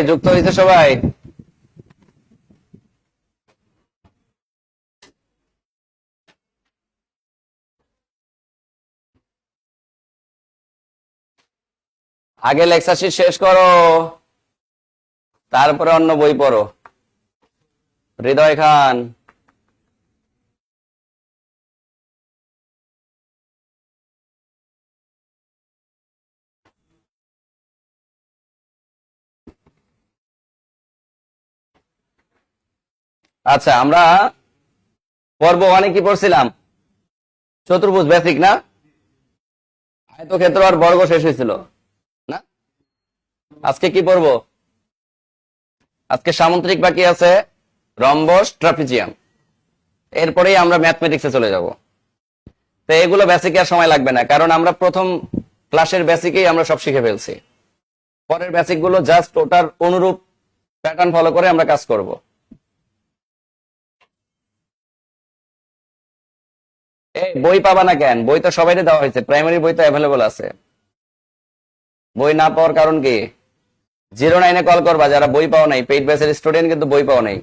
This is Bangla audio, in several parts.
যুক্ত হয়েছে সবাই? আগে লেকচার শিট শেষ করো, তারপরে অন্য বই পড়ো। হৃদয় খান, আচ্ছা আমরা পর্ব ওয়ানে কি পড়ছিলাম? চতুর্ভুজ বেসিক না? আয়তক্ষেত্র আর বর্গ শেষ হয়েছিল না? আজকে কি পড়বো? আজকে সামুদ্রিক বাকি আছে, রম্বস, ট্রাপিজিয়াম। এরপরেই আমরা ম্যাথমেটিক্সে চলে যাব। তো এগুলো বেসিকে আর সময় লাগবে না, কারণ আমরা প্রথম ক্লাসের বেসিকেই আমরা সব শিখে ফেলছি। পরের বেসিক গুলো জাস্ট ওটার অনুরূপ প্যাটার্ন ফলো করে আমরা কাজ করব। বই পাবা না কেন? বই তো সবাই দেওয়া হয়েছে, প্রাইমারি বই তো অ্যাভেলেবল আছে। বই না পাওয়ার কারণ কি? 09-এ কল করবা যারা বই পাও নাই, পেইড ব্যাচের স্টুডেন্ট কিন্তু বই পাও নাই।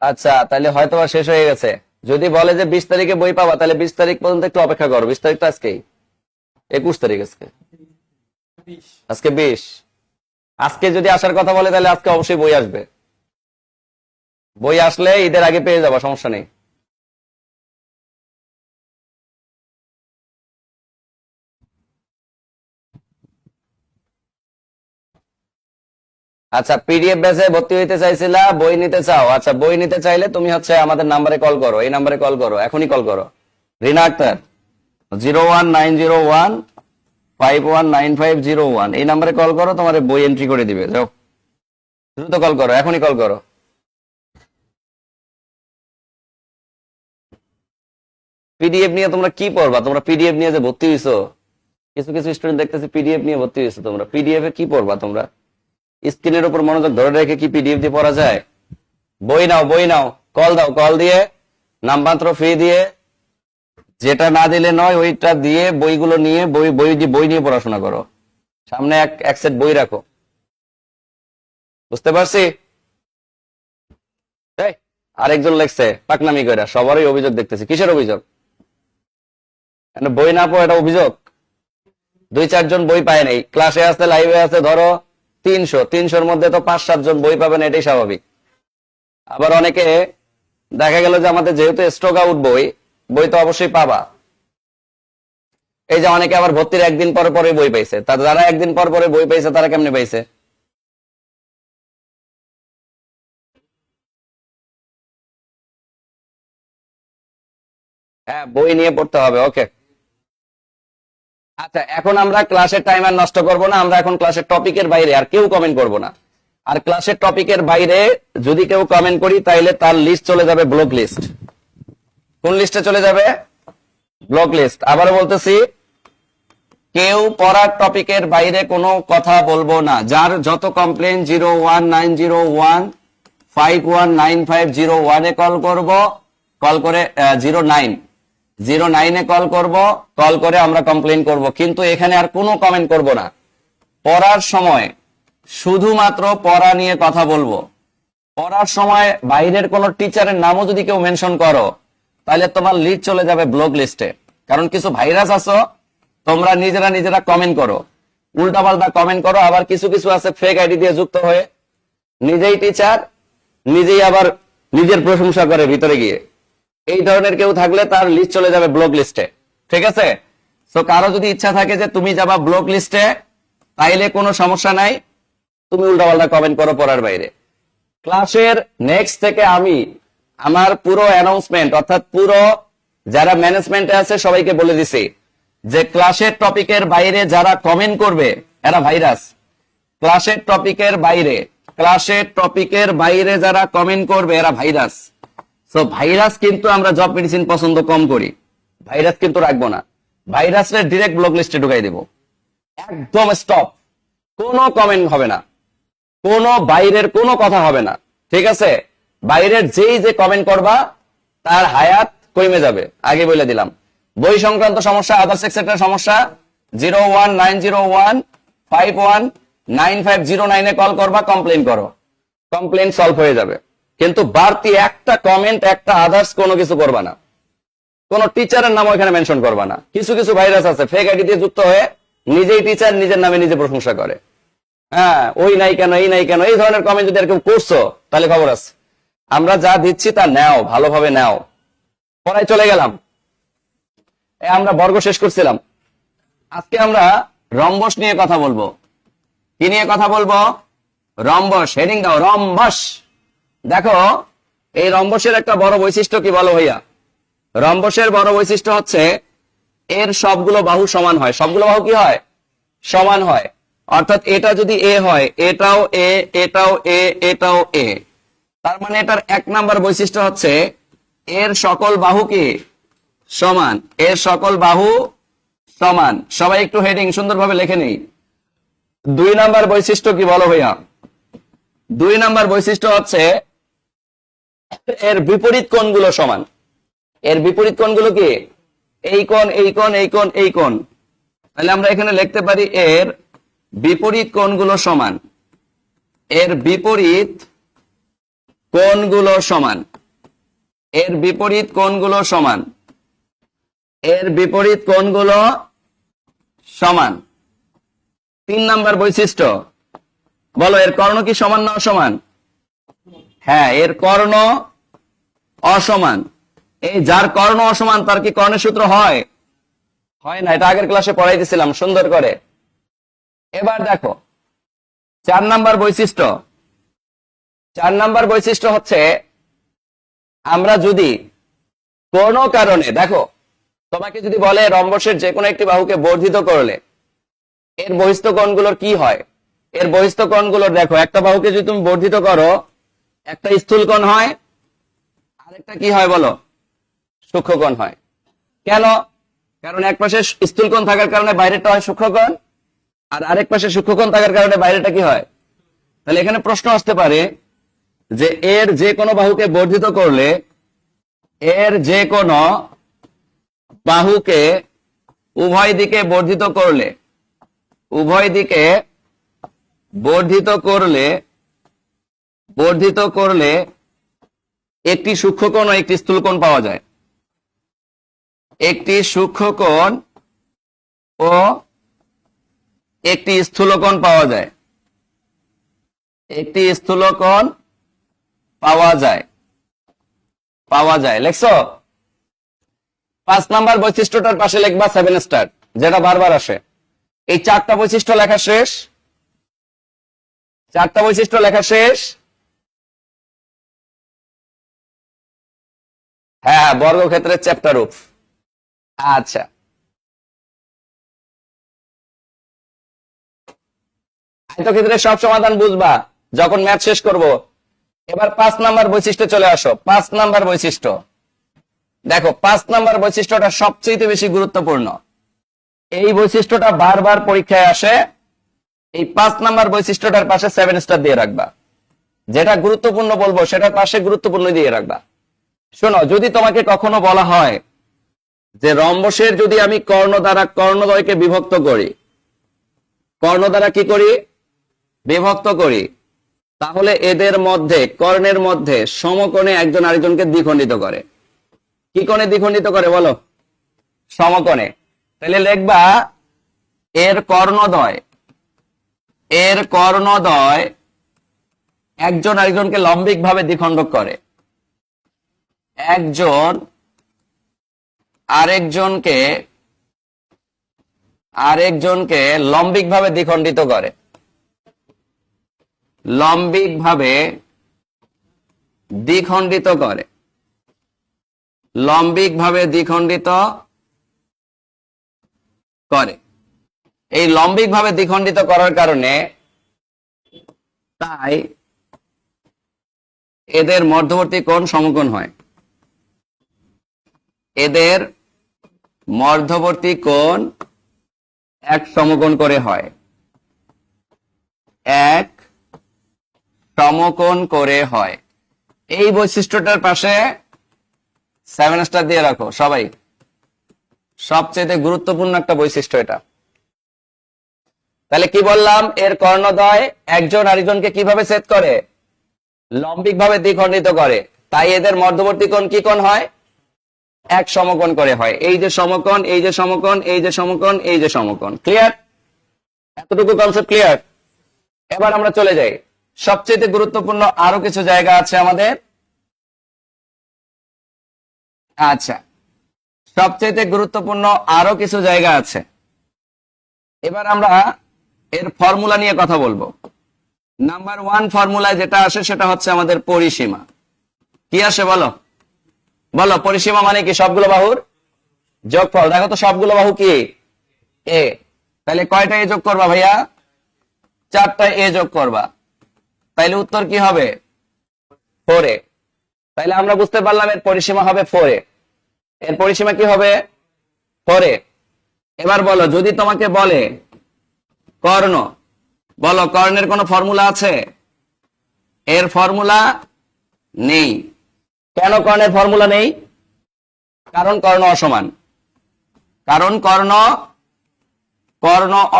আচ্ছা, তাহলে হয়তো বা শেষ হয়ে গেছে। যদি বলে যে 20 তারিখে বই পাবা, তাহলে 20 তারিখ পর্যন্ত একটু অপেক্ষা করো। 20 তারিখ তো আজকেই, 21 তারিখ আজকে। আজকে 20। আজকে যদি আসার কথা বলে তাহলে আজকে অবশ্যই বই আসবে। বই আসলে ঈদের আগে পেয়ে যাবা, সমস্যা নেই। আচ্ছা, পিডিএফ ব্যাচে ভর্তি হইতে চাইছিলা, বই নিতে চাও? আচ্ছা, বই নিতে চাইলে তুমি হচ্ছে আমাদের নাম্বারে কল করো, এই নাম্বারে কল করো, এখনই কল করো। রিনা আক্তার, 01901519501, এই নাম্বারে কল করো, তোমার বই এন্ট্রি করে দিবে। যাও, দ্রুত কল করো, এখনই কল করো। পিডিএফ নিয়ে তোমরা কি পড়বা? তোমরা পিডিএফ নিয়ে যে ভর্তি হইছো, কিছু কিছু স্টুডেন্ট দেখতেছি পিডিএফ নিয়ে ভর্তি হইছো। তোমরা পিডিএফ এ কি পড়বা? তোমরা স্ক্রিনের উপর মনোযোগ ধরে রেখে কি পিডিএফ দিয়ে পড়া যায়? বই নাও, বই নাও, কল দাও, কল দিয়ে নামমাত্র ফি দিয়ে, যেটা না দিলে নয় ওইটা দিয়ে বইগুলো নিয়ে বই নিয়ে পড়াশোনা করো। সামনে এক সেট বই রাখো। বুঝতে পারছি? আরেকজন লেখছে পাকনামি কইরা, সবারই অভিযোগ দেখতেছি। কিসের অভিযোগ? বই না পড়ো এটা অভিযোগ? 2-4 জন বই পায় নাই, ক্লাসে আছে, লাইভে আছে ধরো 300-300-র মধ্যে তো 5-7 জন বই পাবেন, এটাই স্বাভাবিক। আবার অনেকে দেখা গেল যে আমাদের যেহেতু স্টক আউট বই তো অবশ্যই পাবা। এই যে অনেকে আবার ভর্তির একদিন পরে পরে বই পাইছে, যারা একদিন পর পরে বই পাইছে তারা কেমনে পাইছে? হ্যাঁ, বই নিয়ে পড়তে হবে। ওকে, আচ্ছা, এখন আমরা ক্লাসের টাইম আর নষ্ট করব না। আমরা এখন ক্লাসের টপিকের বাইরে আর কেউ কমেন্ট করব না। আর ক্লাসের টপিকের বাইরে যদি কেউ কমেন্ট করি তাহলে তার লিস্ট চলে যাবে ব্লক লিস্ট। কোন লিস্টে চলে যাবে? Block list. আবারও বলতেছি, কেউ পড়ার টপিকের বাইরে কোনো কথা বলবো না। যার যত কমপ্লেন 01901519501-এ কল করব, কল করে 09-এ কল করব, কল করে আমরা কমপ্লেন করব। কিন্তু এখানে আর কোনো কমেন্ট করব না। পড়ার সময় শুধুমাত্র পড়া নিয়ে কথা বলবো। পড়ার সময় বাইরের কোন টিচারের নামও যদি কেউ মেনশন করো, তাহলে তোমার লিস্ট চলে যাবে ব্লক লিস্টে। কারণ কিছু ভাইরাস আছো, তোমরা নিজেরা কমেন্ট করো, উল্টাপাল্টা কমেন্ট করো। আবার কিছু কিছু আছে ফেক আইডি দিয়ে যুক্ত হয়ে নিজেই টিচার, নিজেই আবার নিজের প্রশংসা করে ভিতরে গিয়ে। এই ধরনের কেউ থাকলে তার লিস্ট চলে যাবে ব্লক লিস্টে। ঠিক আছে? তো কারো যদি ইচ্ছা থাকে যে তুমি যাবা ব্লক লিস্টে, তাইলে কোনো সমস্যা নাই, তুমি উল্টাপাল্টা কমেন্ট করো পড়ার বাইরে। ক্লাসের নেক্সট থেকে আমি আমার পুরো অ্যানাউন্সমেন্ট, অর্থাৎ পুরো যারা ম্যানেজমেন্টে আছে সবাইকে বলে দিছি যে ক্লাসের টপিকের বাইরে যারা কমেন্ট করবে এরা ভাইরাস। ক্লাসের টপিকের বাইরে যারা কমেন্ট করবে এরা ভাইরাস। সো ভাইরাস কিন্তু আমরা জব মেডিসিন পছন্দ কম করি, ভাইরাস কিন্তু রাখবো না, ভাইরাসের ডিরেক্ট ব্লক লিস্টে ঢুকাই দেব, একদম স্টপ, কোনো কমেন্ট হবে না, কোনো বাইরের কোনো কথা হবে না, ঠিক আছে? বাইরের যেই যে কমেন্ট করবা তার হায়াত কমে যাবে, আগে বলে দিলাম। বই সংক্রান্ত সমস্যা, আদার্স এক্সেট্রা সমস্যা 01901519509 এ কল করবা, কমপ্লেন করো, কমপ্লেন সলভ হয়ে যাবে। কিন্তু বাড়তি একটা কমেন্ট, একটা আদার্স কোনো কিছু করবা না, কোন টিচারের নাম এখানে মেনশন করবা না। কিছু কিছু ভাইরাস আছে ফেক আইডি দিয়ে যুক্ত হয়ে নিজেই টিচার, নিজের নামে নিজে প্রশংসা করে। হ্যাঁ, ওই নাই কেন, এই নাই কেন, এই ধরনের কমেন্ট যদি এরকম করছো তাহলে খবর আছে। আমরা যা দিচ্ছি তা নেও, ভালোভাবে নেও। পড়ায় চলে গেলাম, আমরা বর্গ শেষ করছিলাম। আজকে আমরা রম্বস নিয়ে কথা বলবো। কি নিয়ে কথা বলবো? রম্বস। হেডিং দাও, রম্বস। দেখো, এই রম্বসের একটা বড় বৈশিষ্ট্য কি বলো ভাইয়া? রম্বসের বড় বৈশিষ্ট্য হচ্ছে এর সবগুলো বাহু সমান হয়। সবগুলো বাহু কি হয়? সমান হয়। অর্থাৎ এটা যদি এ হয়, এটাও এ, এটাও এ, এটাও এ। তার মানে এটার এক নাম্বার বৈশিষ্ট্য হচ্ছে এর সকল বাহু কি সমান, এর সকল বাহু সমান। সবাই একটু হেডিং সুন্দরভাবে লিখে নেই। 2 নাম্বার বৈশিষ্ট্য কি বলো ভাইয়া? 2 নাম্বার বৈশিষ্ট্য হচ্ছে এর বিপরীত কোণগুলো সমান। এর বিপরীত কোণগুলো কি? এই কোণ, এই কোণ, এই কোণ, এই কোণ। তাহলে আমরা এখানে লিখতে পারি এর বিপরীত কোণগুলো সমান। এর বিপরীত কোণগুলো সমান। এর বিপরীত কোণগুলো সমান। এর বিপরীত কোণগুলো সমান। 3 নাম্বার বৈশিষ্ট্য বলো, এর কর্ণ কি সমান না অসমান? হ্যাঁ, এর কর্ণ অসমান। এই যার কর্ণ অসমান তার কি কর্ণের সূত্র হয়? হয় না, এটা আগের ক্লাসে পড়াইতেছিলাম সুন্দর করে। এবার দেখো 4 নাম্বার বৈশিষ্ট্য। 4 নাম্বার বৈশিষ্ট্য হচ্ছে আমরা যদি কোনো কারণে, দেখো তোমাকে যদি বলে রম্বসের যে কোনো একটি বাহুকে বর্ধিত করলে এর বহিস্থ কোণগুলোর কি হয়? এর বহিস্থ কোণগুলোর দেখো, একটা বাহুকে যদি তুমি বর্ধিত করো, একটা স্থূল কোণ হয়, আরেকটা কি হয় বলো? সূক্ষ্ম কোণ হয়। কেন? কারণ এক পাশে স্থূল কোণ থাকার কারণে বাইরেটা হয় সূক্ষ্ম কোণ, আর আরেক পাশে সূক্ষ্ম কোণ থাকার কারণে বাইরেটা কি হয়? তাহলে এখানে প্রশ্ন আসতে পারে যে এর যে কোনো বাহুকে বর্ধিত করলে, এর যে কোনো বাহুকে উভয় দিকে বর্ধিত করলে, উভয় দিকে বর্ধিত করলে একটি সূক্ষ্ম কোণ ও একটি স্থূল কোণ পাওয়া যায়। একটি সূক্ষ্ম কোণ ও একটি স্থূল কোণ পাওয়া যায়। একটি স্থূল কোণ পাওয়া যায়। লেখছো? 5 নাম্বার বৈশিষ্ট্যটার পাশে লিখবা 7 স্টার, যেটা বারবার আসে। এই 4টা বৈশিষ্ট্য লেখা শেষ। 4টা বৈশিষ্ট্য লেখা শেষ। হ্যাঁ, বর্গক্ষেত্রের চ্যাপ্টার রূপ। আচ্ছা, আয়তক্ষেত্রের সব সমাধান বুঝবা যখন ম্যাথ শেষ করব। এবার 5 নাম্বার বৈশিষ্ট্য চলে আসো। 5 নাম্বার বৈশিষ্ট্য দেখো, 5 নাম্বার বৈশিষ্ট্যটা সবচেয়ে বেশি গুরুত্বপূর্ণ। এই বৈশিষ্ট্যটা বারবার পরীক্ষায় আসে। এই 5 নাম্বার বৈশিষ্ট্যটার পাশে 7 স্টার দিয়ে রাখবা। যেটা গুরুত্বপূর্ণ বলবো সেটার পাশে গুরুত্বপূর্ণ দিয়ে রাখবা। শোনো, যদি তোমাকে কখনো বলা হয় যে রম্বসের যদি আমি কর্ণ দ্বারা কর্ণদ্বয়কে বিভক্ত করি, কর্ণ দ্বারা কি করি? বিভক্ত করি, তাহলে এদের মধ্যে, কর্ণের মধ্যে সমকোণে একজন আরেকজনকে দ্বিখণ্ডিত করে। কি কোণে দ্বিখণ্ডিত করে বলো? সমকোণে। তাহলে লিখবা এর কর্ণদ্বয় একজন আরেকজনকে লম্বিক ভাবে দ্বিখণ্ডক করে। একজন আরেকজনকে লম্বিক ভাবে দ্বিখণ্ডিত করে। লম্বিক ভাবে দ্বিখণ্ডিত করে। লম্বিক ভাবে দ্বিখণ্ডিত করে। এই লম্বিক ভাবে দ্বিখণ্ডিত করার কারণে তাই এদের মধ্যবর্তী কোণ সমকোণ হয়। এদের মধ্যবর্তী কোণ এক সমকোণ করে হয়, এক সমকোণ করে হয়। এই বৈশিষ্ট্যটার পাশে 7 স্টার দিয়ে রাখো সবাই, সবচেয়ে গুরুত্বপূর্ণ একটা বৈশিষ্ট্য এটা। তাহলে কি বললাম, এর কর্ণদ্বয় একজন আরেকজনকে কিভাবে ছেদ করে, লম্বিক ভাবে দ্বিখণ্ডিত করে, তাই এদের মধ্যবর্তী কোণ কি কোণ হয়, এক সমকোণ করে হয়। এই যে সমকোণ, এই যে সমকোণ, এই যে সমকোণ, এই যে সমকোণ। ক্লিয়ার? এতটুকু কনসেপ্ট ক্লিয়ার? এবার আমরা চলে যাই, সবচেয়ে গুরুত্বপূর্ণ আরো কিছু জায়গা আছে আমাদের। আচ্ছা, সবচেয়ে গুরুত্বপূর্ণ আরো কিছু জায়গা আছে। এবার আমরা এর ফর্মুলা নিয়ে কথা বলবো। নাম্বার 1 ফর্মুলায় যেটা আসে সেটা হচ্ছে আমাদের পরিসীমা। কি আসে বলো, বলো পরিসীমা মানে কি, সবগুলো বাহুর যোগফল। দেখো তো সবগুলো বাহু কি এ, তাহলে কয়টা এ যোগ করবা ভাইয়া, 4টা এ যোগ করবা, তাইলে উত্তর কি হবে 4a। তাইলে আমরা বুঝতে পারলাম এর পরিসীমা হবে 4a, এর পরিসীমা কি হবে 4a। এবার বলো, যদি তোমাকে বলে কর্ণ, বলো কর্ণের কোনো ফর্মুলা আছে, এর ফর্মুলা নেই। কেন কর্ণের ফর্মুলা নেই? কারণ কর্ণ অসমান, কারণ কর্ণ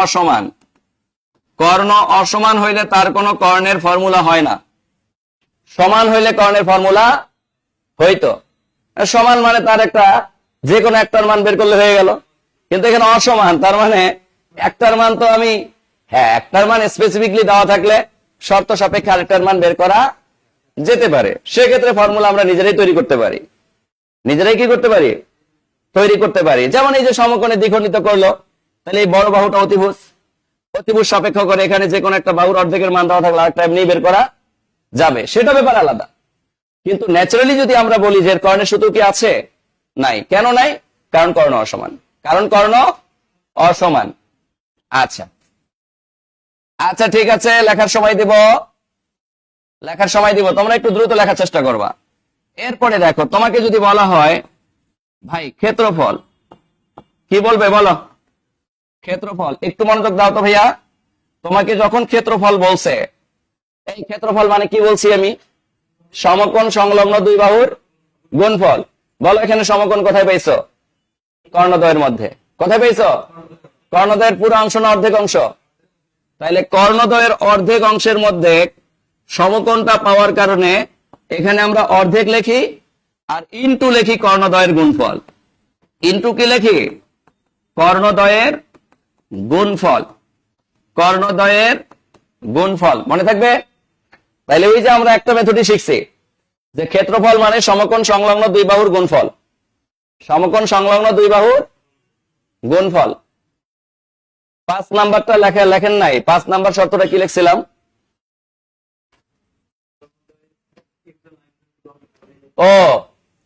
অসমান। কর্ণ অসমান হইলে তার কোনো কর্ণের ফর্মুলা হয় না, সমান হইলে কর্ণের ফর্মুলা হইতো। সমান মানে তার একটা যে কোনো একটার মান বের করলে হয়ে গেল, কিন্তু এখানে অসমান, তার মানে একটার মান তো আমি, হ্যাঁ একটার মান স্পেসিফিকলি দেওয়া থাকলে শর্ত সাপেক্ষে আরেকটার মান বের করা যেতে পারে। সেক্ষেত্রে ফর্মুলা আমরা নিজেরাই তৈরি করতে পারি, নিজেরাই কি করতে পারি, তৈরি করতে পারি। যেমন এই যে সমকোণে দ্বিখণ্ডিত করলো, তাহলে এই বড় বাহুটা অতিভুজ, অতিভুজ সাপেক্ষ করে এখানে যে কোনো একটা বাহুর অর্ধেকের মান দেওয়া থাকলে আরেকটা এমনি বের করা যাবে, সেটা ব্যাপার আলাদা। কিন্তু ন্যাচারালি যদি আমরা বলি যে কর্ণের সূত্র কি আছে, নাই। কেন নাই? কারণ কর্ণ অসমান, কারণ কর্ণ অসমান। আচ্ছা আচ্ছা ঠিক আছে, লেখার সময় দিব, লেখার সময় দিব, তোমরা একটু দ্রুত লেখার চেষ্টা করবা। এরপরে দেখো, তোমাকে যদি বলা হয় ভাই ক্ষেত্রফল, কি বলবে বলো, ক্ষেত্রফল। একটু মনোযোগ দাও তো ভাইয়া, তোমাকে যখন ক্ষেত্রফল বলছে, এই ক্ষেত্রফল মানে কি বলছি আমি, সমকোণ সংলগ্ন দুই বাহুর গুণফল। বলো এখানে সমকোণ কোথায় পাইছো, কর্ণদ্বয়ের মধ্যে। কোথায় পাইছো, কর্ণদ্বয়ের পুরো অংশ না অর্ধেক অংশ? তাহলে কর্ণদ্বয়ের অর্ধেক অংশের মধ্যে সমকোণটা পাওয়ার কারণে এখানে আমরা অর্ধেক লিখি আর ইনটু লিখি কর্ণদ্বয়ের গুণফল। ইনটু কি লিখি, কর্ণদ্বয়ের গুণফল, কর্ণদ্বয়ের গুণফল। মনে থাকবে? তাইলে ওই যে আমরা একটা মেথডই শিখছি যে ক্ষেত্রফল মানে সমকোণ সংলগ্ন দুই বাহুর গুণফল, সমকোণ সংলগ্ন দুই বাহুর গুণফল। 5 নাম্বারটা লেখেন নাই, 5 নাম্বার শর্তটা কি লিখছিলাম, ও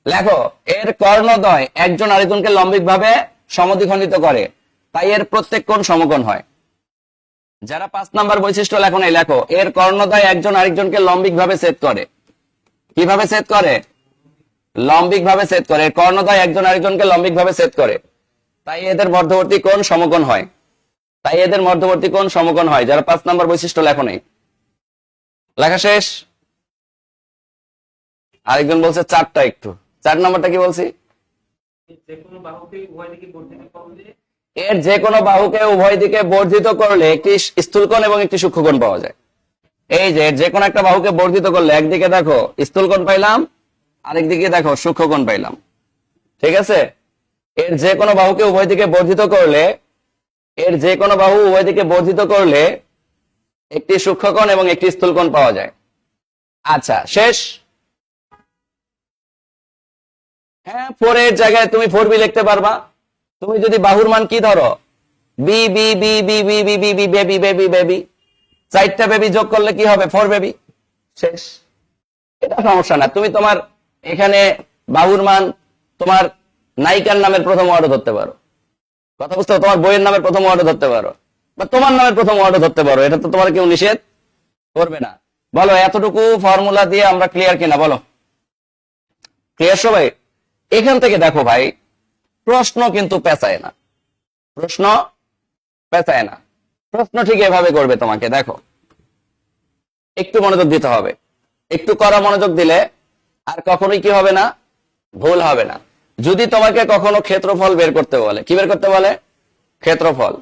লেখো, এর কর্ণদ্বয় একজন আরেকজনকে লম্বিক ভাবে সমদ্বিখণ্ডিত করে, তাই এর প্রত্যেক কোণ সমকোণ হয়। যারা 5 নাম্বার বৈশিষ্ট্য লেখো নাই, লেখো এর কর্ণদ্বয় একজন আরেকজনকে লম্বিক ভাবে ছেদ করে। কিভাবে ছেদ করে, লম্বিক ভাবে ছেদ করে। কর্ণদ্বয় একজন আরেকজনকে লম্বিক ভাবে ছেদ করে, তাই এদের মধ্যবর্তী কোণ সমকোণ হয়, তাই এদের মধ্যবর্তী কোণ সমকোণ হয়। যারা 5 নাম্বার বৈশিষ্ট্য লেখো নাই, লেখা শেষ? আরেকজন বলছে 4টা, একটু 4 নাম্বারটা কি বলছি, এর যে কোনো বাহুকে উভয় দিকে বর্ধিত করলে একটি স্থূলকোণ এবং একটি সূক্ষ্মকোণ পাওয়া যায়। এই যে যে কোনো একটা বাহুকে বর্ধিত করলে একদিকে দেখো স্থূলকোণ পাইলাম, আরেকদিকে দেখো সূক্ষ্মকোণ পাইলাম। ঠিক আছে, এর যে কোনো বাহুকে উভয় দিকে বর্ধিত করলে, এর যে কোনো বাহু উভয় দিকে বর্ধিত করলে একটি সূক্ষ্মকোণ এবং একটি স্থূলকোণ পাওয়া যায়। আচ্ছা শেষ? হ্যাঁ, 4 এর জায়গায় তুমি 4b লিখতে পারবা। তুমি যদি বাহুর মান কি ধরো, B B B B B B B B baby baby baby, 4টা বেবি যোগ করলে কি হবে, 4 বেবি। শেষ, এটা সমস্যা না। তুমি তোমার এখানে বাহুর মান তোমার নায়িকার নামের প্রথম ওয়ার্ড ধরতে পারো, কথা বুঝতে, তোমার বইয়ের নামের প্রথম ওয়ার্ড ধরতে পারো, বা তোমার নামের প্রথম ওয়ার্ড ধরতে পারো, এটা তো তোমার কেউ নিষেধ করবে না। বলো এতটুকু ফর্মুলা দিয়ে আমরা ক্লিয়ার কিনা, বলো ক্লিয়ার সবাই? এখান থেকে দেখো ভাই, প্রশ্ন কিন্তু পেঁচায় না, প্রশ্ন পেঁচায় না। প্রশ্ন ঠিক এভাবে করবে তোমাকে, দেখো একটু মনোযোগ দিতে হবে, একটু কড়া মনোযোগ দিলে আর কখনোই কি হবে না, ভুল হবে না। যদি তোমাকে কখনো ক্ষেত্রফল বের করতে বলে, কি বের করতে বলে, ক্ষেত্রফল,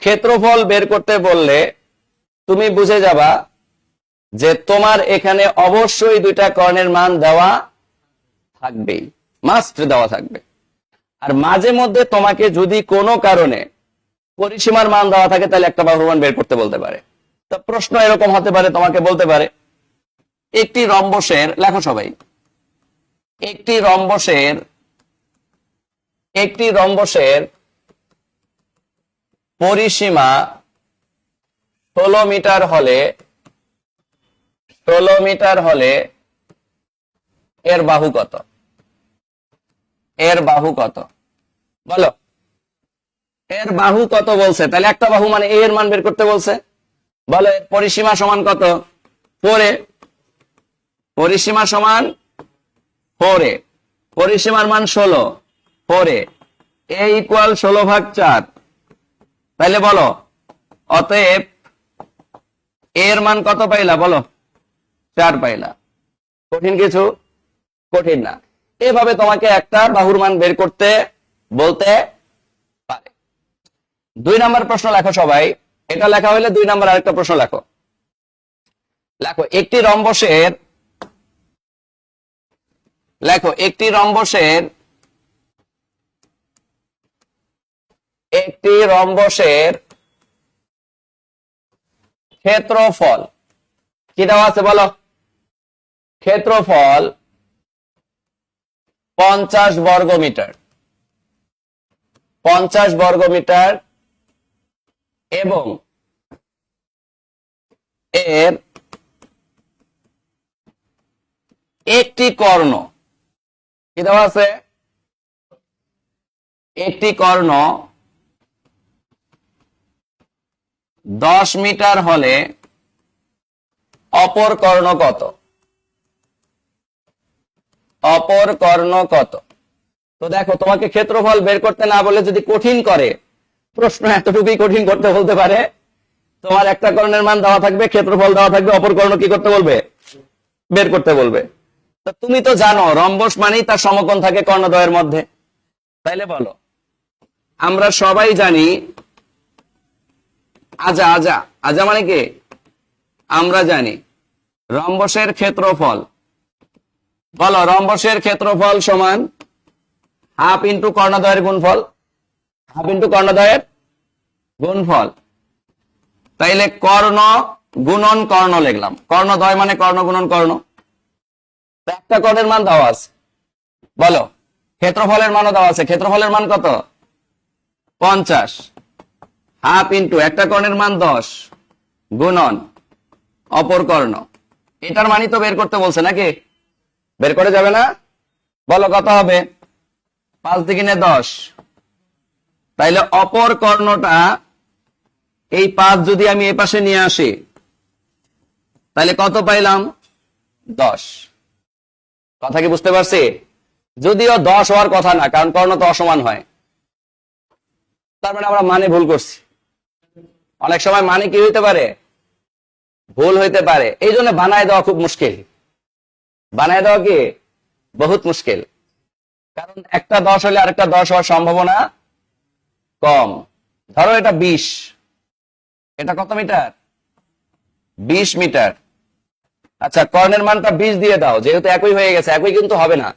ক্ষেত্রফল বের করতে বললে তুমি বুঝে যাবা যে তোমার এখানে অবশ্যই দুইটা কর্ণের মান দেওয়া থাকবেই, মাস্ট দেওয়া থাকবে। আর মাঝে মধ্যে তোমাকে যদি কোনো কারণে পরিসীমার মান দেওয়া থাকে তাহলে একটা বাহুর মান বের করতে বলতে পারে। তো প্রশ্ন এরকম হতে পারে, তোমাকে বলতে পারে একটি রম্বসের, লেখো সবাই, একটি রম্বসের পরিসীমা 16 মিটার হলে এর বাহু কত, এর বাহু কত, বলো এর বাহু কত বলছে, তাহলে একটা বাহু মানে এর মান বের করতে বলছে। বলো এর পরিসীমা সমান কত, 4, পরিসীমা সমান 4, পরিসীমার মান 16, 4 a ইকুয়াল 16/4। তাহলে বলো অতএব এর মান কত পাইলা, বলো 4 পাইলা। কঠিন কিছু, কঠিন না। এভাবে তোমাকে একটা বাহুর মান বের করতে বলতে পারে। 2 নম্বর প্রশ্ন লেখো সবাই, এটা লেখা হইলে 2 নম্বর আরেকটা প্রশ্ন লেখো। লেখো একটি রম্বসের, লেখো একটি রম্বসের ক্ষেত্রফল কি দেওয়া আছে, বলো ক্ষেত্রফল 50 বর্গমিটার, 50 বর্গমিটার এবং এর একটি কর্ণ কি দেওয়া আছে, একটি কর্ণ 10 মিটার হলে অপর কর্ণ কত, অপর কর্ণ কত। তো দেখো তোমাকে ক্ষেত্রফল বের করতে না বলে যদি কঠিন করে, প্রশ্ন এতটুকুই কঠিন করতে বলতে পারে, তোমার একটা কর্ণের মান দেওয়া থাকবে, ক্ষেত্রফল দেওয়া থাকবে, অপর কর্ণ কি করতে বলবে, বের করতে বলবে। তো তুমি তো জানো রম্বস মানেই তার সমকোণ থাকে কর্ণদ্বয়ের মধ্যে। তাইলে বলো আমরা সবাই জানি আজা মানে কি, আমরা জানি রম্বসের ক্ষেত্রফল, বলো রম্বসের ক্ষেত্রফল সমান হাফ ইন্টু কর্ণদ্বয়ের গুণফল, হাফ ইন্টু কর্ণদ্বয়ের গুণফল। তাইলে কর্ণ গুণন কর্ণ লিখলাম, কর্ণদ্বয় মানে কর্ণ গুণন কর্ণ। একটা কর্ণের মান দেওয়া আছে, বলো ক্ষেত্রফলের মানও দেওয়া আছে, ক্ষেত্রফলের মান কত 50, হাফ ইন্টু একটা কর্ণের মান 10 গুণন অপর কর্ণ। এটার মানই তো বের করতে বলছে নাকি, বের করে যাবে না, বলো কত হবে 5 দুগুণে 10। তাইলে অপর কর্ণটা এই 5 যদি আমি এ পাশে নিয়ে আসি তাহলে কত পাইলাম 10। কথা কি বুঝতে পারছি? যদিও 10 হওয়ার কথা না, কারণ কর্ণ তো অসমান হয়, তার মানে আমরা মানে ভুল করছি। অনেক সময় মানে কি হইতে পারে, ভুল হইতে পারে, এই জন্য বানায় দেওয়া খুব মুশকিল, বানায় দেওয়া কি বহুত মুশকিল। কারণ একটা 10 হলে আরেকটা 10 হওয়ার সম্ভাবনা কম। ধরো এটা 20, এটা কত মিটার 20 মিটার। আচ্ছা কর্ণের মানটা 20 দিয়ে দাও, যেহেতু একই হয়ে গেছে, একই কিন্তু হবে না,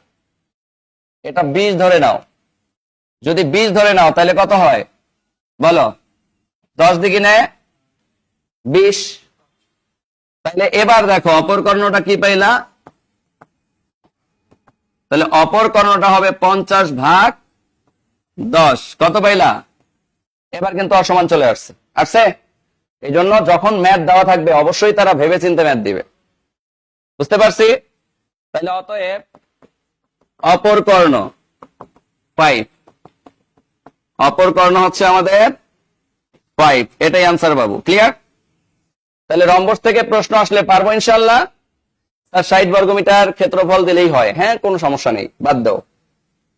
এটা 20 ধরে নাও। যদি 20 ধরে নাও তাহলে কত হয় বলো, 10 দুগুণে 20। তাহলে এবার দেখো অপর কর্ণটা কি পাইলা, তাহলে অপর কর্ণটা হবে 50/10, কত পাইলা, এবার কিন্তু অসমান চলে আসছে। এই জন্য যখন ম্যাথ দেওয়া থাকবে অবশ্যই তারা ভেবে চিন্তে ম্যাথ দিবে, বুঝতে পারছি? তাহলে অতএব অপর কর্ণ 5, অপর কর্ণ হচ্ছে আমাদের 5, এটাই আনসার বাবু। ক্লিয়ার? তাহলে রম্বস থেকে প্রশ্ন আসলে পারবো ইনশাল্লাহ। তার 60 বর্গমিটার ক্ষেত্রফল দিলেই হয়, হ্যাঁ কোনো সমস্যা নেই, বাদ দাও।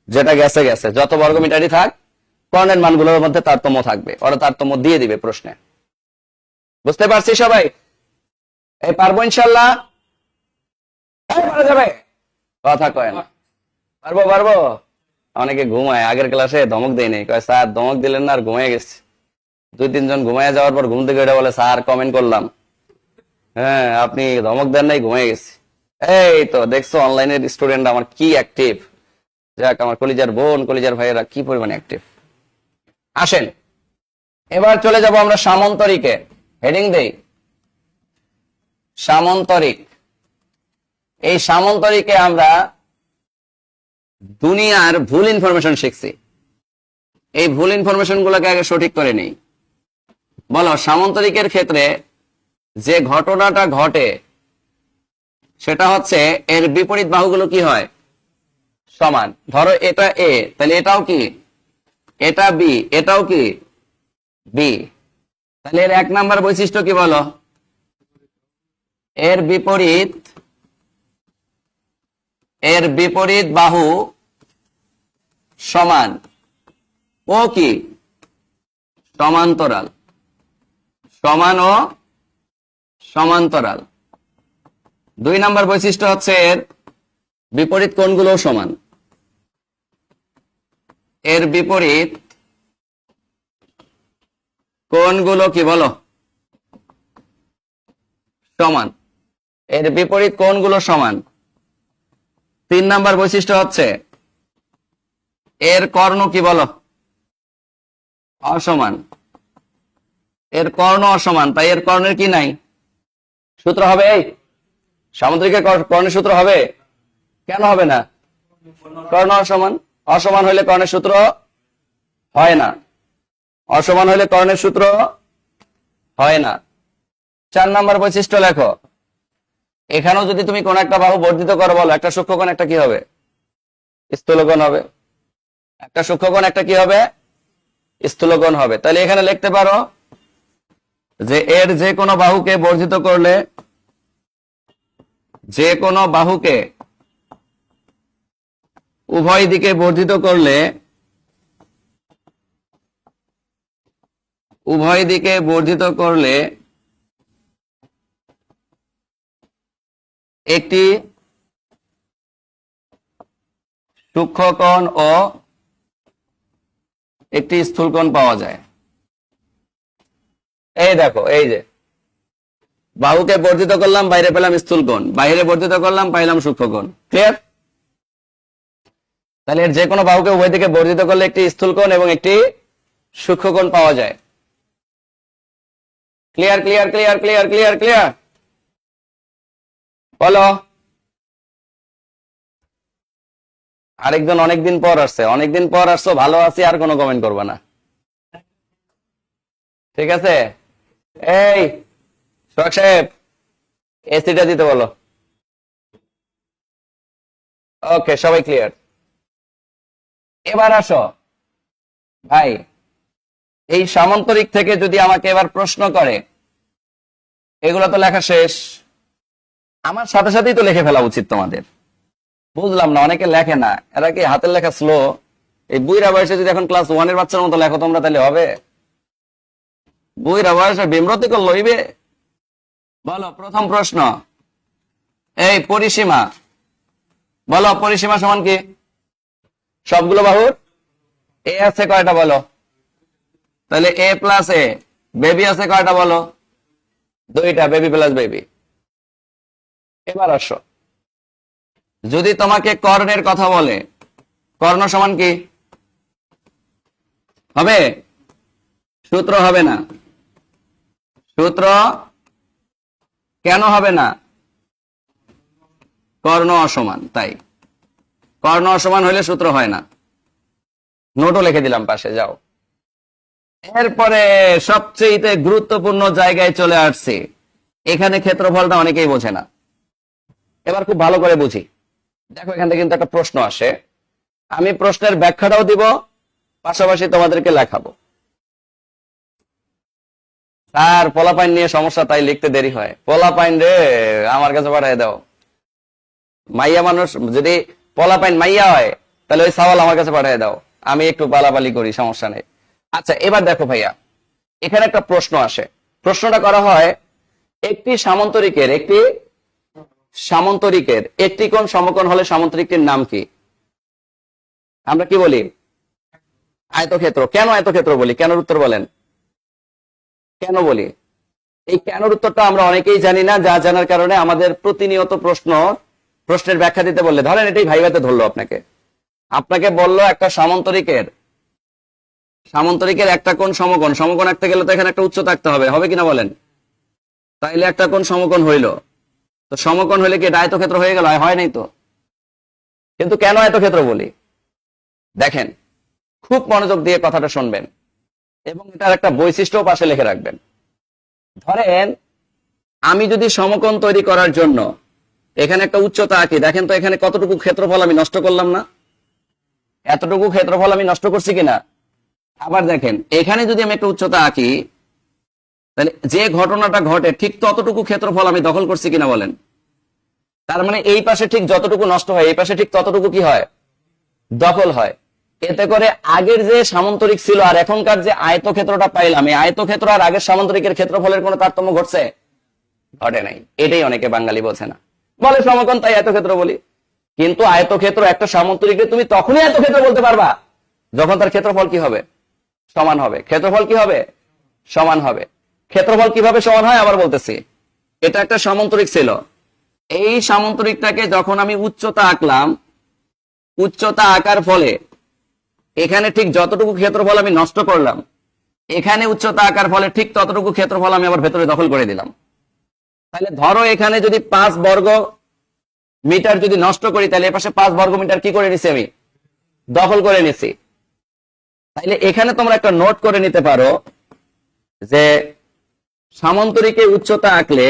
যেটা গেছে গেছে, যত বর্গমিটারই থাক কর্ণের মানগুলোর মধ্যে তারতম্য থাকবে, ওরা তারতম্য দিয়ে দিবে প্রশ্নে। বুঝতে পারছি সবাই? এই পারবো ইনশাল্লাহ? পারা যাবে? কথা কয় না। পারবো পারবো। অনেকে ঘুমায়, আগের ক্লাসে ধমক দেয় নাই, কয় স্যার ধমক দিলেন না আর ঘুমিয়ে গেছে। 2-3 জন ঘুমিয়ে যাওয়ার পর ঘুম থেকে উঠে বলে স্যার কমেন্ট করলাম, হ্যাঁ আপনি ধমক দেন নাই, ঘুমিয়ে গেছি। এই তো দেখছো অনলাইনের স্টুডেন্ট আমার কি অ্যাক্টিভ। যাক, আমার কলিজার বোন কলিজার ভাইয়েরা কি পরিমাণে অ্যাক্টিভ। আসেন এবার চলে যাব আমরা সামন্তরিকে। হেডিং দেই সামন্তরিক। এই সামন্তরিকে আমরা দুনিয়ার ভুল ইনফরমেশন শিখছি। এই ভুল ইনফরমেশন গুলোকে আগে সঠিক করে নেই। বলো, সামন্তরিকের ক্ষেত্রে যে ঘটনাটা ঘটে সেটা হচ্ছে এর বিপরীত বাহুগুলো কি হয়? সমান। ধরো এটা এ, তাহলে এটাও কি? এটা বি, এটাও কি? বি। তাহলে এর 1 নাম্বার বৈশিষ্ট্য কি বলো? এর বিপরীত বাহু সমান ও কি? সমান্তরাল। সমান ও সমান্তরাল। 2 নাম্বার বৈশিষ্ট্য হচ্ছে এর বিপরীত কোণগুলো সমান। এর বিপরীত কোণগুলো কি বলো? সমান। এর বিপরীত কোণগুলো সমান। 3 নাম্বার বৈশিষ্ট্য হচ্ছে এর কর্ণ কি বলো? অসমান। এর কর্ণ অসমান, তাই এর কর্ণের কি নাই? সূত্র হবে? এই সামুদ্রিকের কর্ণের সূত্র হবে? কেন হবে না? কর্ণ অসমান। অসমান হইলে কর্ণের সূত্র হয় না। অসমান হইলে কর্ণের সূত্র হয় না। 4 নাম্বার বৈশিষ্ট্য লেখো। এখানেও যদি তুমি কোন একটা বাহু বর্ধিত করো, বলো একটা সূক্ষ্মকোণ একটা কি হবে? স্থূলকোণ হবে। একটা সূক্ষ্মকোণ একটা কি হবে? স্থূলকোণ হবে। তাহলে এখানে লিখতে পারো যে এর যে কোনো বাহুকে বর্ধিত করলে, যে কোনো বাহুকে উভয় দিকে বর্ধিত করলে, উভয় দিকে বর্ধিত করলে একটি সূক্ষ্মকোণ ও একটি স্থূলকোণ পাওয়া যায়। এই দেখো, এই যে বাহুকে বর্ধিত করলাম, বাইরে পেলাম স্থূলকোণ, বাইরে বর্ধিত করলাম, পাইলাম সূক্ষ্মকোণ। ক্লিয়ার? তাহলে এর যে কোনো বাহুকে উভয় দিকে বর্ধিত করলে একটি স্থূলকোণ এবং একটি সূক্ষ্মকোণ পাওয়া যায়। Clear clear clear clear clear clear? বলো। আরেকজন অনেকদিন পর আসছে, অনেকদিন পর আসছো, ভালো আছি, আর কোনো কমেন্ট করবে না, ঠিক আছে? এই সোহাগ সাহেব, এসিটা দিতে বলো। ওকে, সবাই ক্লিয়ার? এবার আসো ভাই, এই সামান্তরিক থেকে যদি আমাকে এবার প্রশ্ন করে, এগুলো তো লেখা শেষ, আমার সাথে সাথেই তো লিখে ফেলা উচিত তোমাদের। বুঝলাম না, অনেকে লেখে না, এরা কি হাতের লেখা স্লো? এই বুইরা বয়সে যদি এখন ক্লাস 1-এর বাচ্চার মতো লেখো তোমরা, তাহলে হবে? বুইরা বয়সে বিমরতি করলো হইবে? বলো, প্রথম প্রশ্ন, এই পরিসীমা, বলো পরিসীমা সমান কি? সবগুলো বাহুর এ আছে কয়টা বলো? তাহলে এ প্লাস এ। বেবি আছে কয়টা বলো? 2টা, বেবি প্লাস বেবি। এবার আসো, যদি তোমাকে কর্ণের কথা বলে, কর্ণ সমান কি হবে? সূত্র হবে না। সূত্র কেন হবে না? কর্ণ অসমান, তাই। কর্ণ অসমান হলে সূত্র হয় না। নোটও লিখে দিলাম পাশে, যাও। এরপরে সবচেয়ে গুরুত্বপূর্ণ জায়গায় চলে আসছে। এখানে ক্ষেত্রফলটা অনেকেই বোঝে না, এবার খুব ভালো করে বুঝি। দেখো, এখান থেকে কিন্তু একটা প্রশ্ন আসে, আমি প্রশ্নের ব্যাখ্যাটাও দিব, পাশাপাশি তোমাদেরকে লেখাবো। স্যার পোলাপাইন নিয়ে সমস্যা, তাই লিখতে দেরি হয়। পোলাপাইন রে আমার কাছে পাঠিয়ে দাও। মাইয়া মানুষ যদি পোলাপাইন মাইয়া হয়, তাহলে ওই সওয়াল আমার কাছে পাঠিয়ে দাও, আমি একটু বালাবালি করি, সমস্যা নেই। আচ্ছা, এবার দেখো ভাইয়া, এখানে একটা প্রশ্ন আসে। প্রশ্নটা করা হয়, একটি সামান্তরিকের একটি কোণ সমকোণ হলে সামান্তরিকটির নাম কি? আমরা কি বলি? আয়তক্ষেত্র। কেন আয়তক্ষেত্র বলি? কেন উত্তর বলেন, কেন বলি? এই কেনর উত্তরটা আমরা অনেকেই জানি না, যা জানার কারণে আমাদের প্রতিনিয়ত প্রশ্নের ব্যাখ্যা দিতে বললে, ধরেন এটাই ভাইভাতে ধরলো, আপনাকে বললো একটা সামান্তরিকের একটা কোণ সমকোণ আঁকতে গেলে তো এখানে একটা উচ্চতা আঁকতে হবে, হবে কিনা বলেন? তাইলে একটা কোণ সমকোণ হইলো, তো সমকোণ হলে কি এটা আয়তক্ষেত্র হয়ে গেল? হয় নাই তো। কিন্তু কেন আয়তক্ষেত্র বলি, দেখেন, খুব মনোযোগ দিয়ে কথাটা শুনবেন এবং এটার একটা বৈশিষ্ট্য পাশে লিখে রাখবেন। ধরেন আমি যদি সমকোণ তৈরি করার জন্য এখানে একটা উচ্চতা আঁকি, দেখেন তো এখানে কতটুকু ক্ষেত্রফল আমি নষ্ট করলাম না? এতটুকু ক্ষেত্রফল আমি নষ্ট করছি কিনা? আবার দেখেন, এখানে যদি আমি একটা উচ্চতা আঁকি, তাহলে যে ঘটনাটা ঘটে ঠিক ততটুকু ক্ষেত্রফল আমি দখল করছি কিনা বলেন? তার মানে এই পাশে ঠিক যতটুকু নষ্ট হয়, এই পাশে ঠিক ততটুকু কি হয়? দখল হয়। এতে করে আগের যে সামান্তরিক ছিল আর এখনকার যে আয়তক্ষেত্রটা পাইলাম, এই আয়তক্ষেত্র আর আগের সামান্তরিকের ক্ষেত্রফলের কোনো তারতম্য ঘটছে? ঘটে নাই। এটাই অনেকে বাঙালি বোঝে না, বলে সমকোণ তাই আয়তক্ষেত্র বলি। কিন্তু আয়তক্ষেত্র একটা সামান্তরিকে তুমি তখনই আয়তক্ষেত্র বলতে পারবা যখন তার ক্ষেত্রফল কি হবে? সমান হবে। ক্ষেত্রফল কি হবে? সমান হবে। ক্ষেত্রফল কিভাবে সমান হয় আবার বলতেছি। এটা একটা সামান্তরিক ছিল, এই সামান্তরিকটাকে যখন আমি উচ্চতা আঁকলাম, উচ্চতা আঁকার ফলে এখানে ঠিক যতটুকু ক্ষেত্রফল আমি নষ্ট করলাম, এখানে উচ্চতা আঁকার ফলে ঠিক ততটুকু ক্ষেত্রফল আমি আবার ভেতরে দখল করে দিলাম। তাহলে ধরো এখানে যদি 5 বর্গ মিটার যদি নষ্ট করি, তাহলে এপাশে 5 বর্গ মিটার কি করে নিছি? আমি দখল করে নিছি। তাইলে এখানে তোমরা একটা নোট করে নিতে পারো যে সামান্তরিকে উচ্চতা আঁকলে,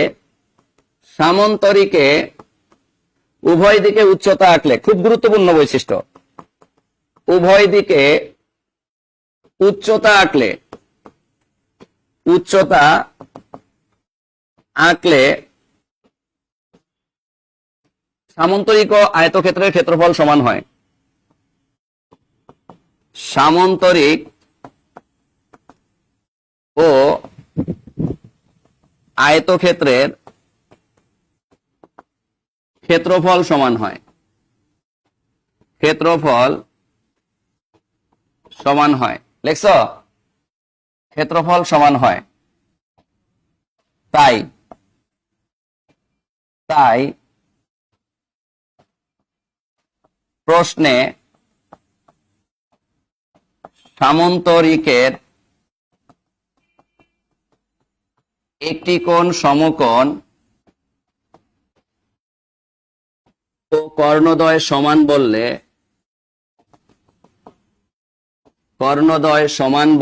সামান্তরিকে উভয় দিকে উচ্চতা আঁকলে, খুব গুরুত্বপূর্ণ বৈশিষ্ট্য, উভয় দিকে উচ্চতা আঁকলে সামান্তরিক ও আয়তক্ষেত্রের ক্ষেত্রফল সমান হয়। সামান্তরিক ও আয়তক্ষেত্রের ক্ষেত্রফল সমান হয়। ক্ষেত্রফল সমান হয়, লিখছ? ক্ষেত্রফল সমান হয়। তাই প্রশ্নে সামান্তরিকের একটি কোণ সমকোণ ও কর্ণদ্বয় সমান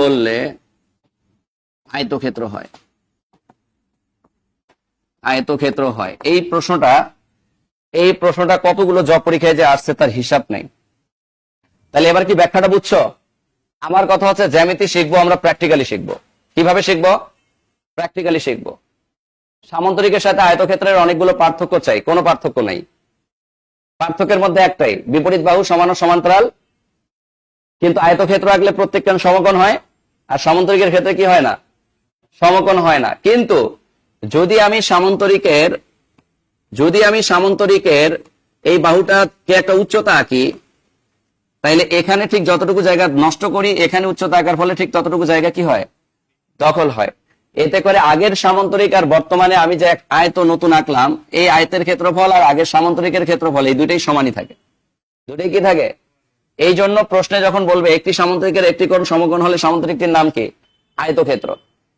বললে আয়তক্ষেত্র হয়। আয়তক্ষেত্র হয়। এই প্রশ্নটা কতগুলো জব পরীক্ষায় যে আসছে তার হিসাব নেই। তাহলে এবার কি ব্যাখ্যাটা বুঝছো? আমার কথা হচ্ছে, জ্যামিতি শিখবো আমরা, প্র্যাকটিক্যালি শিখবো। কিভাবে শিখবো? প্র্যাকটিক্যালি শিখবো। সামান্তরিকের সাথে আয়তক্ষেত্রের অনেকগুলো পার্থক্য চাই, কোনো পার্থক্য নাই। পার্থক্যের মধ্যে একটাই, বিপরীত বাহু সমান ও সমান্তরাল। কিন্তু আয়তক্ষেত্র আঁকলে প্রত্যেকটা সমকোণ হয়, আর সামান্তরিকের ক্ষেত্রে কি হয় না? সমকোণ হয় না। কিন্তু যদি আমি সামান্তরিকের এই বাহুটাকে একটা উচ্চতা আঁকি, তাইলে এখানে ঠিক যতটুকু জায়গা নষ্ট করি, এখানে উচ্চতা আঁকার ফলে ঠিক ততটুকু জায়গা কি হয়? দখল হয়। এতে করে আগের সামান্তরিক আর বর্তমানে আমি যে এক আয়ত নতুন আঁকলাম, এই আয়তের ক্ষেত্রফল আর আগের সামান্তরিকের ক্ষেত্রফল, এই দুটোই সমানই থাকে। দুটোই কি থাকে? এই জন্য প্রশ্নে যখন বলবে একটি সামান্তরিকের একটি কোণ সমকোণ হলে সামান্তরিকটির নাম কি? আয়তক্ষেত্র।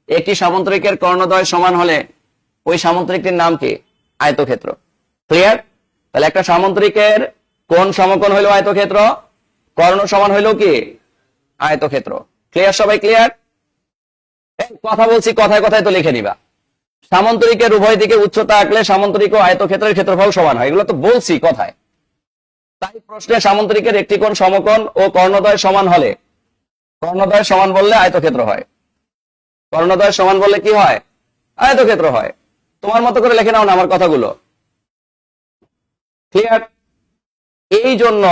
একটি সামান্তরিকের কর্ণদ্বয় সমান হলে ওই সামান্তরিকটির নাম কি? আয়তক্ষেত্র। ক্লিয়ার? তাহলে একটা সামান্তরিকের কোণ সমকোণ হইলো আয়তক্ষেত্র, কর্ণ সমান হইলো কি? আয়তক্ষেত্র। ক্লিয়ার? সবাই ক্লিয়ার? কথা বলছি, কথায় কথায় তো লিখে নিবা। সামান্তরিকের উভয় দিকে উচ্চতা আঁকলে সামান্তরিক ও আয়তক্ষেত্রের ক্ষেত্রফল সমান হয়, এগুলো তো বলছি কথায়। তাই প্রশ্নে সামান্তরিকের একটি কোণ সমকোণ ও কর্ণদ্বয় সমান হলে, কর্ণদ্বয় সমান বললে আয়তক্ষেত্র হয়। কর্ণদ্বয় সমান বললে কি হয়? আয়তক্ষেত্র হয়। তোমার মতো করে লিখে নাও না আমার কথাগুলো। ক্লিয়ার? এই জন্য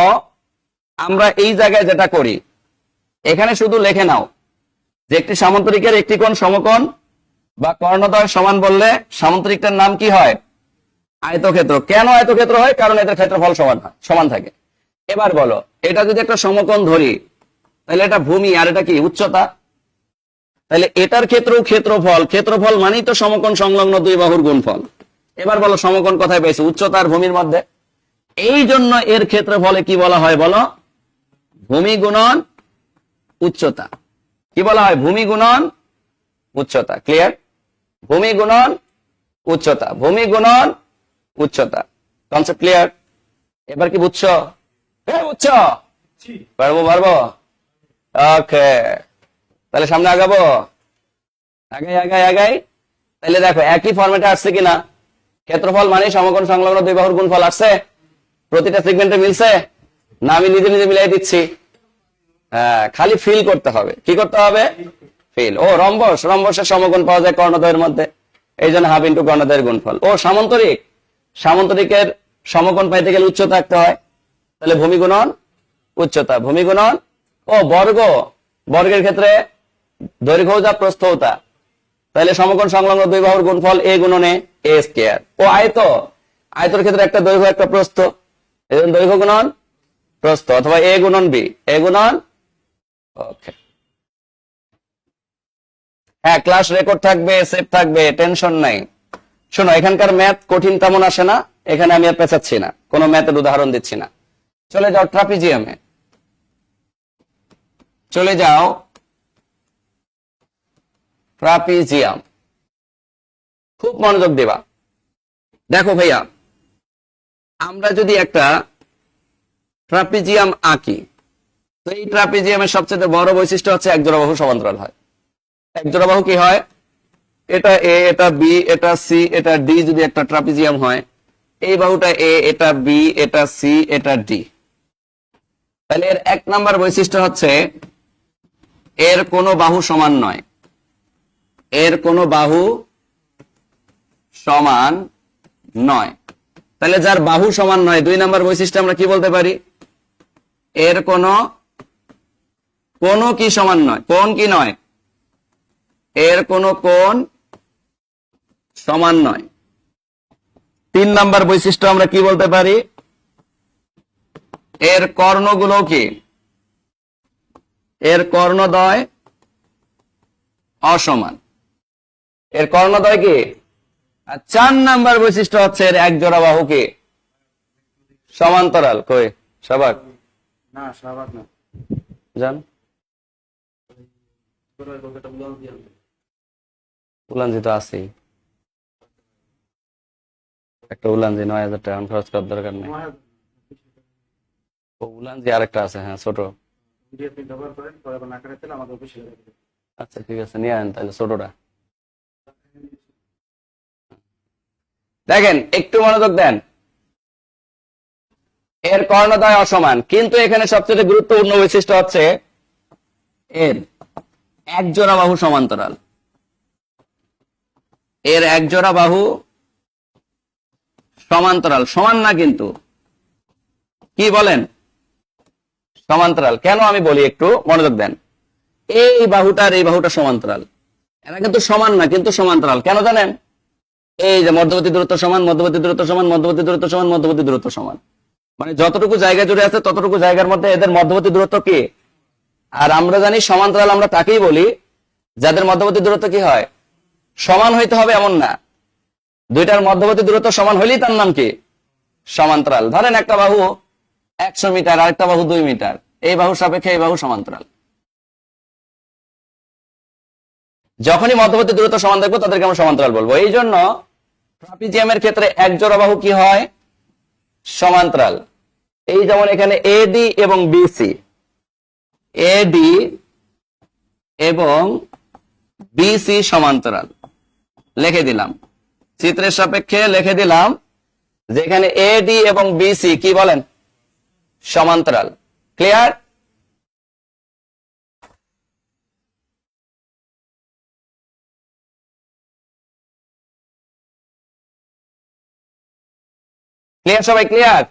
আমরা এই জায়গায় যেটা করি, এখানে শুধু লিখে নাও যে একটি সামান্তরিকের একটি কোণ সমকোণ বা কর্ণদ্বয় সমান বললে সামান্তরিকটার নাম কি হয়? আয়তক্ষেত্র। কেন আয়তক্ষেত্র হয়? কারণ এদের ক্ষেত্রফল সমান থাকে। এবার বলো, এটা যদি একটা সমকোণ ধরি, তাহলে এটা ভূমি আর এটা কি উচ্চতা। তাহলে এটার ক্ষেত্রফল মানেই তো সমকোণ সংলগ্ন দুই বাহুর গুণফল। এবার বলো সমকোণ কোথায় পেয়েছে? উচ্চতা আর ভূমির মধ্যে। এই জন্য এর ক্ষেত্রফলে কি বলা হয় বলো? ভূমি গুণন উচ্চতা। কি বলা হয়? ভূমি গুণন উচ্চতা। ক্লিয়ার? ভূমি গুণন উচ্চতা, ভূমি গুণন উচ্চতা। Concept clear? এবার কি বুঝছো? হ্যাঁ বুঝছো? পারবো। ওকে, তাহলে সামনে আগাবো। আগাই। তাহলে দেখো একই ফরম্যাটে আসছে কিনা? ক্ষেত্রফল মানে সমকোণ সংলগ্ন দুই বাহুর গুণফল আসছে? প্রতিটা সেগমেন্টে মিলছে না? আমি নিজে নিজে মিলাই দিচ্ছি। হ্যাঁ, খালি ফিল করতে হবে। কি করতে হবে? ফিল। ও রম্বসের সমকোণ পাওয়া যায় কর্ণদ্বয়ের মধ্যে, এই জন্য হাফ ইন্টু কর্ণদ্বয়ের গুণফল। ও সামান্তরিকের সমকোণ পাইতে গেলে উচ্চতা থাকতে হয়, তাহলে ভূমি গুণন উচ্চতা। ভূমি গুণন ও বর্গের ক্ষেত্রে দৈর্ঘ্য যা প্রস্থ তা, তাহলে সমকোণ সংলগ্ন দুই বাহুর গুণফল এ গুণন এ স্কয়ার। ও আয়তর ক্ষেত্রে একটা দৈর্ঘ্য একটা প্রস্থ, এই জন্য দৈর্ঘ্য গুণন প্রস্থ, অথবা এ গুণন বি, এ গুণন। ওকে, হ্যাঁ ক্লাস রেকর্ড থাকবে, সেভ থাকবে, টেনশন নাই। শোনো, এখানকার ম্যাথ কঠিন তেমন আসে না, এখানে আমি আর পেঁচাচ্ছি না, কোনো ম্যাথের উদাহরণ দিচ্ছি না। চলে যাও ট্রাপিজিয়ামে, চলে যাও ট্রাপিজিয়াম। খুব মনোযোগ দেবা। দেখো ভাইয়া, আমরা যদি একটা ট্রাপিজিয়াম আঁকি, তো এই ট্রাপিজিয়ামের সবচেয়ে বড় বৈশিষ্ট্য হচ্ছে একজোড়া বাহু সমান্তরাল হয়। একজোড়া বাহু কি হয়? এটা এ, এটা বি, এটা সি, এটা ডি। যদি একটা ট্রাপিজিয়াম হয়, এই বাহুটা এ, এটা বি, এটা সি, এটা ডি। তাহলে এর এক নাম্বার বৈশিষ্ট্য হচ্ছে এর কোনো বাহু সমান নয়। এর কোনো বাহু সমান নয়। তাহলে যার বাহু সমান নয়, দুই নাম্বার বৈশিষ্ট্য আমরা কি বলতে পারি? এর কোনো কি সমান নয়? কোণ কি নয়? এর কোনো কোণ সমান নয়। তিন নাম্বার বৈশিষ্ট্য আমরা কি বলতে পারি? এর কর্ণগুলো কি? এর কর্ণদ্বয় অসমান। এর কর্ণদ্বয় কি? আর চার নাম্বার বৈশিষ্ট্য হচ্ছে এর এক জোড়া বাহু কি? সমান্তরাল। কই সবাক না শাহবাগ না, জান উলানজি তো আছেই, একটা উলানজি 9,000 টাকা খরচ করার দরকার নেই। ও উলানজি আরেকটা আছে, হ্যাঁ ছোট। যদি আপনি ব্যবহার করেন পরে আবার না করে তাহলে আমাদের অফিসে রাখবেন। আচ্ছা ঠিক আছে, নিয়ে আনেন তাহলে ছোটটা। দেখেন, একটু মনোযোগ দেন। এর কর্ণদ্বয় অসমান, কিন্তু এখানে সবচেয়ে গুরুত্বপূর্ণ বৈশিষ্ট্য হচ্ছে এর এক জোড়া বাহু সমান্তরাল। এর এক জোড়া বাহু সমান্তরাল, সমান না কিন্তু। কি বলেন? সমান্তরাল। কেন আমি বলি, একটু মনোযোগ দেন। এই বাহুটার এই বাহুটা সমান্তরাল, এরা কিন্তু সমান না, কিন্তু সমান্তরাল। কেন জানেন? এই যে মধ্যবর্তী দূরত্ব সমান, মধ্যবর্তী দূরত্ব সমান, মধ্যবর্তী দূরত্ব সমান, মধ্যবর্তী দূরত্ব সমান, মানে যতটুকু জায়গা জুড়ে আছে ততটুকু জায়গার মধ্যে এদের মধ্যবর্তী দূরত্ব কি? আর আমরা জানি সমান্তরাল আমরা তাকেই বলি যাদের মধ্যবর্তী দূরত্ব কি হয়? সমান হইতে হবে এমন না, দুইটার মধ্যবর্তী দূরত্ব সমান হইলেই তার নাম কি? সমান্তরাল। ধরেন একটা বাহু 100 মিটার, আরেকটা বাহু 2 মিটার, এই বাহু সাপেক্ষে এই বাহু সমান্তরাল। যখনই মধ্যবর্তী দূরত্ব সমান দেখবো তাদেরকে আমরা সমান্তরাল বলবো। এই জন্য ট্রাপিজিয়ামের ক্ষেত্রে এক জোড়া বাহু কি হয়? সমান্তরাল। এই যেমন এখানে এডি এবং বিসি, এডি এবং বিসি সমান্তরাল লিখে দিলাম, চিত্রের সাপেক্ষে লিখে দিলাম যেখানে এডি এবং বিসি কি বলেন? সমান্তরাল। ক্লিয়ার? ক্লিয়ার সবাই? ক্লিয়ার?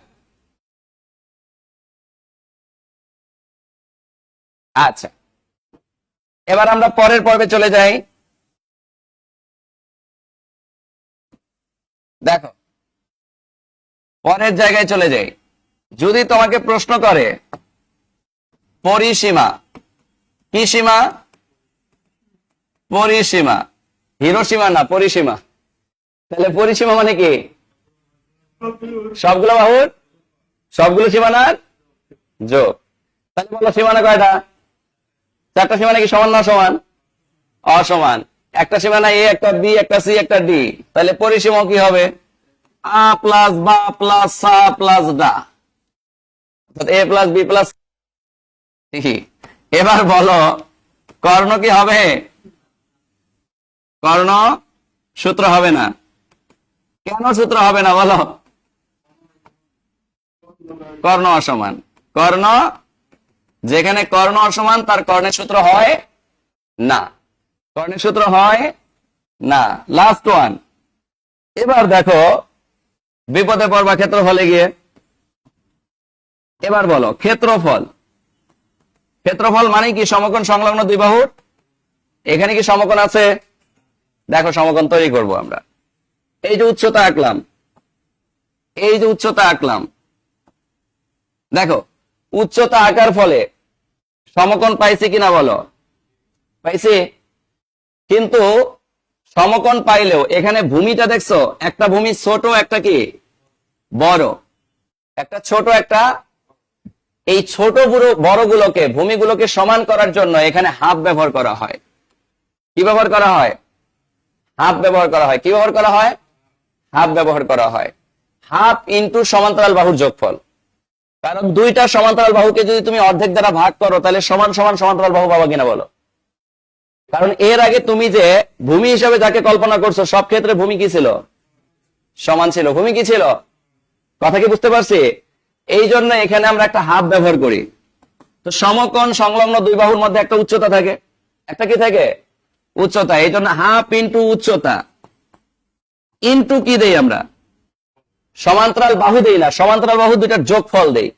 আচ্ছা, এবার আমরা পরের পর্বে চলে যাই। দেখো, পরের জায়গায় চলে যাই। যদি তোমাকে প্রশ্ন করে পরিসীমা, কি সীমা? পরিসীমা, হিরোসীমা না, পরিসীমা। তাহলে পরিসীমা মানে কি? সবগুলো বাহুর সবগুলো সীমানার যোগ। তাহলে বলো সীমানা কয়টা? চারটা সীমানা কি সমান না অসমান? অসমান। একটা সীমানা এ, একটা বি, একটা সি, একটা ডি। তাহলে পরিসীমা কি হবে? আ প্লাস বা প্লাস সা প্লাস ডা, অর্থাৎ এ প্লাস বি প্লাস সি। এবার বলো কর্ণ কি হবে? কর্ণ সূত্র হবে না। কেন সূত্র হবে না বলো? কর্ণ অসমান। কর্ণ, যেখানে কর্ণ অসমান তার কর্ণের সূত্র হয় না। কর্ণের সূত্র হয় না। Last one. এবার দেখো বিপদে পড়বা ক্ষেত্রফলে গিয়ে। এবার বলো ক্ষেত্রফল। ক্ষেত্রফল মানে কি? সমকোণ সংলগ্ন দুই বাহুর। এখানে কি সমকোণ আছে? দেখো সমকোণ তৈরি করব আমরা। এই যে উচ্চতা আঁকলাম, এই যে উচ্চতা আঁকলাম, দেখো উচ্চতা আঁকার ফলে সমকোণ পাইছি কিনা বলো? পাইছি। কিন্তু সমকোণ পাইলেও এখানে ভূমিটা দেখছো, একটা ভূমি ছোট, একটা কি বড়, একটা ছোট একটা। এই ছোট বড়গুলোকে, ভূমিগুলোকে সমান করার জন্য এখানে হাফ ব্যবহার করা হয়। কি ব্যবহার করা হয়? হাফ ব্যবহার করা হয়। কি ব্যবহার করা হয়? হাফ ব্যবহার করা হয়। হাফ ইন্টু সমান্তরাল বাহুর যোগফল। কারণ দুইটা সমান্তরাল বাহুকে যদি তুমি অর্ধেক দ্বারা ভাগ করো তাহলে সমান সমান সমান্তরাল বাহু পাবা কিনা বলো? কারণ এর আগে তুমি যে ভূমি হিসাবে যাকে কল্পনা করছো সব ক্ষেত্রে ভূমি কি ছিল? সমান ছিল। ভূমি কি ছিল? কথা কি বুঝতে পারছি? এই জন্য এখানে আমরা একটা হাফ ব্যবহার করি। তো সমকোণ সংলগ্ন দুই বাহুর মধ্যে একটা উচ্চতা থাকে, একটা কি থাকে? উচ্চতা। এই জন্য হাফ ইন্টু উচ্চতা ইন্টু কি দেই আমরা? সমান্তরাল বাহু দেই না, সমান্তরাল বাহু দুইটার যোগফল দেই।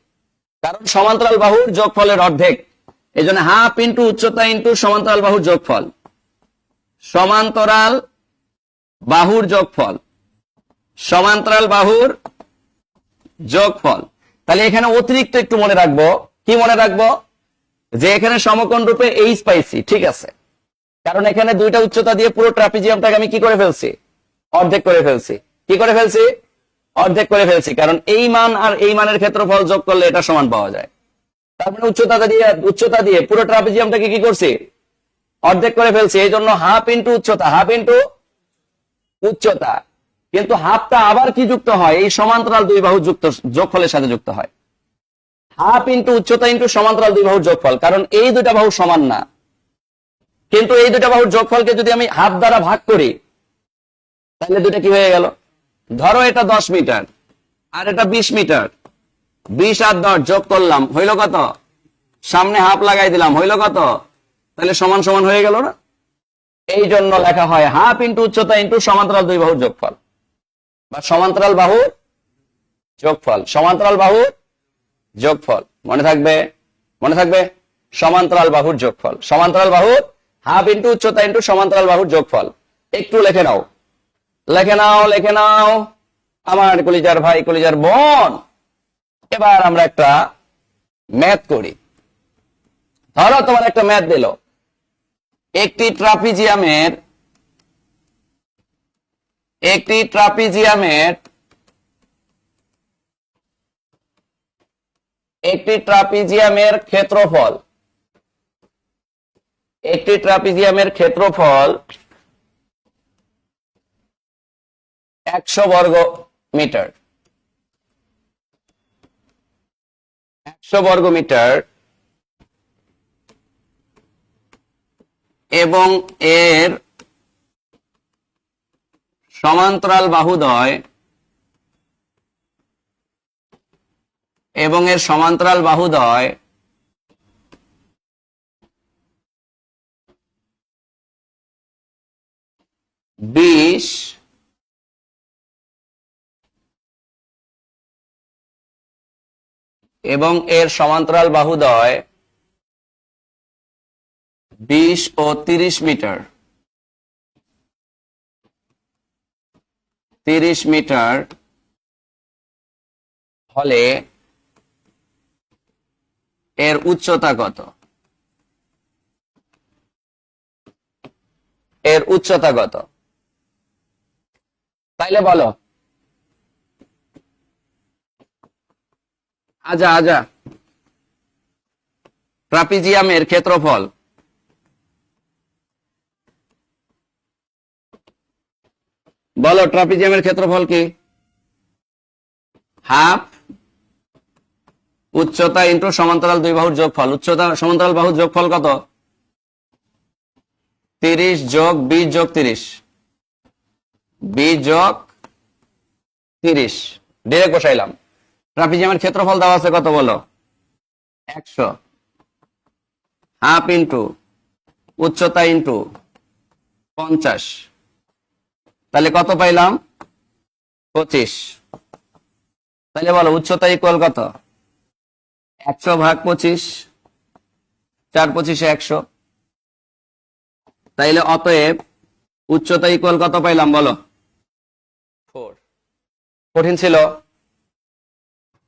কারণ সমান্তরাল বাহুর যোগফলের অর্ধেক। এই জন্য হাফ ইন্টু উচ্চতা ইন্টু সমান্তরাল বাহুর যোগফল। সমান্তরাল বাহুর যোগফল, সমান্তরাল বাহুর যোগফল। তাহলে এখানে অতিরিক্ত একটু মনে রাখবো। কি মনে রাখবো? যে এখানে সমকোণ রূপে এইচ পাইছি, ঠিক আছে। কারণ এখানে দুইটা উচ্চতা দিয়ে পুরো ট্রাপিজিয়ামটাকে আমি কি করে ফেলছি? অর্ধেক করে ফেলছি। কি করে ফেলছি? অর্ধেক করে ফেলছি। কারণ এই মান আর এই মানের ক্ষেত্রফল যোগ করলে এটা সমান পাওয়া যায়। তার মানে উচ্চতা দিয়ে পুরো ট্রাপিজিয়ামটাকে কি করছি? অর্ধেক করে ফেলছি। এই জন্য হাফ ইন্টু উচ্চতা, হাফ ইন্টু উচ্চতা। কিন্তু হাফটা আবার কি যুক্ত হয়? এই সমান্তরাল দুই বাহু যুক্ত যোগফলের সাথে যুক্ত হয়। হাফ ইন্টু উচ্চতা ইন্টু সমান্তরাল দুই বাহুর যোগফল। কারণ এই দুটা বাহু সমান না, কিন্তু এই দুটা বাহুর যোগফলকে যদি আমি হাফ দ্বারা ভাগ করি তাহলে দুটা কি হয়ে গেল? ধরো এটা 10 মিটার আর এটা 20 মিটার। 20 আর 10 যোগ করলাম, হইল কত? সামনে হাফ লাগাই দিলাম, হইল কত? তাহলে সমান সমান হয়ে গেল না? এই জন্য লেখা হয় হাফ ইন্টু উচ্চতা ইন্টু সমান্তরাল দুই বাহুর যোগফল, বা সমান্তরাল বাহুর যোগফল। সমান্তরাল বাহুর যোগফল মনে থাকবে, মনে থাকবে। সমান্তরাল বাহুর যোগফল, সমান্তরাল বাহুর হাফ ইন্টু উচ্চতা ইন্টু সমান্তরাল বাহুর যোগফল। একটু লিখে নাও, লিখে নাও, লিখে নাও আমার কলিজার ভাই, কলিজার বোন। এবার আমরা একটা ম্যাথ করি। ধরো তোমার একটা ম্যাথ দিল, একটি ট্রাপিজিয়ামের ক্ষেত্রফল, একটি ট্রাপিজিয়ামের ক্ষেত্রফল 100 বর্গ মিটার, 100 বর্গ মিটার, এবং এর সমান্তরাল বাহুদ্বয়, এবং এর সমান্তরাল বাহুদ্বয় 20 এবং এর সমান্তরাল বাহুদ্বয় 20 ও 30 মিটার, 30 মিটার হলে এর উচ্চতা কত? এর উচ্চতা কত? তাইলে বলো। আজা আজা, ট্রাপিজিয়ামের ক্ষেত্রফল বলো। ট্রাপিজিয়ামের ক্ষেত্রফল কি? হাফ উচ্চতা ইন্টু সমান্তরাল দুই বাহুর যোগফল। উচ্চতা সমান্তরাল বাহুর যোগফল কত? 30 যোগ 20 যোগ 30, 20 যোগ 30 ডিরেক্ট বসাইলাম। ট্রাপিজিয়ামের ক্ষেত্রফল দেওয়া আছে কত বলো? 100। হাফ ইন্টু উচ্চতা ইন্টু 50, তাহলে কত পাইলাম? 25। তাহলে বলো উচ্চতা ইকুয়াল কত? 100 ভাগ 25, 4 25 100। তাইলে অতএব উচ্চতা ইকুয়াল কত পাইলাম বলো? 4। কঠিন ছিল?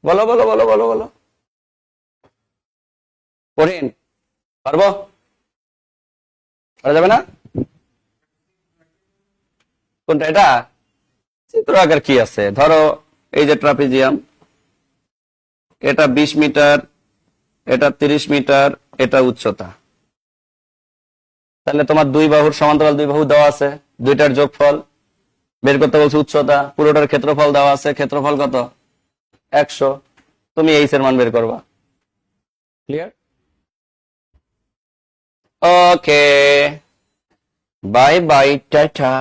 বলো বলো বলো বলো বলো। কঠিন? পারবো? পারা যাবে না? কোনটা এটা? চিত্র আকার কি আছে? ধরো এই যে ট্রাপিজিয়াম, এটা 20 মিটার, এটা 30 মিটার, এটা উচ্চতা। তাহলে তোমার দুই বাহুর সমান্তরাল দুই বাহু দেওয়া আছে, দুইটার যোগফল বের করতে বলছে উচ্চতা, পুরোটার ক্ষেত্রফল দেওয়া আছে, ক্ষেত্রফল কত? 100। তুমি এইচ এর মান বের করবা। ক্লিয়ার? ওকে, বাই বাই, টাটা।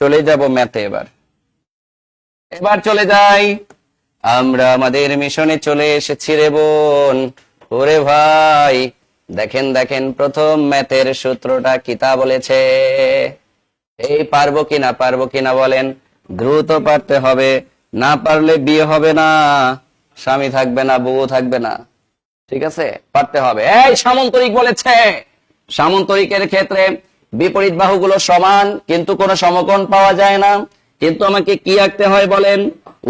চলে যাব ম্যাথে। এবার চলে যাই আমরা আমাদের মিশনে। চলে এসেছি রে বোন। ওরে ভাই, দেখেন দেখেন প্রথম ম্যাথের সূত্রটা কি তা বলেছে। এই পারবো কিনা বলেন। দ্রুত পারতে হবে, না পারলে বিয়ে হবে না, স্বামী থাকবে না, বউ থাকবে না। ঠিক আছে, পারতে হবে। এই সামন্তরিক বলেছে, সামন্তরিকের ক্ষেত্রে বিপরীত বাহুগুলো সমান কিন্তু কোনো সমকোণ পাওয়া যায় না। কিন্তু আমাকে কি আঁকতে হয় বলেন?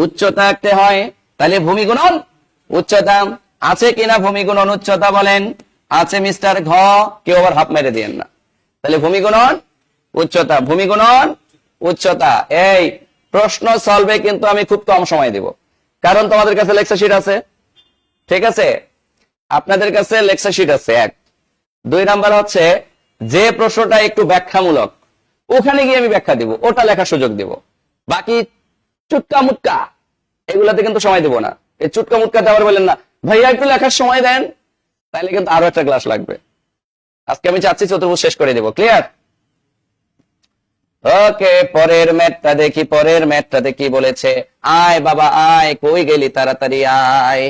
উচ্চতা আঁকতে হয়। তাহলে ভূমি গুণন উচ্চতা আছে কিনা? ভূমি গুণন উচ্চতা বলেন। আছে মিস্টার ঘ, কেউ আবার হাফ মেরে দিয়েন না। তাহলে ভূমি গুণন উচ্চতা, ভূমি গুণন উচ্চতা। এই প্রশ্ন সলভে কিন্তু আমি খুব কম সময় দিব, কারণ তোমাদের কাছে লেকচার শিট আছে। ঠিক আছে, আপনাদের কাছে লেকচার শিট আছে। 1 2 নাম্বার হচ্ছে যে প্রশ্নটা একটু ব্যাখ্যামূলক, ওখানে গিয়ে আমি ব্যাখ্যা দিব, ওটা লেখার সুযোগ দিব। বাকি চুটকা মুটকা এগুলাতে কিন্তু সময় দিব না। এই চুটকা মুটকা দেওয়ার বলেন না ভাইয়া একটু লেখার সময় দেন, তাহলে কিন্তু আরো একটা ক্লাস লাগবে। আজকে আমি চাচ্ছি চতুর্ভুজ শেষ করে দেব। ক্লিয়ার? ওকে, পরের ম্যাথটা দেখি। পরের ম্যাথটাতে কি বলেছে? আয় বাবা আয়, কই গেলি তাড়াতাড়ি আয়।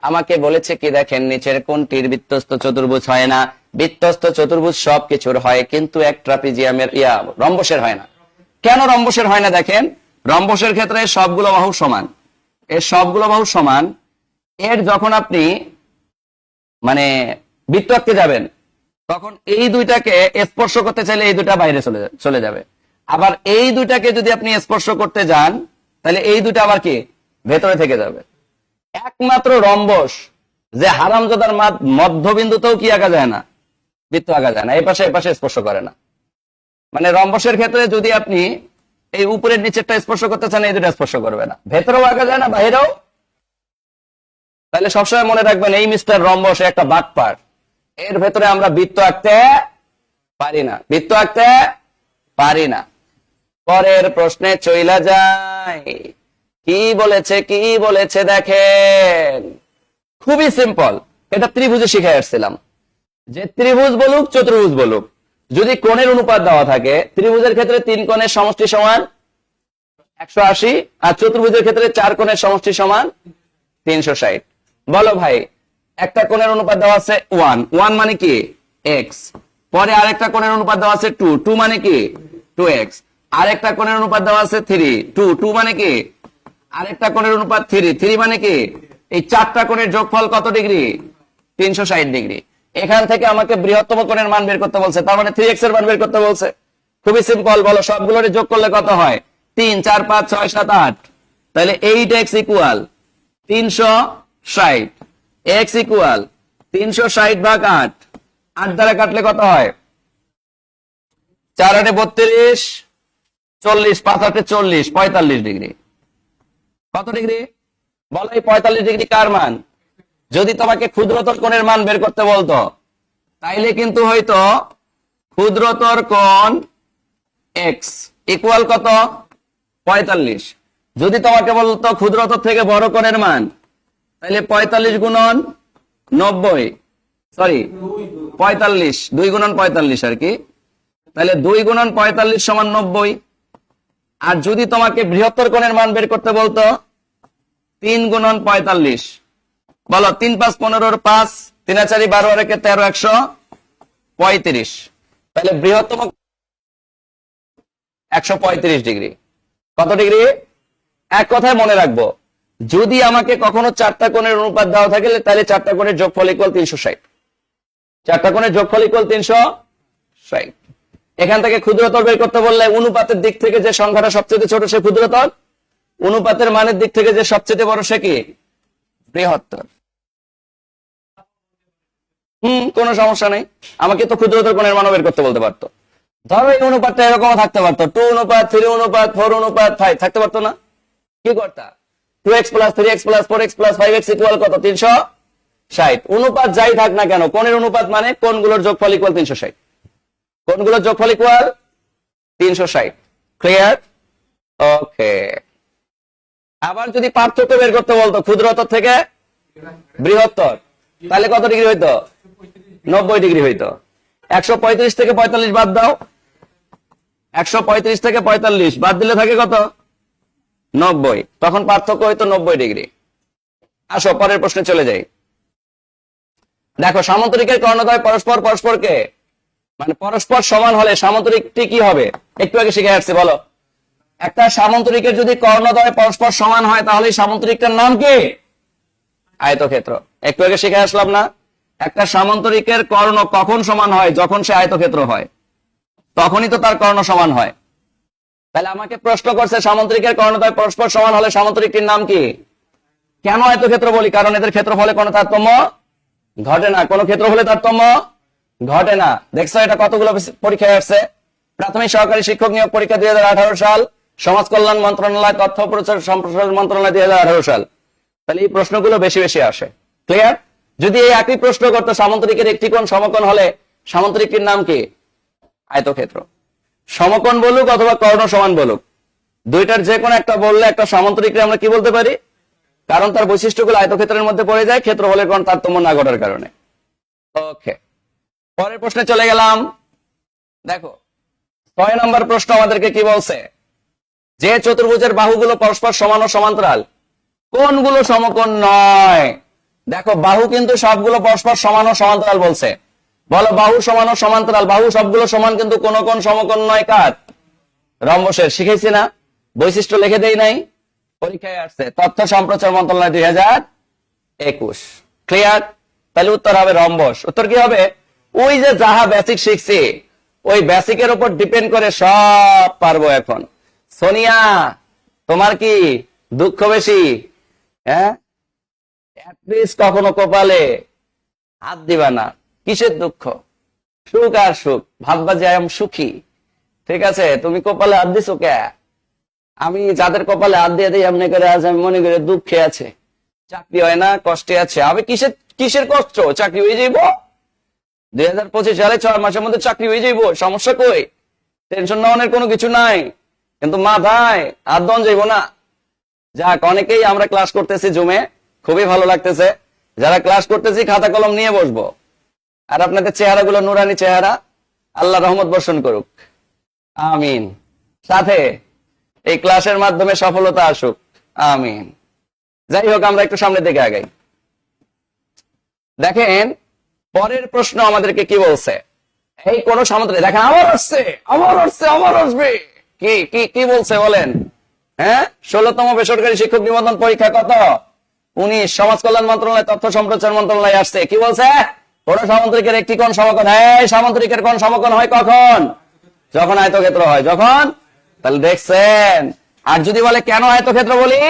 আমাকে বলেছে কি দেখেন, নিচের কোনটির বৃত্তস্থ চতুর্ভুজ হয় না? বৃত্তস্থ চতুর্ভুজ সবকিছুর হয়, কিন্তু এক ট্রাপিজিয়ামের রম্বসের হয় না। কেন রম্বসের হয় না? দেখেন, রম্বসের ক্ষেত্রে সবগুলো বাহু সমান। এর সবগুলো বাহু সমান। এর যখন আপনি মানে বৃত্ত আঁকতে যাবেন, তখন এই দুইটাকে স্পর্শ করতে চাইলে এই দুইটা বাইরে চলে যাবে। আবার এই দুইটাকে যদি আপনি স্পর্শ করতে যান, তাহলে এই দুইটা আবার কি ভেতরে থেকে যাবে। একমাত্র রম্বস যে হারামজাদার মধ্যবিন্দুতেও কি আঁকা যায় না? বৃত্ত আঁকা যায় না, এই পাশে স্পর্শ করে না। মানে রম্বসের ক্ষেত্রে যদি আপনি এই উপরের নিচেরটা স্পর্শ করতে চান, এই দুটা স্পর্শ করবে না, ভেতরেও আঁকা যায় না, বাইরেও। তাহলে সবসময় মনে রাখবেন, এই মিস্টার রম্বস একটা বাটপার। এর ভেতরে আমরা বৃত্ত আঁকতে পারি না, বৃত্ত আঁকতে পারি না। পরের প্রশ্নে চইলা যায়। কি বলেছে দেখেন, খুবই সিম্পল। এটা ত্রিভুজে শিখে আসছিলাম যে ত্রিভুজ বলুক চতুর্ভুজ বলুক, যদি কোণের অনুপাত দেওয়া থাকে, ত্রিভুজের ক্ষেত্রে 3 কোণের সমষ্টি সমান 180, আর চতুর্ভুজের ক্ষেত্রে 4 কোণের সমষ্টি সমান 360। বলো ভাই, একটা কোণের অনুপাত দেওয়া আছে 1 মানে কি x, পরে আরেকটা কোণের অনুপাত দেওয়া আছে 2 মানে কি 2x, আরেকটা কোণের অনুপাত দেওয়া আছে 2 মানে কি, আরেকটা কোণের অনুপাত 3 মানে কি, এই 4টা কোণের যোগফল কত ডিগ্রি? 360 ডিগ্রি। এখান থেকে আমাকে বৃহত্তম কোণের মান বের করতে বলছে, তার মানে 3x এর মান বের করতে বলছে। খুবই সিম্পল, বলো সবগুলোর যোগ করলে কত হয়? 3 4 5 6 7 8, তাহলে 8x ইকুয়াল 360, x ইকুয়াল 360 ভাগ 8, 8 দ্বারা কাটলে কত হয়? 4 8 32, 40, 5 8 40, 45 ডিগ্রি। কত ডিগ্রি? বলো এই 45 ডিগ্রি কার মান? যদি তোমাকে ক্ষুদ্রতর কোণের মান বের করতে বলতো তাইলে কিন্তু হয়তো ক্ষুদ্রতর কোণ x ইকুয়াল কত? 45। যদি তোমাকে বলতো ক্ষুদ্রতর থেকে বড় কোণের মান, তাহলে 45 গুণন 90, সরি 45, 2 গুণন 45 আর কি, তাহলে 2 গুণন 45 সমান 90। আর যদি তোমাকে বৃহত্তর কোণের মান বের করতে বলতো 3 গুণন 45, বলো 3 5 15, 5 3 4 12 আর 13, 135, তাহলে বৃহত্তম 135 ডিগ্রি। কত ডিগ্রি? এক কথায় মনে রাখবো, যদি আমাকে কখনো 4টা কোণের অনুপাত দেওয়া থাকে তাহলে 4টা কোণের যোগফল ইকুয়াল 360, 4টা কোণের যোগফল ইকুয়াল 360। এখান থেকে ক্ষুদ্রতর বের করতে বললে অনুপাতের দিক থেকে যে সংখ্যাটা সবচেয়ে ছোট সে ক্ষুদ্রতর, অনুপাতের মানের দিক থেকে যে সবচেয়ে বড় সে কি? বৃহত্তর। কোনো সমস্যা নেই, আমাকে তো ক্ষুদ্রতর কোণের মান বের করতে বলতে পারতো। ধরো এই অনুপাতটা এরকম থাকতে পারতো, 2 অনুপাত 3 অনুপাত 4 অনুপাত 5 থাকতে পারতো না? কি করতা? 2x plus 3x plus 4x plus 5x equal কত? 360। অনুপাত যাই থাক না কেন, কোণের অনুপাত মানে কোণগুলোর যোগফল ইকুয়াল 360, কোণগুলোর যোগফল ইকুয়াল 360। ক্লিয়ার? ওকে। আবার যদি পার্থক্য বের করতে বলতো ক্ষুদ্রতর থেকে বৃহত্তর, তাহলে কত ডিগ্রি হইতো? 90 ডিগ্রি হইতো। 135 থেকে 45 বাদ দাও, 135 থেকে 45 বাদ দিলে থাকে কত? 90, তখন পার্থক্য হইতো 90 ডিগ্রি। আসো পরের প্রশ্নে চলে যাই। দেখো সামান্তরিকের কর্ণদ্বয় পরস্পর পরস্পরকে মানে পরস্পর সমান হলে সামান্তরিকটি কি হবে? একটু আগে শিখে আসছি, বলো। একটা সামান্তরিকের যদি কর্ণদ্বয় পরস্পর সমান হয় তাহলে সামান্তরিকটার নাম কি? আয়তক্ষেত্র। একটু আগে শিখে আসলাম না? একটা সামান্তরিকের কর্ণ কখন সমান হয়? যখন সে আয়তক্ষেত্র হয়, তখনই তো তার কর্ণ সমান হয়। তাহলে আমাকে প্রশ্ন করছে সামান্তরিকের কর্ণদ্বয় পরস্পর সমান হলে সামান্তরিকটির নাম কি? কেন আয়তক্ষেত্র বলি? কারণ এদের ক্ষেত্রফলে কোনো তারতম্য ঘটে না। কোন ক্ষেত্রফলে তারতম্য ঘটে না। দেখছো এটা কতগুলো পরীক্ষায় আসছে? প্রাথমিক সহকারী শিক্ষক নিয়োগ পরীক্ষা 2018 সাল, সমাজ কল্যাণ মন্ত্রণালয়, তথ্য প্রচার সম্প্রসারণ মন্ত্রণালয় 2018 সাল। তাহলে এই প্রশ্নগুলো বেশি বেশি আসে। ক্লিয়ার? যদি এই একই প্রশ্ন করতো সামান্তরিকের একটি কোণ সমকোণ হলে সামান্তরিকটির নাম কি? আয়তক্ষেত্র। সমকোণ বলুক অথবা কর্ণ সমান বলুক, দুইটার যে কোনো একটা বললে একটা সামান্তরিককে আমরা কি বলতে পারি? কারণ তার বৈশিষ্ট্যগুলো আয়তক্ষেত্রের মধ্যে পড়ে যায় ক্ষেত্রফলের কোণ তারতম্য না ঘটার কারণে। ওকে, পরের প্রশ্নে চলে গেলাম। দেখো 6 নম্বর প্রশ্ন আমাদেরকে কি বলছে? যে চতুর্ভুজের বাহুগুলো পরস্পর সমান ও সমান্তরাল, কোনগুলো সমকোণ নয়? দেখো বাহু কিন্তু সবগুলো পরস্পর সমান ও সমান্তরাল বলছে। বলো বাহু সমান ও সমান্তরাল। বাহু সবগুলো সমান কিন্তু কোন কোন সমকোণ নয় কার? রম্বসের। শিখেছি না? বৈশিষ্ট্য লিখে দেই নাই? পরীক্ষায় আসছে, তথ্য সম্প্রচার মন্ত্রণালয় 2021। ক্লিয়ার? তাহলে উত্তর হবে রম্বস। উত্তর কি হবে? ওই যে যাহা বেসিক শিখছি ওই বেসিকের উপর ডিপেন্ড করে সব পারবো এখন। সোনিয়া তোমার কি দুঃখ বেশি? হ্যাঁ, অ্যাটলিস্ট কখনো কপালে হাত দিবা না। কিসের দুঃখ? সুখ আর সুখ। ভাববা যে আমি সুখী, ঠিক আছে? তুমি কপালে হাত দিছো কে? আমি যাদের কপালে হাত দিয়ে দিই এমনি করে আজ আমি মনে করি দুঃখে আছে, চাকরি হয় না, কষ্টে আছে। আমি কিসের কষ্ট? চাকরি হয়ে যাইব 2025 সালে 6 মাসের মধ্যে চাকরি হয়ে যাইব, সমস্যা কই? টেনশন নেওয়ার কোনো কিছু নাই। কিন্তু মা ভাই হাত দন যাইব না। যাক, অনেকেই আমরা ক্লাস করতেছি জুমে, খুবই ভালো লাগতেছে। যারা ক্লাস করতেছি খাতা কলম নিয়ে বসবো, আর আপনাদের চেহারাগুলো নুরানি চেহারা, আল্লাহ রহমত বর্ষণ করুক, আমিন। সাথে এই ক্লাসের মাধ্যমে সফলতা আসুক, আমিন। যাই হোক, আমরা একটু সামনের দিকে আগাই। দেখেন পরের প্রশ্ন আমাদেরকে কি বলছে? এই কোন সামান্তরিক, দেখেন আমার আসছে, আমার আসবে। কি কি কি বলছে বলেন? হ্যাঁ, 16তম বেসরকারি শিক্ষক নিবন্ধন পরীক্ষা কত? 19, সমাজ কল্যাণ মন্ত্রণালয়, তথ্য সম্প্রচার মন্ত্রণালয় আসছে। কি বলছে? কোন সামান্তরিকের একটি কোণ সমকোণ, এই সামান্তরিকের কোণ সমকোণ হয় কখন? যখন আয়তক্ষেত্র হয়। যখন, তাহলে দেখছেন। আর যদি বলে কেন আয়তক্ষেত্র বলি,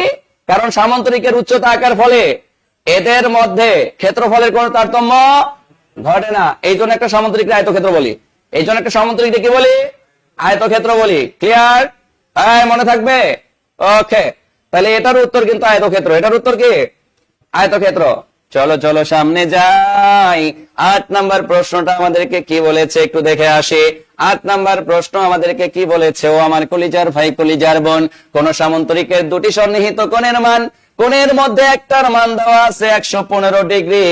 কারণ সামান্তরিকের উচ্চতা আকার ফলে এদের মধ্যে ক্ষেত্রফলের কোন তারতম্য ঘটে না, এই জন্য একটা সামান্তরিককে আয়তক্ষেত্র বলি। এই জন্য একটা সামান্তরিককে কি বলি? আয়তক্ষেত্র বলি। ক্লিয়ার? হ্যাঁ, মনে থাকবে। ওকে, তাহলে এটার উত্তর কিন্তু আয়তক্ষেত্র। এটার উত্তর কি? আয়তক্ষেত্র। চলো চলো সামনে যাই। 8 নাম্বার প্রশ্নটা আমাদেরকে কি বলেছে একটু দেখে আসি। 8 নাম্বার প্রশ্ন আমাদেরকে কি বলেছে? ও আমার কলিজার ভাই, কলিজার বোন, কোন সামান্তরিকের দুটি সন্নিহিত কোণের মান, কোণের মধ্যে একটার মান দেওয়া আছে 115 ডিগ্রি,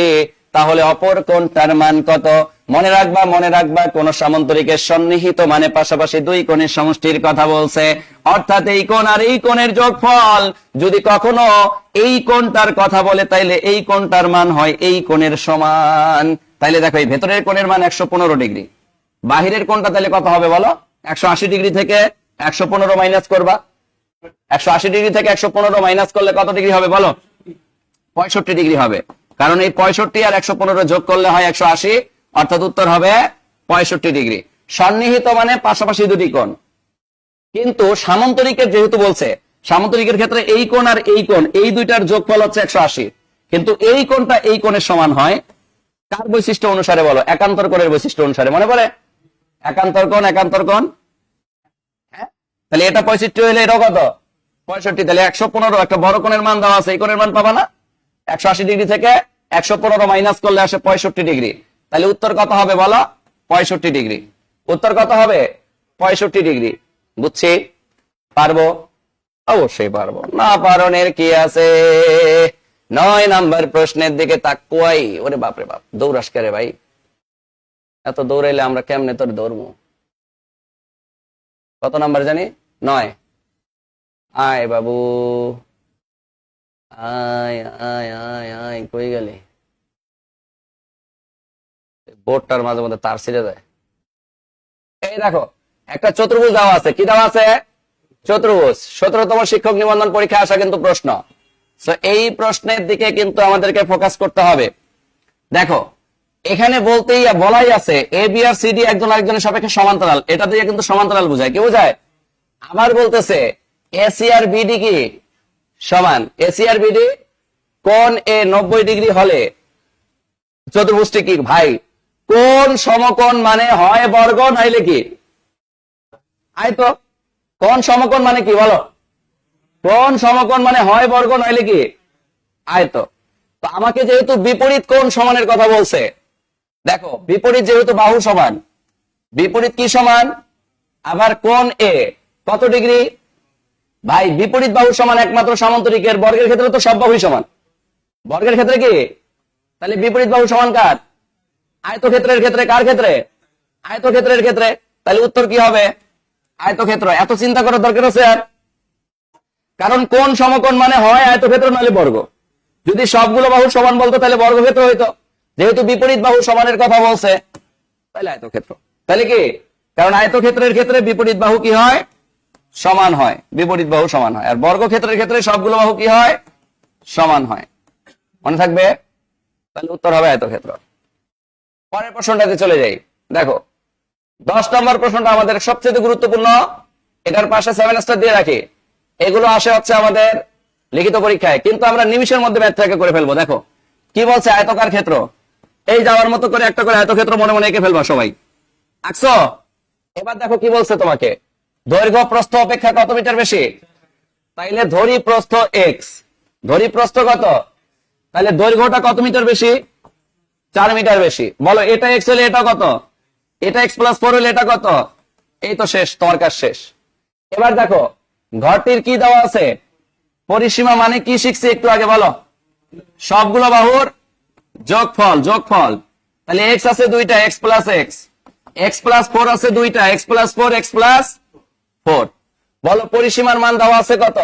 তাহলে অপর কোণটার মান কত? মনে রাখবা, মনে রাখবা, কোন সামান্তরিকের সন্নিহিত মানে পাশাপাশি দুই কোণের সমষ্টির কথা বলছে, অর্থাৎ এই কোণ আর এই কোণের যোগফল। যদি কখনো এই কোণটার কথা বলে, তাইলে এই কোণটার মান হয় এই কোণের সমান। তাইলে দেখো, এই ভেতরের কোণের মান 115 ডিগ্রি, বাহিরের কোণটা তাহলে কত হবে বলো? 180 ডিগ্রি থেকে 115 মাইনাস করবা। 180 ডিগ্রি থেকে 115 মাইনাস করলে কত ডিগ্রি হবে বলো? 65 ডিগ্রি হবে। কারণ এই 65 আর 115 যোগ করলে হয় 180, অর্থাৎ উত্তর হবে 65 ডিগ্রি। সন্নিহিত মানে পাশাপাশি দুটি কোণ। কিন্তু সামান্তরিকের যেহেতু বলছে, সামান্তরিকের ক্ষেত্রে এই কোণ আর এই কোণ, এই দুইটার যোগফল হচ্ছে 180, কিন্তু এই কোণটা এই কোণের সমান হয় কার বৈশিষ্ট্য অনুসারে বলো? একান্তর কোণের বৈশিষ্ট্য অনুসারে। মনে পড়ে? একান্তর কোণ, একান্তর কোণ। হ্যাঁ, তাহলে এটা 65 হলে এটাও কত? 65। তাহলে 115, একটা বড় কোণের মান দেওয়া আছে, এই কোণের মান পাবা না? 180 ডিগ্রি থেকে 115 মাইনাস করলে আসে 65 ডিগ্রি। তাহলে উত্তর কত হবে বলো? 65 ডিগ্রি। উত্তর কত হবে? 65 ডিগ্রি। বুঝছি? পারবো? অবশ্যই পারবো, না পারনের কি আছে। 9 নাম্বার প্রশ্নের দিকে তাকুয়াই। ওরে বাপরে বাপ, দৌড়াস কে ভাই? এত দৌড়াইলে আমরা কেমনে তোর দৌড়বো? কত নাম্বার জানি? 9। আয় বাবু, আয় আয় আয় আয়, কই গেলি? বোর্ডটার মাঝে মধ্যে তার ছিঁড়ে যায়। এই দেখো, একটা চতুর্ভুজ দেওয়া আছে। কি দেওয়া আছে? চতুর্ভুজ। 17তম শিক্ষক নিবন্ধন পরীক্ষা আসা কিন্তু প্রশ্ন। এই প্রশ্নের দিকে কিন্তু আমাদেরকে ফোকাস করতে হবে। দেখো, এখানে বলাই আছে A B R C D একজন আরেকজনের সাপেক্ষে সমান্তরাল। এটা দিয়ে কিন্তু সমান্তরাল বোঝায়। কি বোঝায়? আবার বলতেছে এসি আর বিডি কি সমান? এসি আর বিডি কোণ এ 90 ডিগ্রি হলে চতুর্ভুজটি কি? ভাই, কোণ সমকোণ মানে হয় বর্গ নাইলে কি আয়ত। কোণ সমকোণ মানে কি বলো? কোণ সমকোণ মানে হয় বর্গ নাইলে কি আয়ত। তো আমাকে যেহেতু বিপরীত কোণ সমানের কথা বলছে, দেখো বিপরীত যেহেতু বাহু সমান, বিপরীত কি সমান? আবার কোণ এ কত ডিগ্রি? ভাই, বিপরীত বাহু সমান একমাত্র সামান্তরিকের। বর্গের ক্ষেত্রে তো সব বাহুই সমান। বর্গের ক্ষেত্রে কি? তাহলে বিপরীত বাহু সমান কার? আয়তক্ষেত্রের ক্ষেত্রে। কার ক্ষেত্রে? আয়তক্ষেত্রের ক্ষেত্রে। তাহলে উত্তর কি হবে? আয়তক্ষেত্র। এত চিন্তা করার দরকার আছে আর? কারণ কোণ সমকোণ মানে হয় আয়তক্ষেত্র নাহলে বর্গ। যদি সবগুলো বাহু সমান বলতো তাহলে বর্গক্ষেত্র হইতো। যেহেতু বিপরীত বাহু সমানের কথা বলছে, তাহলে আয়তক্ষেত্র। তাহলে কি? কারণ আয়তক্ষেত্রের ক্ষেত্রে বিপরীত বাহু কি হয়? সমান হয়। বিপরীত বাহু সমান হয়। আর বর্গক্ষেত্রের ক্ষেত্রে সবগুলো বাহু কি হয়? সমান হয়। মনে থাকবে? তাহলে উত্তর হবে আয়তক্ষেত্র। পরের প্রশ্নটাতে চলে যাই। দেখো, 10 নম্বর প্রশ্নটা আমাদের সবচেয়ে গুরুত্বপূর্ণ। এটার পাশে 7 স্টার দিয়ে রাখি। এগুলো আসে হচ্ছে আমাদের লিখিত পরীক্ষায়, কিন্তু আমরা নিমিশের মধ্যে ম্যাথটাকে করে ফেলবো। দেখো কি বলছে? আয়তকার ক্ষেত্র। এই যাওয়ার মতো করে একটা করে আয়তক্ষেত্র মনে মনে এঁকে ফেলবা সবাই। আঁকছো? এবার দেখো কি বলছে তোমাকে। দৈর্ঘ্য প্রস্থ অপেক্ষা কত মিটার বেশি? তাইলে ধরি প্রস্থ এক্স, ধরি প্রস্থ কত? তাহলে দৈর্ঘ্যটা কত মিটার বেশি? 4 মিটার বেশি। বলো, এটা এক্স হলে এটা কত? এটা এক্স প্লাস 4 হলে এটা কত? এই তো শেষ, তোমার কাজ শেষ। এবার দেখো ঘরটির কি দেওয়া আছে? পরিসীমা মানে কি শিখছি একটু আগে বলো? সবগুলো বাহুর যোগফল। যোগফল। তাহলে এক্স আছে দুইটা, x plus x. X plus 4 আছে দুইটা, এক্স প্লাস 4, এক্স প্লাস 4। বলো পরিসীমার মান দেওয়া আছে কত?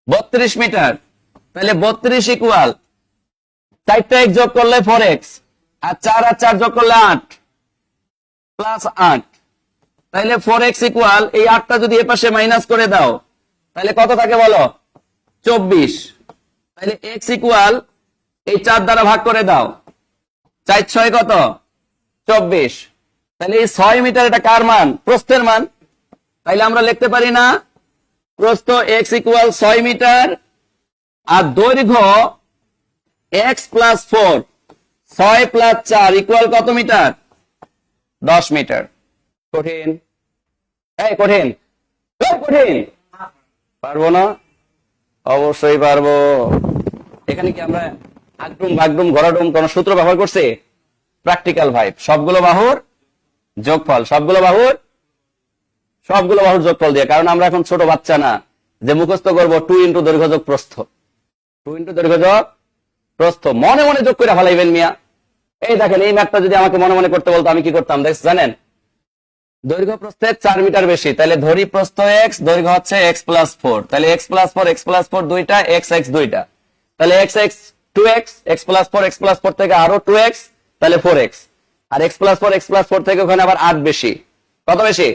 32 মিটার। তাহলে 32 ইকুয়াল 4টা এক্স যোগ করলে 4x, আর 4 আর 4 যোগ করলে 8 প্লাস 8। তাহলে 4x ইকুয়াল এই 8টা যদি এপাশে মাইনাস করে দাও তাহলে কত থাকে বলো? 24। তাহলে x ইকুয়াল এই 4 দ্বারা ভাগ করে দাও, 4 6 কত 24। তাহলে এই 6 মিটার এটা কার মান? প্রস্থের মান। তাইলে আমরা লিখতে পারি না প্রস্থ x ইকুয়াল 6 মিটার আর দৈর্ঘ্য x প্লাস 4 6 প্লাস 4 ইকুয়াল কত মিটার? 10 মিটার। কঠিন? কঠিন কঠিন পারবো না? অবশ্যই পারবো। এখানে কি আমরা আগডুম ভাগডুম ঘোরাডুম কোন সূত্র ব্যবহার করছি? Practical vibe. সবগুলো বাহুর যোগফল, সবগুলো বাহুর যোগফল দিয়ে। কারণ আমরা এখন ছোট বাচ্চা না যে মুখস্থ করবো 2 ইন্টু দৈর্ঘ্য যোগ প্রস্থ, 2 ইন্টু দৈর্ঘ্য যোগ প্রস্থ। মনে মনে যোগ করে ফেলাইবেন মিয়া। এই দেখেন, এই ম্যাথটা যদি আমাকে মনে মনে করতে বলতো আমি কি করতাম জানেন? দৈর্ঘ্য প্রস্থের 4 মিটার বেশি, তাহলে ধরি প্রস্থ x, দৈর্ঘ্য হচ্ছে x প্লাস 4, তাহলে x প্লাস 4 দুইটা, x দুইটা, তাহলে x 2x, x প্লাস 4 থেকে আরো 2x, তাহলে 4x, আর x প্লাস 4 থেকে ওখানে আবার 8 বেশি। কত বেশি?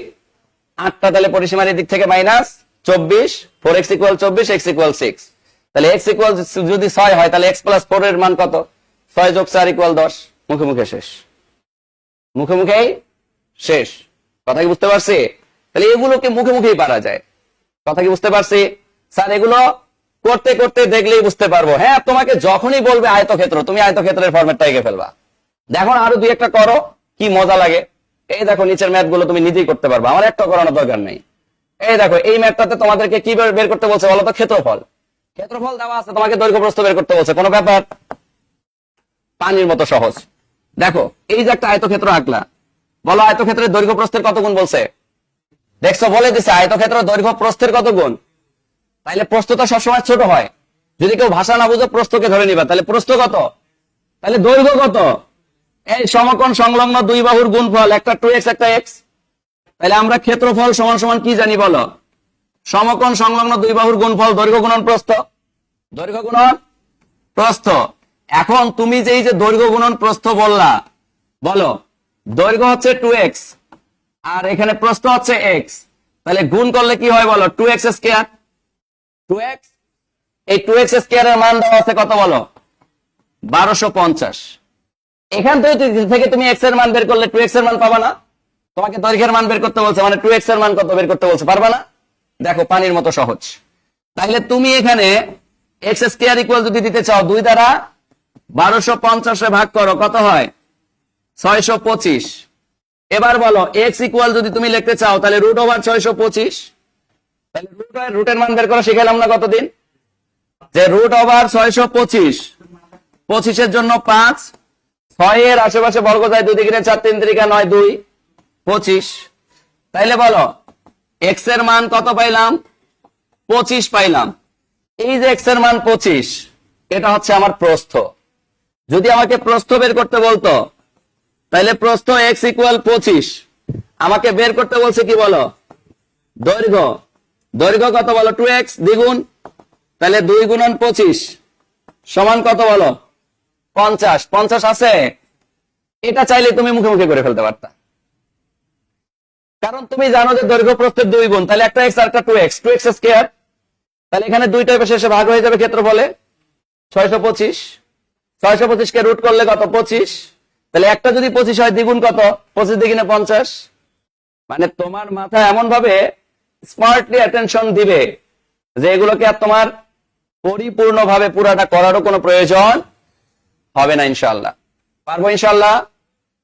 8টা। তাহলে পরিসীমার দিক থেকে minus 24, 4x equal 24, x equal 6। তাহলে x ইকুয়াল যদি 6 হয় তাহলে x প্লাস 4 এর মান কত? 6 যোগ 4 ইকুয়াল 10। মুখে মুখে শেষ, মুখে মুখেই শেষ। কথা কি বুঝতে পারছি? তাহলে এগুলোকে মুখে মুখেই পারা যায়। কথা কি বুঝতে পারছি? স্যার এগুলো করতে করতে দেখলেই বুঝতে পারবো। হ্যাঁ, তোমাকে যখনই বলবে আয়তক্ষেত্র, তুমি আয়তক্ষেত্রের ফরম্যাটটা এঁকে ফেলবা। দেখো আরো দুই একটা করো, কি মজা লাগে। এই দেখো নিচের ম্যাথ গুলো তুমি নিজেই করতে পারবা, আমার একটা করানোর দরকার নেই। এই দেখো এই ম্যাথটাতে তোমাদেরকে কি বের করতে বলছে বলো তো? ক্ষেত্রফল। ক্ষেত্রফল দেওয়া আছে, তোমাকে দৈর্ঘ্য প্রস্থ বের করতে বলছে। কোনো ব্যাপার, পানির মতো সহজ। দেখো এই যে একটা আয়তক্ষেত্র আঁকলা, বলো আয়তক্ষেত্রের দৈর্ঘ্য প্রস্থের কত গুণ বলছে? দেখছো, বলে দিছে আয়তক্ষেত্রের দৈর্ঘ্য প্রস্থের কত গুণ। তাইলে প্রস্থ তো সবসময় ছোট হয়। যদি কেউ ভাষা না বুঝে প্রস্থকে ধরে নিবা, তাহলে প্রস্থ কত, তাহলে দৈর্ঘ্য কত? এই সমকোণ সংলগ্ন দুই বাহুর গুণফল, একটা 2x একটা x। তাহলে আমরা ক্ষেত্রফল সমান সমান কি জানি বলো? সমকোণ সংলগ্ন দুই বাহুর গুণফল, দৈর্ঘ্য গুণন প্রস্থ, দৈর্ঘ্য গুণন প্রস্থ। এখন তুমি যে এই যে দৈর্ঘ্য গুণন প্রস্থ বললা, বলো দৈর্ঘ্য হচ্ছে 2x আর এখানে প্রস্থ হচ্ছে x, তাহলে গুণ করলে কি হয় বলো? 2x square. 2x, এই 2x স্কয়ারের মান দেওয়া আছে কত বলো? 1250। এখান থেকে তুমি x এর মান বের করলে 2x এর মান পাবা না? তোমাকে দৈর্ঘ্যের মান বের করতে বলছে, মানে 2x এর মান কত বের করতে বলছে, পারবা না? দেখো পানির মতো সহজ। তাহলে তুমি এখানে x স্কয়ার ইকুয়াল যদি দিতে চাও 2 দ্বারা 1250 ভাগ করো, কত হয়? 625। এবার বলো x ইকুয়াল যদি তুমি লিখতে চাও তাহলে রুট ওভার 625। তাহলে রুটের মান বের করা শিখালাম না কতদিন? যে রুট ওভার 625, 25 এর জন্য 5, 6 এর আশেপাশে বর্গ যায় 2 দিকে 4 3 3 9 2 25। তাইলে বলো x এর মান কত পাইলাম? 25 পাইলাম। এই যে x এর মান 25, এটা হচ্ছে আমার প্রস্থ। যদি আমাকে প্রস্থ বের করতে বলতো তাহলে প্রস্থ x ইকুয়াল 25, আমাকে বের করতে বলছে কি বলো? দৈর্ঘ্য। দৈর্ঘ্য কত বলো? 2x দ্বিগুণ, তাহলে 2 গুণন 25 সমান কত বলো? 50। 50 আছে? এটা চাইলে তুমি মুখে মুখে করে ফেলতে পারতা, কারণ তুমি জানো যে দৈর্ঘ্য প্রস্থের 2 গুণ, তাহলে একটা x আর একটা 2x, 2x স্কয়ার। তাহলে এখানে দুইটা পাশে এসে ভাগ হয়ে যাবে ক্ষেত্রফলে 625। 625 কে রুট করলে কত? 25। তাহলে একটা যদি 25 হয় দ্বিগুণ কত? 25 দ্বিগুণে 50। মানে তোমার মাথা এমন ভাবে স্মার্টলি অ্যাটেনশন দিবে যে এগুলোকে আর তোমার পরিপূর্ণভাবে পুরাটা করারও কোনো প্রয়োজন হবে না। ইনশাআল্লাহ পারবো, ইনশাআল্লাহ।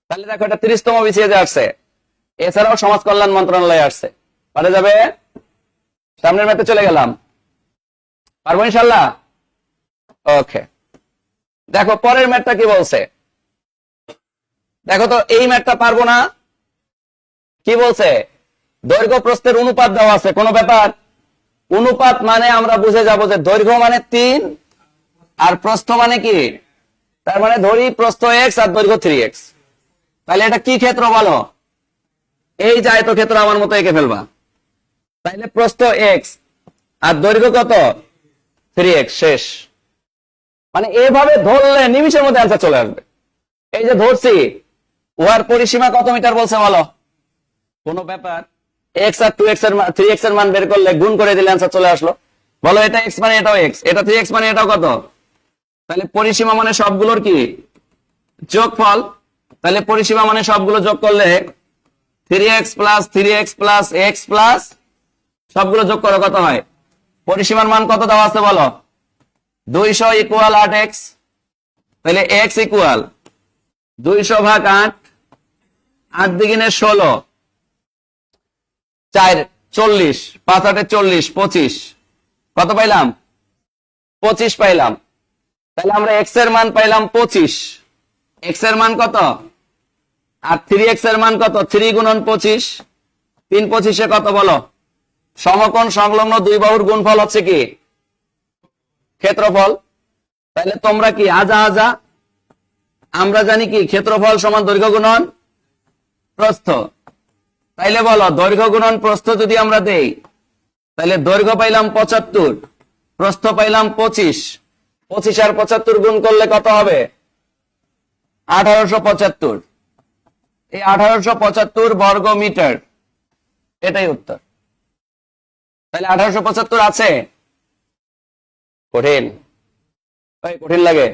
তাহলে দেখো এটা 30তম বিসিএসে আসছে, এছাড়াও সমাজ কল্যাণ মন্ত্রণালয়ে আসছে। পারা যাবে? সামনের ম্যাথে চলে গেলাম, পারবো ইনশাআল্লাহ। ওকে, দেখো পরের ম্যাথটা কি বলছে। দেখো তো এই ম্যাথটা পারবো না। কি বলছে? দৈর্ঘ্য প্রস্থের অনুপাত দেওয়া আছে। কোনো ব্যাপার, অনুপাত মানে আমরা বুঝে যাব যে দৈর্ঘ্য মানে 3 আর প্রস্থ মানে কি। তার মানে ধরি প্রস্থ x আর দৈর্ঘ্য 3x। তাহলে এটা কি ক্ষেত্র বলো? এই যে আয়তক্ষেত্র আমার মতো এঁকে ফেলবা। তাহলে প্রস্থ x আর দৈর্ঘ্য কত? 3x। শেষ। মানে এভাবে ধরলে নিমিষের মধ্যে অ্যান্সার চলে আসবে। এই যে ধরছি, উহার পরিসীমা কত মিটার বলছে বলো? কোনো ব্যাপার, x আর 2x এর 3x এর মান বের করলে গুণ করে দিলে অ্যান্সার চলে আসলো। বলো এটা x মানে এটাও x, এটা 3x মানে এটাও কত? তাহলে পরিসীমা মানে সবগুলোর কি যোগফল। তাহলে পরিসীমা মানে সবগুলো যোগ করলে 3x plus 3x plus x plus সবগুলো যোগ করো কত হয়? পরিসীমার মান কত দেওয়া আছে বলো? 200 ইকুয়াল 8x। তাহলে x ইকুয়াল 200 ভাগ 8, 8 দুগুণে 16, 4 40, 5 8 40, 25। কত পাইলাম? 25 পাইলাম। তাহলে আমরা x এর মান পাইলাম 25। x এর মান কত? আর 3x এর মান কত? 3 গুণন 25, 3 25 কত বলো? সমকোণ সংলগ্ন দুই বাহুর গুণফল হচ্ছে কি? ক্ষেত্রফল। তাহলে তোমরা কি আজা আজা? আমরা জানি কি ক্ষেত্রফল সমান দৈর্ঘ্য গুণন প্রস্থ। তাইলে বলো দৈর্ঘ্য গুণন প্রস্থ যদি আমরা দেই, তাহলে দৈর্ঘ্য পাইলাম 75, প্রস্থ পাইলাম 25, 25 আর 75 গুণ করলে কত হবে? 1875। এই 1875 বর্গ মিটার, এটাই উত্তর। তাহলে 1875 আছে? কঠিন, কঠিন লাগে।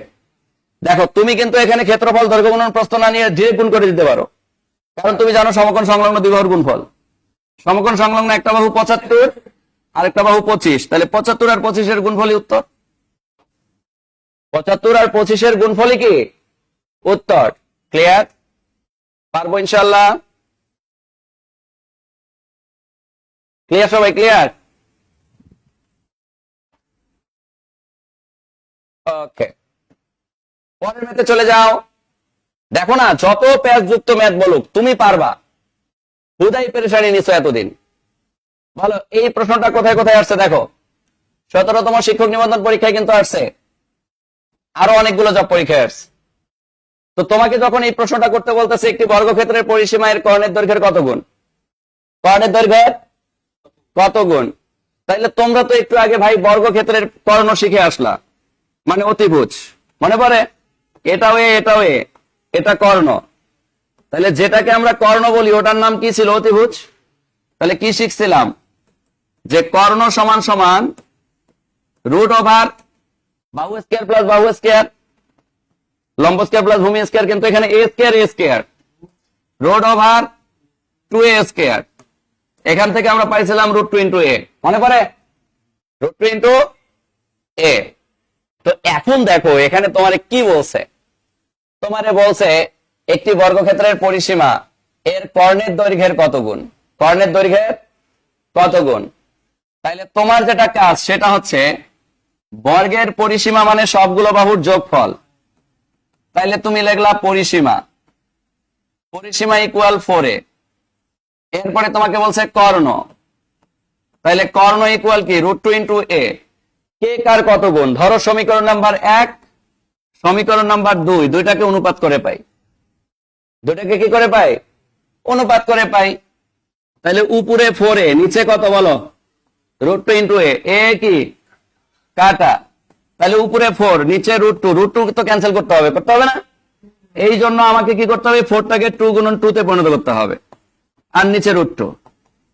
দেখো তুমি কিন্তু এখানে ক্ষেত্রফল দৈর্ঘ্য গুণন প্রস্থ না নিয়ে ডিরেক্ট গুণ করে দিতে পারো, কারণ তুমি জানো সমকোণ সংলগ্ন দুই বাহুর গুণফল। সমকোণ সংলগ্ন একটা বাহু 75 আর একটা বাহু 25, তাহলে 75 আর 25 এর গুণফলই উত্তর। 75 আর 25 এর গুণফলই কি উত্তর। ক্লিয়ার? পারবো ইনশাআল্লাহ? ক্লিয়ার সবাই? ক্লিয়ার? ওকে, পরের ম্যাথে চলে যাও। দেখো না, যত প্যাচ যুক্ত ম্যাথ বলুক তুমি পারবা। হুদাই পেরেশানি নিছো এতদিন। ভালো, এই প্রশ্নটা কোথায় কোথায় আসছে দেখো। 17তম শিক্ষক নিবন্ধন পরীক্ষায় কিন্তু আসছে, আরো অনেকগুলো জব পরীক্ষায় আসছে। তো তোমাকে যখন এই প্রশ্নটা করতে বলতেছে একটি বর্গক্ষেত্রের পরিসীমা এর কর্ণের দৈর্ঘ্যের কত গুণ, কর্ণের দৈর্ঘ্যের কত গুণ, তাইলে তোমরা তো একটু আগে ভাই বর্গক্ষেত্রের কর্ণ শিখে আসলা, মানে অতিভুজ। মনে পড়ে? এটাও এ, এটাও এ, এটা কর্ণ। তাহলে যেটাকে আমরা কর্ণ বলি ওটার নাম কি ছিল? অতিভুজ। তাহলে কি শিখছিলাম? যে কর্ণ সমান সমান রুট ওভার বাহু স্কয়ার প্লাস বাহু স্কয়ার, লম্ব স্কয়ার প্লাস ভূমি স্কয়ার, কিন্তু এখানে a square a square, root over 2a square. এখান থেকে আমরা পাইছিলাম √2 ইন্টু এ। মনে পড়ে? √2 ইন্টু এ। তো এখন দেখো এখানে তোমারে কি বলছে। তোমারে বলছে একটি বর্গক্ষেত্রের পরিসীমা এর কর্ণের দৈর্ঘ্যের কত গুণ, কর্ণের দৈর্ঘ্যের কত গুণ। তাইলে তোমার যেটা কাজ সেটা হচ্ছে বর্গের পরিসীমা মানে সবগুলো বাহুর যোগফল। তাইলে তুমি লিখলা পরিসীমা, পরিসীমা ইকুয়াল 4a। এরপরে তোমাকে বলছে কর্ণ, তাইলে কর্ণ ইকুয়াল কি? √2 ইন্টু এ। কে কার কত গুণ? ধরো সমীকরণ নাম্বার 1, সমীকরণ নাম্বার 2, দুইটাকে অনুপাত করে পাই। দুইটাকে কি করে পাই? অনুপাত করে পাই। তাহলে উপরে 4a, নিচে কত বলো? √2 ইন্টু এ। এ কি? কাটা। তাহলে উপরে 4, নিচে √2, √2 তো ক্যান্সেল করতে হবে, করতে হবে না? এই জন্য আমাকে কি করতে হবে? 4টাকে 2 গুণন 2 তে পরিণত করতে হবে, আর নিচে √2।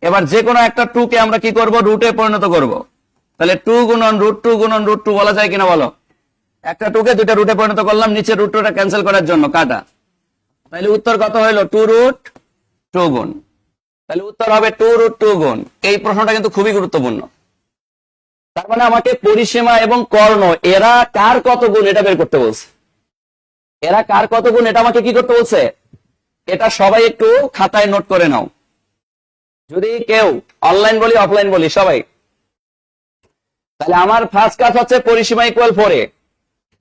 এবার যে কোনো একটা 2 কে আমরা কি করব? রুটে পরিণত করব। তাহলে 2 গুণন √2 গুণন √2 বলা যায় কিনা বলো? একটা 2 কে দুইটা রুটে পরিণত করলাম, নিচে √2টা ক্যান্সেল করার জন্য কাটা। তাহলে উত্তর কত হইলো? 2√2 গুণ। তাহলে উত্তর হবে 2√2 গুণ। এই প্রশ্নটা কিন্তু খুবই গুরুত্বপূর্ণ। তার মানে আমাকে পরিসীমা এবং কর্ণ এরা কার কত গুণ এটা বের করতে বলছে। এরা কার কত গুণ এটা আমাকে কি করতে বলছে? এটা সবাই একটু খাতায় নোট করে নাও। যদি কেউ অনলাইন বলি অফলাইন বলি সবাই। তাহলে আমার ফার্স্ট কাজ হচ্ছে পরিসীমা ইকুয়াল 4a,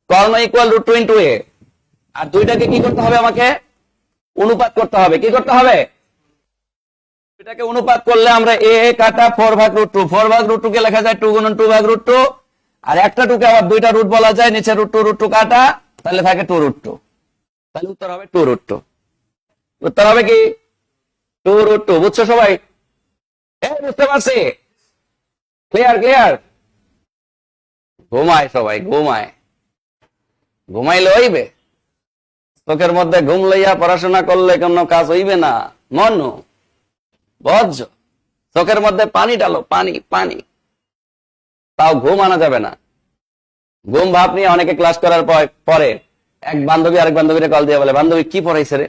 কর্ণ ইকুয়াল √2 ইন্টু এ, আর দুইটাকে কি করতে হবে? আমাকে অনুপাত করতে হবে। কি করতে হবে? দুইটাকে অনুপাত করলে আমরা এ কাটা 4 ভাগ √2, 4 ভাগ √2 কে লেখা যায় 2 গুণন 2 ভাগ √2, আর একটা 2 কে আবার দুইটা রুট বলা যায়, নিচে √2 কাটা, তাহলে থাকে 2√2। তাহলে উত্তর হবে 2√2। উত্তর হবে কি? 2√2। বুঝছো সবাই? বুঝতে পারছি? ক্লিয়ার? ক্লিয়ার? ঘুমায় সবাই, ঘুমায়। ঘুমাইলে হইবে? চোখের মধ্যে ঘুম লইয়া পড়াশোনা করলে কোনো কাজ হইবে না। মনু বজ্র, চোখের মধ্যে পানি ডালো, পানি পানি, তাও ঘুম আনা যাবে না। ঘুম ভাব নিয়ে অনেকে ক্লাস করার পরে এক বান্ধবী আরেক বান্ধবীরে কল দিয়ে বলে, বান্ধবী কি পড়াইছে রে?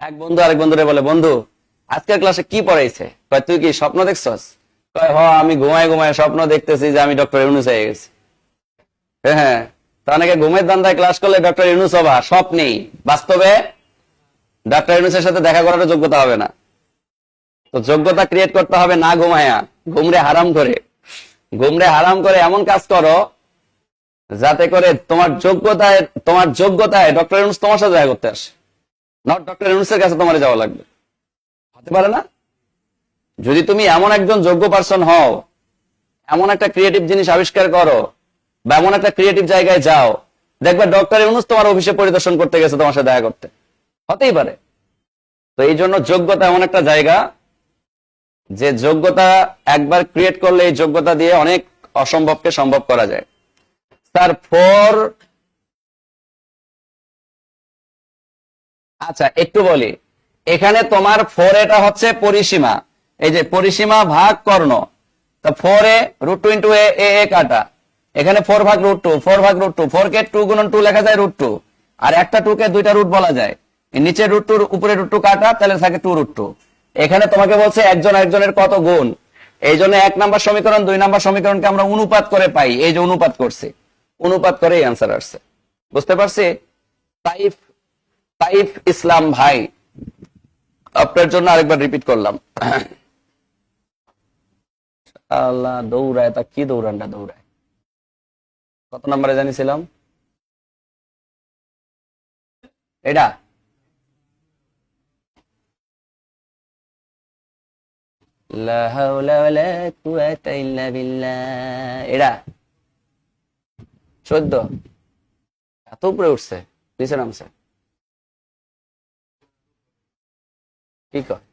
এক বন্ধু আরেক বন্ধুরে বলে, বন্ধু আজকের ক্লাসে কি পড়াইছে? কয় তুই কি স্বপ্ন দেখছস? কয় হ, আমি ঘুমায় ঘুমায় স্বপ্ন দেখতেছি যে আমি ডক্টর ইউনূস হয়ে গেছি। হ্যাঁ, তা অনেকে ঘুমের ধান্দায় ক্লাস করলে ডক্টর ইউনূস হবা, স্বপ্নেই। বাস্তবে ডক্টর ইউনূসের সাথে দেখা করার যোগ্যতা হবে না। তো যোগ্যতা ক্রিয়েট করতে হবে না ঘুমায়া, ঘুমরে হারাম করে এমন কাজ করো যাতে করে তোমার যোগ্যতায় ডক্টর ইউনূস তোমার সাথে দেখা করতে আসে, নট ডক্টর ইউনূসের কাছে তোমার যাওয়া লাগবে। হতে পারে না? যদি তুমি এমন একজন যোগ্য পার্সন হও, এমন একটা ক্রিয়েটিভ জিনিস আবিষ্কার করো, বা এমন একটা ক্রিয়েটিভ জায়গায় যাও, দেখবে ডক্টর ইউনূস তোমার অফিসে পরিদর্শন করতে গেছে তোমার সাথে দেখা করতে। হতেই পারে। তো এই জন্য যোগ্যতা এমন একটা জায়গা, যে যোগ্যতা একবার ক্রিয়েট করলে এই যোগ্যতা দিয়ে অনেক অসম্ভবকে সম্ভব করা যায়। স্যার আচ্ছা একটু বলি, এখানে তোমার 4 এটা হচ্ছে পরিসীমা, এই যে পরিসীমা ভাগ কর্ণ। তো 4a √2 ইন্টু এ কাটা, এখানে 4 ভাগ √2, 4 ভাগ √2, 4 কে 2 গুণন 2 লেখা যায় √2, আর একটা 2 কে দুইটা রুট বলা যায়। নিচে √2 উপরে √2 কাটা, তাহলে থাকে 2√2। এখানে তোমাকে বলছে একজন একজনের কত গুণ, এই জন্য 1 নাম্বার সমীকরণ 2 নাম্বার সমীকরণকে আমরা অনুপাত করে পাই, এই যে অনুপাত করছি, অনুপাত করে এই অ্যান্সার আসছে। বুঝতে পারছি? তাইফ ইসলাম ভাই, আপনার জন্য আরেকবার রিপিট করলাম। আল্লাহ, দৌড়ায় তা কি দৌড়ানটা দৌড়ায়। কত নম্বরে জানিছিলাম এটা? লা হাওলা ওয়ালা কুওয়াতা ইল্লা বিল্লাহ, এটা 14। এত উপরে উঠছে, নিচে নামছে, কি কয়?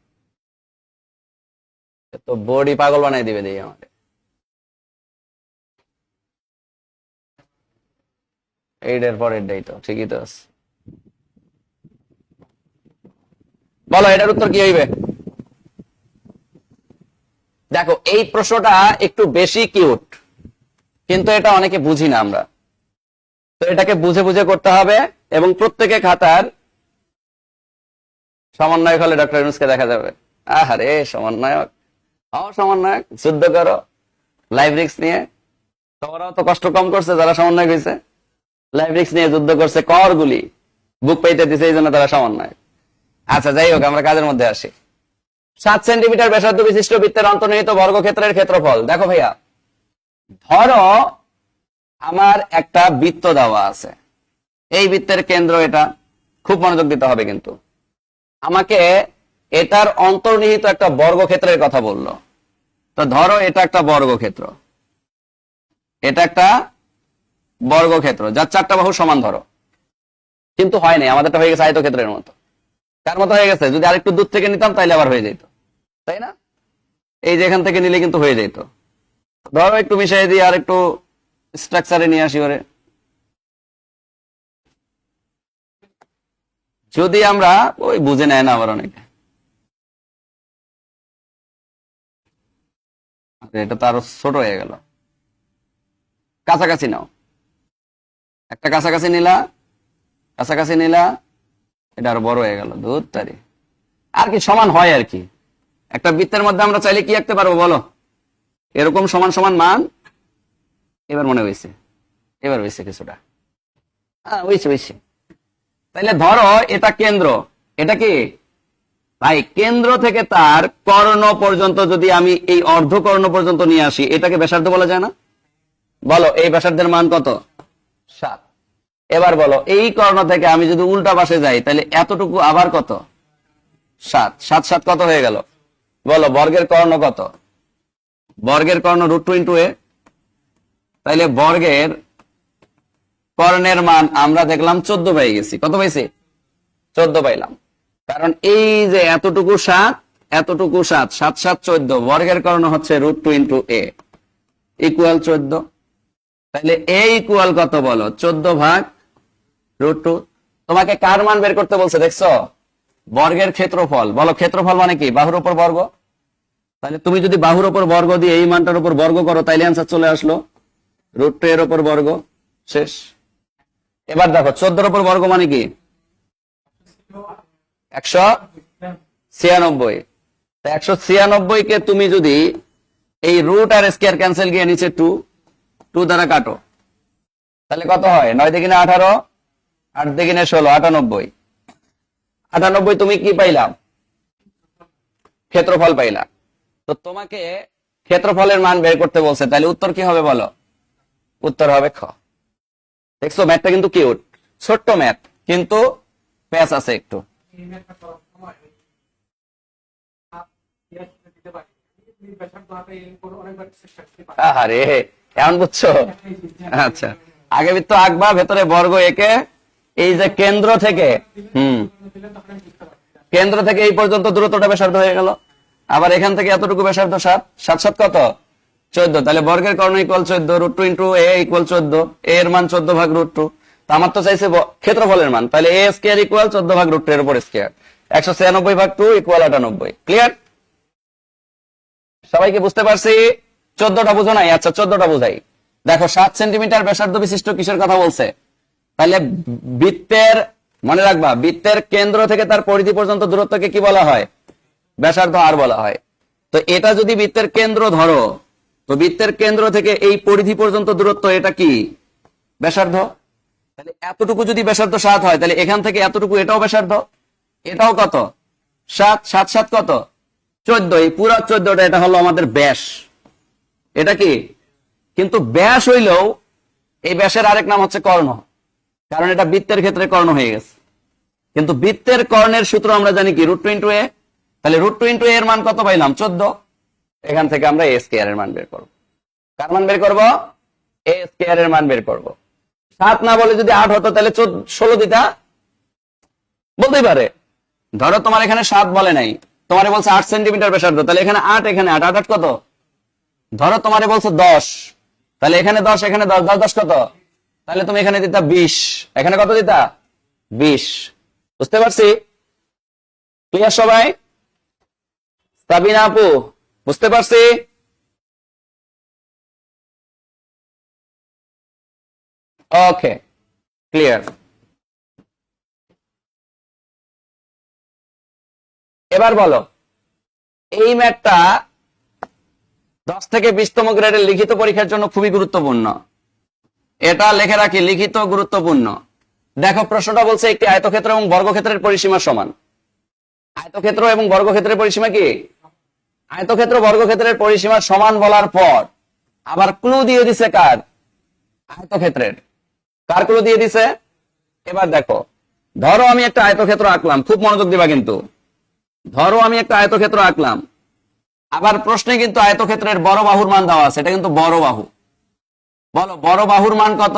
তো বডি পাগল বানাই দিবে দেখি আমাদের। এইটার পরের ডেই তো ঠিকই তো আছে। বলো এটার উত্তর কি হইবে? দেখো এই প্রশ্নটা একটু বেশি কিউট, কিন্তু এটা অনেকে বুঝি না আমরা। তো এটাকে বুঝে বুঝে করতে হবে, এবং প্রত্যেকে খাতার সমন্বয়ক হলে ডক্টর ইউনূসকে দেখা যাবে। আহারে সমন্বয়ক হও, সমন্বয়ক, যুদ্ধ করো লাইভ রিস্ক নিয়ে। তোমরাও তো কষ্ট কম করছে যারা সমন্বয়ক হয়েছে, লাইভ রিস্ক নিয়ে যুদ্ধ করছে, করগুলি বুক পাইতে দিছে, এই জন্য তারা সমন্বয়ক। আচ্ছা যাই হোক, আমরা কাজের মধ্যে আসি। 7 সেন্টিমিটার ব্যাসার্ধ বিশিষ্ট বৃত্তের অন্তর্নিহিত বর্গক্ষেত্রের ক্ষেত্রফল। দেখো ভাইয়া, ধরো আমার একটা বৃত্ত দেওয়া আছে, এই বৃত্তের কেন্দ্র এটা, খুব মনোযোগ দিতে হবে কিন্তু। আমাকে এটার অন্তর্নিহিত একটা বর্গক্ষেত্রের কথা বললো। তো ধরো এটা একটা বর্গক্ষেত্র, এটা একটা বর্গক্ষেত্র যার 4টা বাহু সমান ধরো, কিন্তু হয় নাই, আমাদেরটা হয়ে গেছে আয়তক্ষেত্রের মতো। কার মতো হয়ে গেছে? যদি আরেকটু দূর থেকে নিতাম তাইলে আবার হয়ে যেত, তাই না? এই যে এখান থেকে নিলে কিন্তু হয়ে যেত। ধরো একটু মিশিয়ে দিয়ে আর একটু স্ট্রাকচারে নিয়ে আসি ওরে। যদি আমরা ওই বুঝে নেয় না আবার অনেকে, এটা তো আরো ছোট হয়ে গেল। কাছাকাছি নাও, একটা কাছাকাছি নিলা, কাছাকাছি নিলা, এটা আরো বড় হয়ে গেল। দূর তারি, আর কি সমান হয় আর কি। একটা বৃত্তের মধ্যে আমরা চাইলে কি আঁকতে পারবো বলো? এরকম সমান সমান মান। এবার মনে হয়েছে, এবার হয়েছে কিছুটা, হয়েছে। তাইলে ধরো এটা কেন্দ্র, এটা কি ভাই? কেন্দ্র থেকে তার কর্ণ পর্যন্ত যদি আমি এই অর্ধকর্ণ পর্যন্ত নিয়ে আসি, এটাকে ব্যাসার্ধ বলা যায় না? বলো এই ব্যাসার্ধের মান কত? 7। এবার বলো এই কর্ণ থেকে আমি যদি উল্টা পাশে যাই, তাহলে এতটুকু আবার কত? 7। 7 7 কত হয়ে গেল বলো? বর্গের কর্ণ কত? বর্গের কর্ণ √2 ইন্টু এ। তাইলে বর্গের কর্ণের মান আমরা দেখলাম 14 পেয়ে গেছি। কত পাইছি? 14 পাইলাম। কারণ এই যে এতটুকু 7, এতটুকু 7, 7 7 14, বর্গের কর্ণ হচ্ছে √2 ইন্টু এ ইকুয়াল 14। তাহলে এ ইকুয়াল কত বলো? 14 ভাগ √2। তোমাকে কার মান বের করতে বলছে দেখছো? বর্গের ক্ষেত্রফল। বলো ক্ষেত্রফল মানে কি? বাহুর উপর বর্গ। তাহলে তুমি যদি বাহুর উপর বর্গ দিয়ে এই মানটার উপর বর্গ করো, তাইলে অ্যান্সার চলে আসলো √2 এর উপর বর্গ। শেষ। এবার দেখো 14 উপর বর্গ মানে কি 196। 196 কে তুমি যদি এই রুট আর স্কয়ার ক্যান্সেল গিয়ে নিচে 2 দ্বারা কাটো, তাহলে কত হয়? 9 দুগুণে 18, 8 দুগুণে 16, 98। 98 তুমি কি পাইলাম? ক্ষেত্রফল পাইলা। তো তোমাকে ক্ষেত্রফলের মান বের করতে বলছে, তাহলে উত্তর কি হবে বলো? উত্তর হবে খ। দেখছো ম্যাথটা কিন্তু কিউট, ছোট্ট ম্যাথ, কিন্তু প্যাচ আছে একটু। এই ম্যাথটা করার সময় দিতে পারি ব্যাসার্ধ হাতে অনেকবার চেষ্টা করতে পারি। আরে এমন বুঝছো? আচ্ছা, আগে বৃত্ত আঁকবা, ভেতরে বর্গ এঁকে এই যে কেন্দ্র থেকে কেন্দ্র থেকে এই পর্যন্ত দূরত্বটা ব্যাসার্ধ হয়ে গেল। আবার এখান থেকে এতটুকু ব্যাসার্ধ 7, 7 7 কত? 14। তাহলে বর্গের কর্ণ ইকুয়াল 14, √2 ইন্টু এ ইকুয়াল 14, এ এর মান 14 ভাগ √2। আমার তো চাইছে ক্ষেত্রফলের মান, তাহলে এ স্কয়ার ইকুয়াল 14 ভাগ √2 এর উপর স্কয়ার, 196 ভাগ 2 ইকুয়াল 98। ক্লিয়ার? সবাইকে বুঝতে পারছি? 14টা বুঝো নাই? আচ্ছা 14টা বুঝাই। দেখো 7 সেন্টিমিটার ব্যাসার্ধ বিশিষ্ট কিসের কথা বলছে? তাহলে বৃত্তের, মনে রাখবা, বৃত্তের কেন্দ্র থেকে তার পরিধি পর্যন্ত দূরত্বকে কি বলা হয়? ব্যাসার্ধ আর বলা হয়। তো এটা যদি বৃত্তের কেন্দ্র ধরো, তো বৃত্তের কেন্দ্র থেকে এই পরিধি পর্যন্ত দূরত্ব, এটা কি? ব্যাসার্ধ। তাহলে এতটুকু যদি ব্যাসার্ধ 7 হয়, তাহলে এখান থেকে এতটুকু এটাও ব্যাসার্ধ, এটাও কত? 7, 7 7 কত? 14। এই পুরো 14টা এটা হলো আমাদের ব্যাস। এটা কি? কিন্তু ব্যাস হইলেও এই ব্যাসের আরেক নাম হচ্ছে কর্ণ, কারণ এটা বৃত্তের ক্ষেত্রে কর্ণ হয়ে গেছে। কিন্তু বৃত্তের কর্ণের সূত্র আমরা জানি কি? √2 ইন্টু এ। তাহলে √2 ইন্টু এর মান কত পাইলাম? 14। এখান থেকে আমরা এ স্কয়ার এর মান বের করব। কার মান বের করব? এ স্কয়ার এর মান বের করব। 7 না বলে যদি 8 হতো, তাহলে 16 দিতা বলতেই পারে। ধরো তোমার এখানে 7 বলে নাই, তোমারে বলছে 8 সেন্টিমিটার ব্যাসার্ধ, তাহলে এখানে 8, এখানে 8, 8 8 কত? ধরো তোমারে বলছে 10, তাহলে এখানে 10, এখানে 10, 10 10 কত? তাহলে তুমি এখানে দিতা 20, এখানে কত দিতা? 20। বুঝতে পারছি? ক্লিয়ার সবাই? সাবিনা আপু বুঝতে পারছি? ওকে, ক্লিয়ার। এবার বলো, এই ম্যাথটা 10 থেকে 20তম গ্রেডের লিখিত পরীক্ষার জন্য খুবই গুরুত্বপূর্ণ। এটা লিখে রাখি, লিখিত গুরুত্বপূর্ণ। দেখো প্রশ্নটা বলছে একটি আয়তক্ষেত্র এবং বর্গক্ষেত্রের পরিসীমা সমান। আয়তক্ষেত্র এবং বর্গক্ষেত্রের পরিসীমা কি? আয়তক্ষেত্র বর্গক্ষেত্রের পরিসীমা সমান বলার পর আবার ক্লু দিয়ে দিছে কার? আয়তক্ষেত্রের। কার ক্লু দিয়ে দিছে? এবার দেখো, ধরো আমি একটা আয়তক্ষেত্র আঁকলাম, খুব মনোযোগ দিবা কিন্তু। ধরো আমি একটা আয়তক্ষেত্র আঁকলাম, আবার প্রশ্নে কিন্তু আয়তক্ষেত্রের বড় বাহুর মান দেওয়া আছে, এটা কিন্তু বড় বাহু। বলো বড় বাহুর মান কত?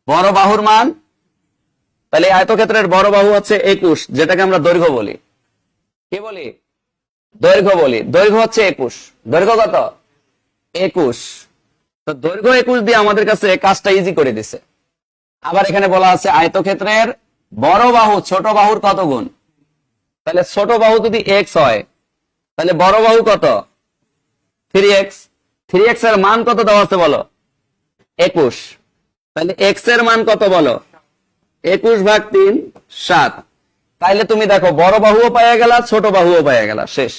বড় বাহুর মান, তাহলে আয়তক্ষেত্রের বড় বাহু হচ্ছে 21, যেটাকে আমরা দৈর্ঘ্য বলি। কি বলি? দৈর্ঘ্য বলি। দৈর্ঘ্য হচ্ছে 21। দৈর্ঘ্য কত? 21। তো দৈর্ঘ্য 21 দিয়ে আমাদের কাছে কাজটা ইজি করে দিছে। আবার এখানে বলা আছে আয়তক্ষেত্রের বড় বাহু ছোট বাহুর কত গুণ? তাহলে ছোট বাহু যদি x হয়, তাহলে বড় বাহু কত? 3x। 3x এর মান কত দেওয়া আছে বলো? 21। তাহলে x এর মান কত বলো? 21 ভাগ 3, 7। তাইলে তুমি দেখো বড় বাহুও পাইয়া গেলা, ছোট বাহুও পাইয়া গেলা, শেষ।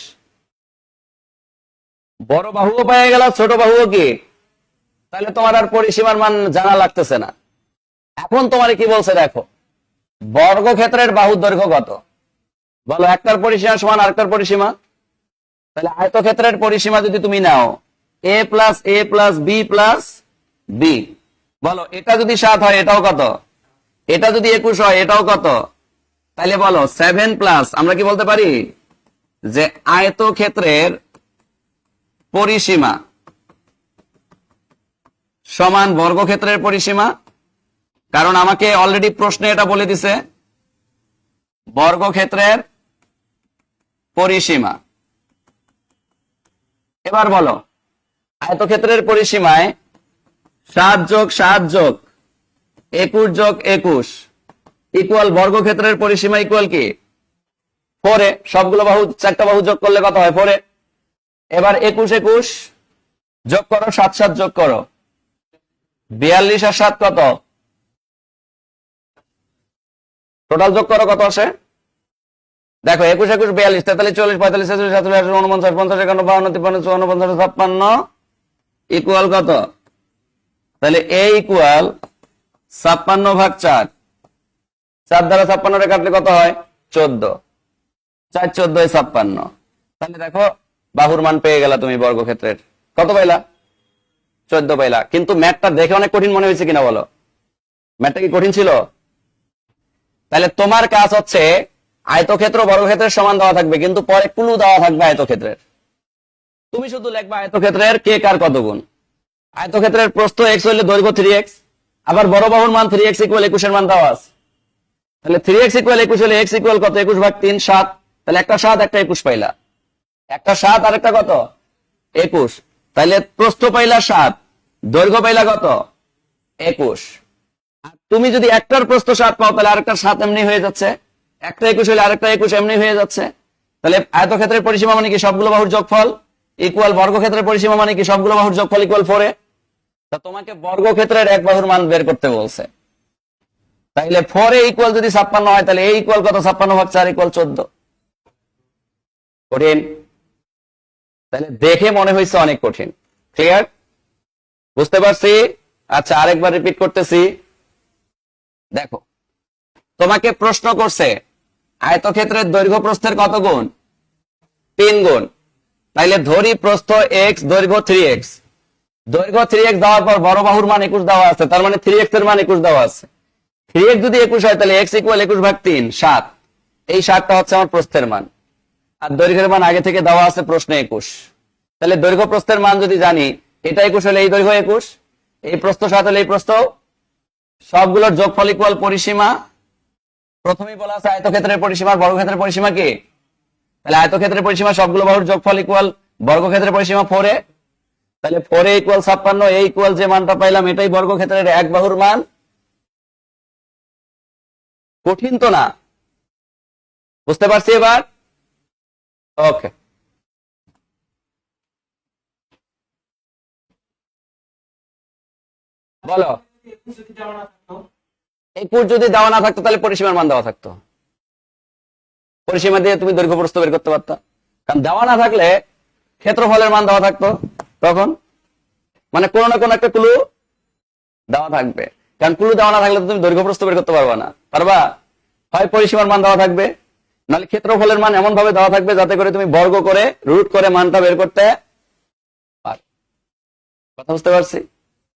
বড় বাহুও পাইয়া গেলা, ছোট বাহুও কি? তাহলে তোমার আর পরিসীমার মান জানা লাগতেছে না। এখন তোমার কি বলছে দেখো, বর্গক্ষেত্রের বাহুর দৈর্ঘ্য কত? বলো, একটার পরিসীমা সমান আরেকটার পরিসীমা। তাহলে আয়তক্ষেত্রের পরিসীমা যদি তুমি নাও a plus a plus b plus b, বলো এটা যদি 7 হয় এটাও কত? এটা যদি 21 হয় এটাও কত? তাহলে বলো 7 প্লাস, আমরা কি বলতে পারি যে আয়তক্ষেত্রের পরিসীমা সমান বর্গক্ষেত্রের পরিসীমা, কারণ আমাকে অলরেডি প্রশ্নে এটা বলে দিছে বর্গক্ষেত্রের পরিসীমা। এবার বলো আয়তক্ষেত্রের পরিসীমায় 7 যোগ 7 যোগ 21 যোগ 21 ইকুয়াল বর্গক্ষেত্রের পরিসীমা ইকুয়াল কি? 4 এ। সবগুলো বাহু, 4টা বাহু যোগ করলে কত হয়? 4 এ। এবার 21 21 যোগ করো, 7 7 যোগ করো, 42 আর 7 কত? টোটাল যোগ করো কত আসে দেখো 21 21 42 43 40 45 46 47 48 49 50 51 52 53 54 55 ইকুয়াল কত তাহলে a ইকুয়াল 56/4 4 দ্বারা 56 রে কাটলে কত হয় 14 4 14 56 তাহলে দেখো বাহুর মান পেয়ে গেলা তুমি বর্গক্ষেত্রের কত পাইলা 14 পাইলা কিন্তু ম্যাথটা দেখে অনেক কঠিন মনে হয়েছে কিনা বলো ম্যাথটা কি কঠিন ছিল তাহলে তোমার কাজ হচ্ছে আয়তক্ষেত্র বর্গক্ষেত্রের সমান দেওয়া থাকবে কিন্তু পরে ক্লু দেওয়া থাকবে আয়তক্ষেত্রের তুমি শুধু লিখবা আয়তক্ষেত্রের কে কার কত গুণ আয়তক্ষেত্রের প্রস্থ x হইলে দৈর্ঘ্য 3x আবার বড় বাহুর মান 3x ইকুয়াল 21 এর মান দেওয়া আছে তাহলে 3x ইকুয়াল 21 হলে x ইকুয়াল কত 21/3 7 তাহলে একটা 7 একটা 21 পাইলা একটা 7 আর একটা কত 21 তাহলে প্রস্থ পাইলা 7 দৈর্ঘ্য পাইলা কত 21 আর তুমি যদি একটার প্রস্থ 7 পাও তাহলে আরেকটা 7 এমনি হয়ে যাচ্ছে একটা 21 হলে আরেকটা 21 এমনি হয়ে যাচ্ছে তাহলে আয়তক্ষেত্রের পরিসীমা মানে কি সবগুলো বাহুর যোগফল ইকুয়াল বর্গক্ষেত্রের পরিসীমা মানে কি সবগুলো বাহুর যোগফল ইকুয়াল 4 এ তা তোমাকে বর্গক্ষেত্রের এক বাহুর মান বের করতে বলছে তাইলে 4 এ ইকুয়াল যদি 56 হয় তাহলে a ইকুয়াল কত 56/4 ইকুয়াল 14 কঠিন তাহলে দেখে মনে হয়েছে অনেক কঠিন ক্লিয়ার বুঝতে পারছি আচ্ছা আরেকবার রিপিট করতেছি দেখো তোমাকে প্রশ্ন করছে আয়তক্ষেত্রের দৈর্ঘ্য প্রস্থের কত গুণ 3 গুণ তাইলে ধরি প্রস্থ x দৈর্ঘ্য 3x দৈর্ঘ্য 3x দেওয়ার পর বড় বাহুর মান 21 দেওয়া আছে তার মানে 3x এর মান 21 দেওয়া আছে 3x যদি 21 হয় তাহলে x ইকুয়াল 21/3 7 এই 7টা হচ্ছে আমার প্রস্থের মান আর দৈর্ঘ্যের মান আগে থেকে দেওয়া আছে প্রশ্নে 21 তাহলে দৈর্ঘ্য প্রস্থের মান যদি জানি এটা 21 হলে এই দৈর্ঘ্য 21 এই প্রস্থ 7 হলে এই প্রস্থ সবগুলোর যোগফল ইকুয়াল পরিসীমা প্রথমেই বলা আছে আয়তক্ষেত্রের পরিসীমা আর বর্গক্ষেত্রের পরিসীমা কি তাহলে আয়তক্ষেত্রের পরিসীমা সবগুলো বাহুর যোগফল ইকুয়াল বর্গক্ষেত্রের পরিসীমা 4 এ তাহলে 4 এ ইকুয়াল 56 এ ইকুয়াল যে মানটা পাইলাম এটাই বর্গক্ষেত্রের এক বাহুর মান কঠিন তো না বুঝতে পারছি এবার ওকে বলো 21 যদি দেওয়া না থাকতো তাহলে পরিসীমার মান দেওয়া থাকতো পরিসীমা দিয়ে তুমি দৈর্ঘ্য প্রস্থ বের করতে পারতা কারণ দেওয়া না থাকলে ক্ষেত্রফলের মান দেওয়া থাকতো তখন মানে কোনো না কোনো একটা ক্লু দেওয়া থাকবে কারণ ক্লু দেওয়া না থাকলে তুমি দৈর্ঘ্য প্রস্থ বের করতে পারবা না পারবা হয় পরিসীমার মান দেওয়া থাকবে নাহলে ক্ষেত্রফলের মান এমন ভাবে দেওয়া থাকবে যাতে করে তুমি বর্গ করে রুট করে মানটা বের করতে পারো কথা বুঝতে পারছি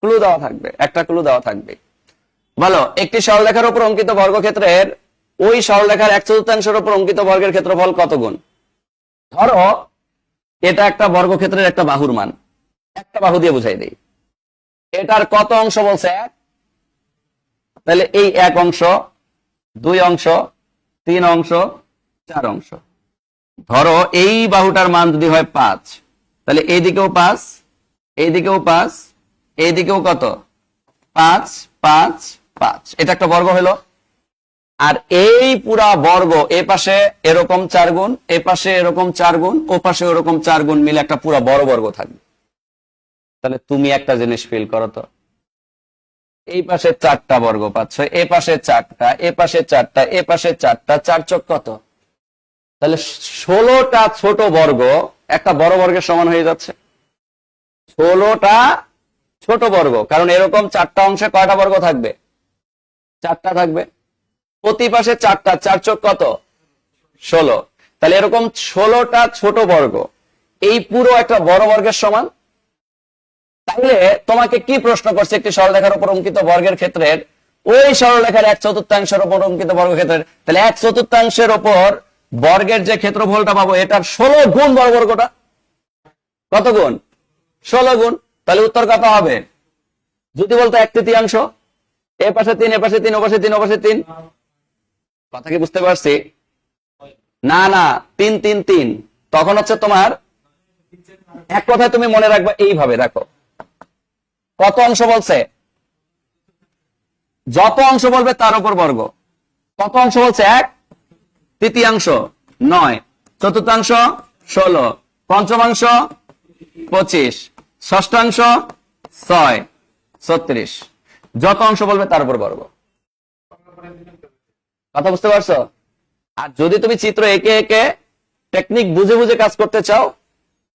ক্লু দেওয়া থাকবে একটা ক্লু দেওয়া থাকবে বলো একটি সরলরেখার উপর অঙ্কিত বর্গক্ষেত্রের ওই সরলরেখার 1/4 উপর অঙ্কিত বর্গের ক্ষেত্রফল কত গুণ ধরো এটা একটা বর্গক্ষেত্রের একটা বাহুর মান একটা বাহু দিয়ে বুঝাই দেই এটার কত অংশ বলছে 1 তাহলে এই 1 অংশ 2 অংশ 3 অংশ 4 অংশ ধরো এই বাহুটার মান যদি হয় 5 তাহলে এইদিকেও 5 এইদিকেও 5 এইদিকেও কত 5 5 5 এটা একটা বর্গ হলো আর এই পুরা বর্গ এ পাশে এরকম 4 গুণ এ পাশে এরকম 4 গুণ ও পাশে এরকম 4 গুণ মিলে একটা পুরা বড় বর্গ থাকবে তাহলে তুমি একটা জিনিস ফিল করো তো এই পাশে 4টা বর্গ পাচ্ছ এ পাশে 4টা এ পাশে 4টা এ পাশে 4টা 4 চোখ কত তাহলে 16টা ছোট বর্গ একটা বড় বর্গের সমান হয়ে যাচ্ছে 16টা ছোট বর্গ কারণ এরকম 4টা অংশে কয়টা বর্গ থাকবে 4টা থাকবে প্রতি পাশে 4টা 4 চোখ কত 16 তাহলে এরকম 16টা ছোট বর্গ এই পুরো একটা বড় বর্গের সমান তাহলে তোমাকে কি প্রশ্ন করছে একটি সরলরেখার উপর অঙ্কিত বর্গের ক্ষেত্রের ওই সরলরেখার 1/4 উপর অঙ্কিত বর্গক্ষেত্রের তাহলে 1/4 উপর বর্গের যে ক্ষেত্রফলটা পাবো এটার 16 গুণ বড় বর্গটা কত গুণ 16 গুণ তাহলে উত্তর কত হবে যদি বলতো 1/3 এ পাশে 3 এ পাশে 3 ও পাশে 3 ও পাশে 3 কথা কি বুঝতে পারছি না না 3 3 3 তখন হচ্ছে তোমার এক কথায় তুমি মনে রাখবে এইভাবে দেখো কত অংশ বলছে যত অংশ বলবে তার উপর বর্গ কত অংশ বলছে 1/3 9 চতুর্থাংশ 16 পঞ্চমাংশ 25 ষষ্ঠাংশ 6 36 যত অংশ বলবে তার উপর বর্গ কথা বুঝতে পারছো? আর যদি তুমি চিত্র এঁকে এঁকে টেকনিক বুঝে বুঝে কাজ করতে চাও,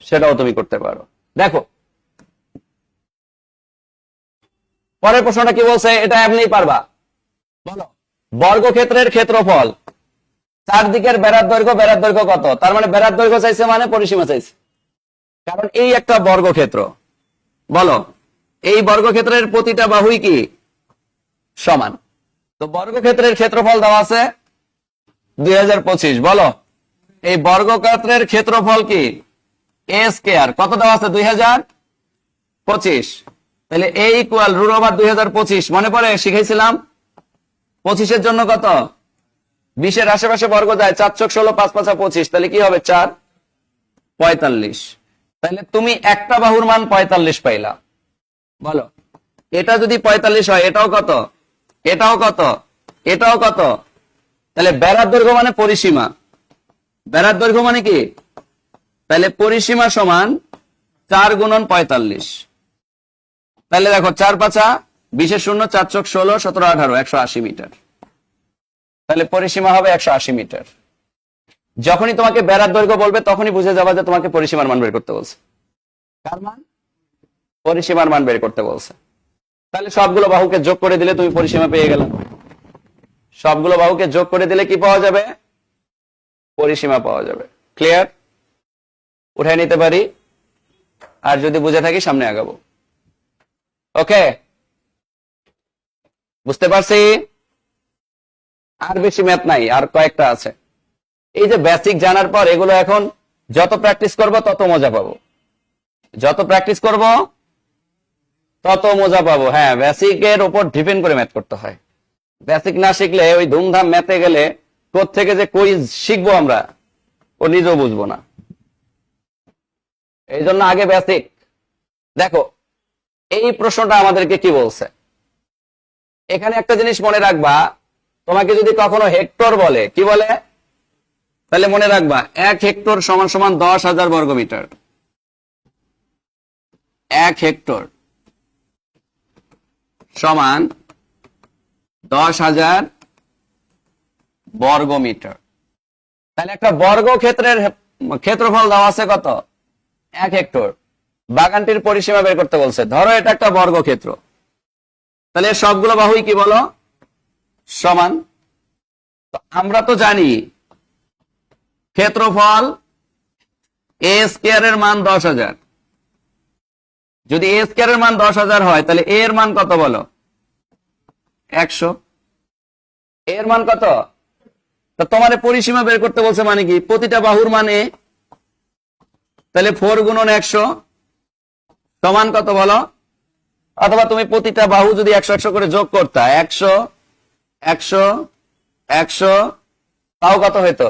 সেটাও তুমি করতে পারো। দেখো পরের প্রশ্নটা কি বলছে, এটা এমনিই পারবা। বলো, বর্গক্ষেত্রের ক্ষেত্রফল, চারদিকের বেড়ার দৈর্ঘ্য কত? তার মানে বেড়ার দৈর্ঘ্য চাইছে মানে পরিসীমা চাইছে, কারণ এই একটা বর্গক্ষেত্র। বলো, এই বর্গক্ষেত্রের প্রতিটা বাহুই কি সমান? তো বর্গক্ষেত্রের ক্ষেত্রফল দেওয়া আছে 2025। বলো, এই বর্গক্ষেত্রের ক্ষেত্রফল কি? এ স্কয়ার কত দেওয়া আছে? 2025। তাহলে এ ইকুয়াল রুট ওভার 2025। মনে পড়ে শিখাইছিলাম 25-এর জন্য কত? 20-এর আশেপাশে বর্গ যায়, 4 × 16 5 × 5 = 25। তাহলে কি হবে? 4 45। তাহলে তুমি একটা বাহুর মান 45 পাইলা। বলো, এটা যদি 45 হয়, এটাও কত? এটাও কত? এটাও কত? তাহলে বেড়ার দৈর্ঘ্য মানে পরিসীমা, বেড়ার দৈর্ঘ্য মানে কি? তাহলে পরিসীমা সমান 4 × 45। তাহলে দেখো 4 × 5 = 20 0 4 × 16 17 18 180 মিটার। তাহলে পরিসীমা হবে 180 মিটার। যখনই তোমাকে বেড়ার দৈর্ঘ্য বলবে তখনই বুঝে যাবা যে তোমাকে পরিসীমার মান বের করতে বলছে। কার মান? পরিসীমার মান বের করতে বলছে। তাহলে সবগুলো বাহুকে যোগ করে দিলে তুমি পরিসীমা পেয়ে গেলে। সবগুলো বাহুকে যোগ করে দিলে কি পাওয়া যাবে? পরিসীমা পাওয়া যাবে। ক্লিয়ার? উঠাই নিতে পারি, আর যদি বুঝে থাকি সামনে আগাবো। ওকে, বুঝতে পারছি? আর বেশি ম্যাথ নাই, আর কয়েকটা আছে। এই যে বেসিক জানার পর এগুলো এখন যত প্র্যাকটিস করব তত মজা পাবো, যত প্র্যাকটিস করব তত মজা পাবো। হ্যাঁ, বেসিকের উপর ডিপেন্ড করে ম্যাথ করতে হয়। বেসিক না শিখলে ওই ধুমধাম ম্যাথে গেলে কোত্থেকে যে কই শিখবো আমরা, ও নিজেও বুঝবো না। এই জন্য আগে বেসিক। দেখো এই প্রশ্নটা আমাদেরকে কি বলছে, এখানে একটা জিনিস মনে রাখবা, তোমাকে যদি কখনো হেক্টর বলে, কি বলে? তাহলে মনে রাখবা 1 হেক্টর সমান সমান 10,000 বর্গমিটার। 1 হেক্টর সমান 10,000 বর্গমিটার। তাহলে একটা বর্গক্ষেত্রের ক্ষেত্রফল দেওয়া আছে কত? 1 হেক্টর। বাগানটির পরিসীমা বের করতে বলছে। ধরো এটা একটা বর্গক্ষেত্র, তাহলে সবগুলো বাহুই কি বলো? সমান। তো আমরা তো জানি ক্ষেত্রফল এ স্কয়ারের মান 10,000। যদি এ স্কয়ারের মান 10,000 হয়, তাহলে এ এর মান কত বলো? 100। এর মান কত? তো তোমার পরিসীমা বের করতে বলছে মানে কি? প্রতিটা বাহুর মানে, তাহলে 4 × 100 সমান কত বলো? অথবা তুমি প্রতিটা বাহু যদি 100 100 করে যোগ করতা, 100 100 100, তাও কত হইতো?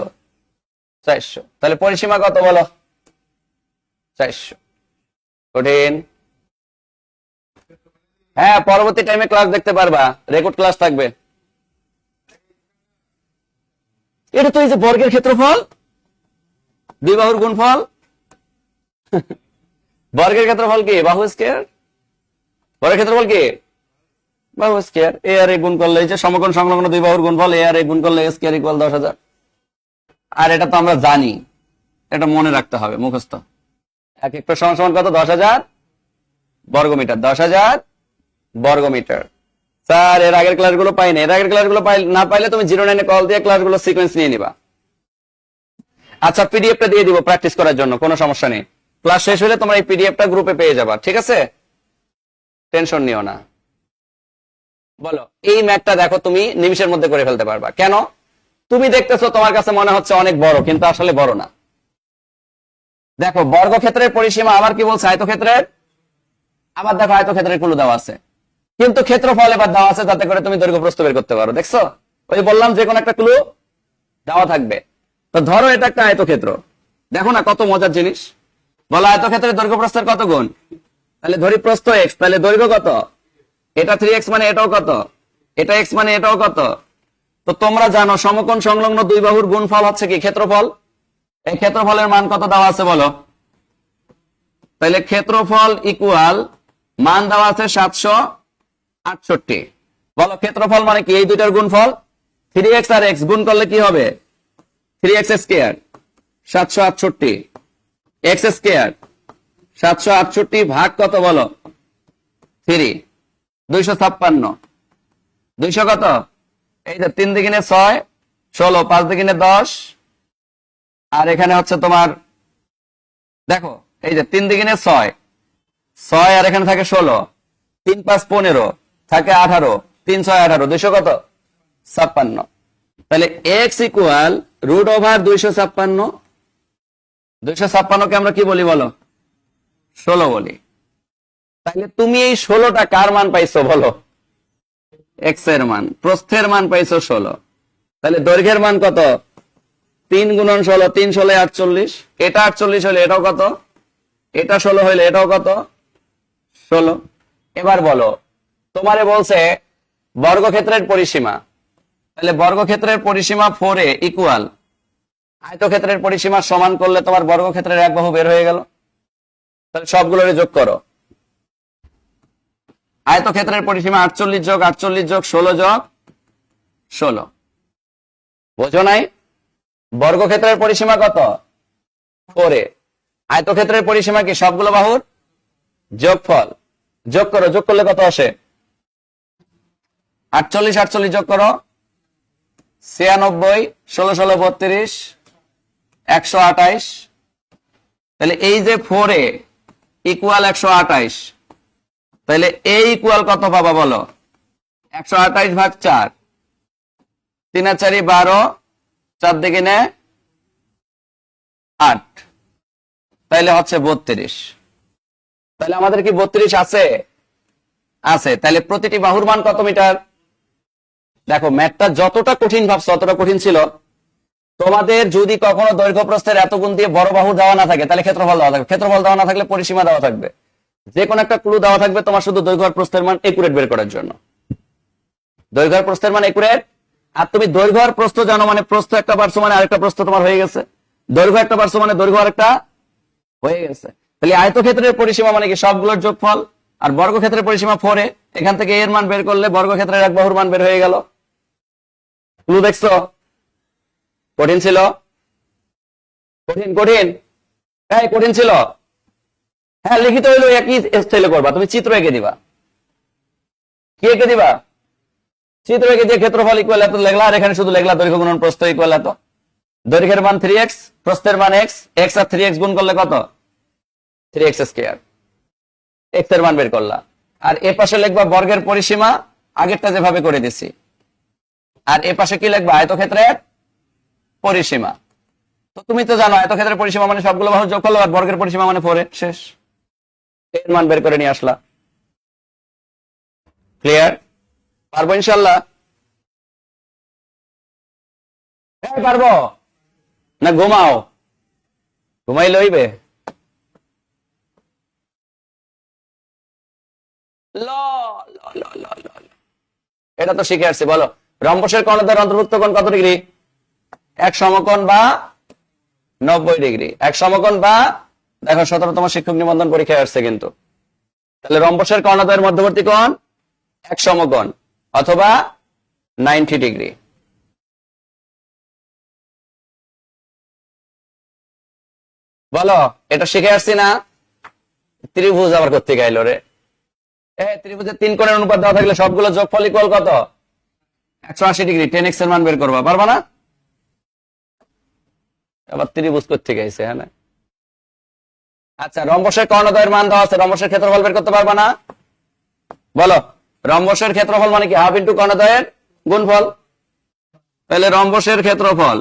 400। তাহলে পরিসীমা কত বলো? 400। কঠিন? হ্যাঁ, পরবর্তী টাইমে ক্লাস দেখতে পারবা, রেকর্ড ক্লাস থাকবে। এটা তো এই যে বর্গের ক্ষেত্রফল, দুই বাহুর গুণফল। বর্গের ক্ষেত্রফল কি? বাহু স্কয়ার। বর্গের ক্ষেত্রফল কি? বাহু স্কয়ার। এ আর এ গুণ করলে, এই যে সমকোণ সংলগ্ন দুই বাহুর গুণফল, এ আর এ গুণ করলে এ স্কয়ার ইকুয়াল 10,000। আর এটা তো আমরা জানি, এটা মনে রাখতে হবে, মুখস্থ। 1 হেক্টর সমান সমান কত? 10,000 বর্গমিটার। 10,000 বর্গমিটার। স্যার এর আগের ক্লাসগুলো পাই না। এর আগের ক্লাসগুলো না পাইলে তুমি 09-এ কল দিয়ে ক্লাসগুলো সিকোয়েন্স নিয়ে নিবা। আচ্ছা, পিডিএফটা দিয়ে দিব প্র্যাকটিস করার জন্য, কোনো সমস্যা নেই। ক্লাস শেষ হলে তোমরা এই পিডিএফটা গ্রুপে পেয়ে যাবা, ঠিক আছে? টেনশন নিও না। বলো, এই ম্যাথটা দেখো তুমি নিমিষের মধ্যে করে ফেলতে পারবা। কেন? তুমি দেখতেছো তোমার কাছে মনে হচ্ছে অনেক বড়, কিন্তু আসলে বড় না। দেখো বর্গক্ষেত্রের পরিসীমা আবার কি বলছে? আয়তক্ষেত্রের। আবার দেখো আয়তক্ষেত্রের ক্লু দেওয়া আছে, কিন্তু ক্ষেত্রফল এবার দেওয়া আছে, যাতে করে তুমি দৈর্ঘ্য প্রস্থ বের করতে পারো। দেখছো? ওই বললাম যে কোনো একটা ক্লু দেওয়া থাকবে। তো ধরো এটা একটা আয়তক্ষেত্র, দেখো না কত মজার জিনিস। বলো আয়তক্ষেত্রের দৈর্ঘ্য প্রস্থের কত গুণ? তাহলে ধরি প্রস্থ x, তাহলে দৈর্ঘ্য কত? এটা 3x মানে এটাও কত? এটা x মানে এটাও কত? তো তোমরা জানো সমকোণ সংলগ্ন দুই বাহুর গুণফল হচ্ছে কি? ক্ষেত্রফল। এই ক্ষেত্রফলের মান কত দেওয়া আছে বলো? তাহলে ক্ষেত্রফল ইকুয়াল মান দেওয়া আছে 768। বলো ক্ষেত্রফল মানে কি? এই দুইটার গুণফল। 3x আর x গুণ করলে কি হবে? 3x স্কয়ার 768, x স্কয়ার 768 ভাগ কত বলো? 3, 256, 200 কত? এই যে 3 দুগুণে 6, 16, 5 দুগুণে 10, আর এখানে হচ্ছে তোমার দেখো এই যে 3 দুগুণে 6, 6 আর এখানে থাকে 16, 3 5 15 থাকে 18, 3 6 18, 200 কত? 56। তাহলে x ইকুয়াল রুট ওভার 256, 256 কে আমরা কি বলি বলো? 16 বলি। তাহলে তুমি এই 16টা কার মান পাইছো বলো? x এর মান। প্রস্থের মান পাইছো 16। তাহলে দৈর্ঘ্যের মান কত? 3 গুণন 16, 3 16 48, এটা 48 হলে এটাও কত? এটা 16 হলে এটাও কত? 16। এবার বলো, তোমারে বলছে বর্গক্ষেত্রের পরিসীমা, তাহলে বর্গক্ষেত্রের পরিসীমা 4a ইকুয়াল আয়তক্ষেত্রের পরিসীমা সমান করলে তোমার বর্গক্ষেত্রের এক বাহু বের হয়ে গেল। তাহলে সবগুলোরে যোগ করো। আয়তক্ষেত্রের পরিসীমা 48 যোগ 48 যোগ 16 যোগ 16। বোঝো নাই? বর্গক্ষেত্রের পরিসীমা কত? 4a। আয়তক্ষেত্রের পরিসীমা কি? সবগুলো বাহুর যোগফল। যোগ করো, যোগ করলে কত আসে? 48 48 যোগ করো, 96, 16 16 32, 128। তাহলে এই যে 4a ইকুয়াল 128, তাহলে a ইকুয়াল কত পাবা বলো? 128 ভাগ 4, 3 আর 4 12, 4 দুগুণে 8, তাহলে হচ্ছে 32। তাহলে আমাদের কি 32 আছে? আছে। তাহলে প্রতিটি বাহুর মান কত মিটার? দেখো ম্যাথটা যতটা কঠিন ভাবছো ততটা কঠিন ছিল। তোমাদের যদি কখনো দৈর্ঘ্য প্রস্থের এত গুণ দিয়ে বড় বাহু দেওয়া না থাকে তাহলে ক্ষেত্রফল দেওয়া থাকবে, ক্ষেত্রফল দেওয়া না থাকলে পরিসীমা দেওয়া থাকবে, যে কোনো একটা ক্লু দেওয়া থাকবে তোমার শুধু দৈর্ঘ্য আর প্রস্থের মান একুরেট বের করার জন্য। দৈর্ঘ্য আর প্রস্থের মান একুরেট, আর তুমি দৈর্ঘ্য আর প্রস্থ জানো মানে প্রস্থ একটা পারছো মানে আরেকটা প্রস্থ তোমার হয়ে গেছে, দৈর্ঘ্য একটা পারছো মানে দৈর্ঘ্য আরেকটা হয়ে গেছে। তাহলে আয়তক্ষেত্রের পরিসীমা মানে কি? সবগুলোর যোগফল। আর বর্গক্ষেত্রের পরিসীমা 4a, এখান থেকে এর মান বের করলে বর্গক্ষেত্রের এক বাহুর মান বের হয়ে গেল। ক্লু দেখছো? কঠিন ছিল? কঠিন কঠিন হ্যাঁ কঠিন ছিল। হ্যাঁ লিখিত হইলো একই স্টাইলে করবা, তুমি চিত্র এঁকে দিবা। কি এঁকে দিবা? চিত্র এঁকে দিয়ে ক্ষেত্রফল ইকুয়াল এত লেখলা, আর এখানে শুধু লেখলা দৈর্ঘ্য গুণন প্রস্থ ইকুয়াল এত। দৈর্ঘ্যের মান 3x, প্রস্থের মান x, x আর 3x গুণ করলে কত? 3x square. x এর মান বের করলা। আর এ পাশে লিখবা বর্গের পরিসীমা, আগেরটা যেভাবে করে দিছি। আর এ পাশে কি লিখবা? আয়তক্ষেত্রের পরিসীমা। তো তুমি তো জানো আয়তক্ষেত্রের পরিসীমা মানে সবগুলো বাহুর যোগফল, আর বর্গের পরিসীমা মানে 4a। শেষ। এর মান বের করে নিয়ে আসলা। ক্লিয়ার? পারবো ইনশাল্লাহ? হ্যাঁ পারবো না? ঘুমাও, ঘুমাই লইবে। এটা তো শিখে আসছি। বলো রম্বসের কর্ণদ্বয়ের অন্তর্ভুক্ত কোণ কত ডিগ্রি? এক সমকোণ বা 90 ডিগ্রি। এক সমকোণ বা, দেখো 17তম শিক্ষক নিবন্ধন পরীক্ষায় আসছে কিন্তু। তাহলে রম্বসের কর্ণদ্বয়ের মধ্যবর্তী কোণ এক সমকোণ অথবা 90 ডিগ্রি। বলো এটা শিখে আসছি না? ত্রিভুজ আবার করতে গাইলো রে। ত্রিভুজের 3 কোণের অনুপাত দেওয়া থাকলে সবগুলো যোগফল ইকুয়াল কত? 180 ডিগ্রি। 10x এর মান বের করবা, পারবা না? আবার ত্রিভুজ করতে গাইছে। হ্যাঁ আচ্ছা, রম্বসের কর্ণদ্বয়ের মান দেওয়া আছে, রম্বসের ক্ষেত্রফল বের করতে পারবা না? বলো রম্বসের ক্ষেত্রফল মানে কি? হাফ ইন্টু কর্ণদ্বয়ের গুণফল। তাহলে রম্বসের ক্ষেত্রফল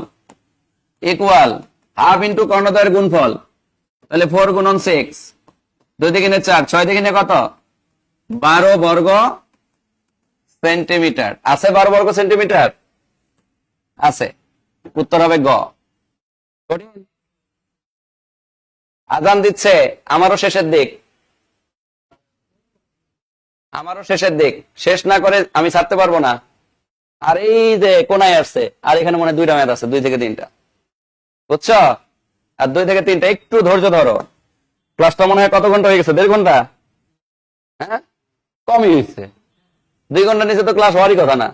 ইকুয়াল হাফ ইন্টু কর্ণদ্বয়ের গুণফল। তাহলে 4 গুণন 6, 2 দুগুণে 4, 6 দুগুণে কত? 12 বর্গ সেন্টিমিটার। আছে 12 বর্গ সেন্টিমিটার? আছে। উত্তর হবে গ। আজান দিচ্ছে, আমারও শেষের দিক, আমারও শেষের দিক। শেষ না করে আমি ছাড়তে পারবো না। আর এই যে কোনায় আসছে, আর এখানে মনে হয় 2টা ম্যাথ আছে, 2 থেকে 3টা, বুঝছো? আর 2 থেকে 3টা, একটু ধৈর্য ধরো। ক্লাসটা মনে হয় কত ঘন্টা হয়ে গেছে? 1.5 ঘন্টা? হ্যাঁ কমই হয়েছে। 2 ঘন্টা নিচে তো ক্লাস হওয়ারই কথা না।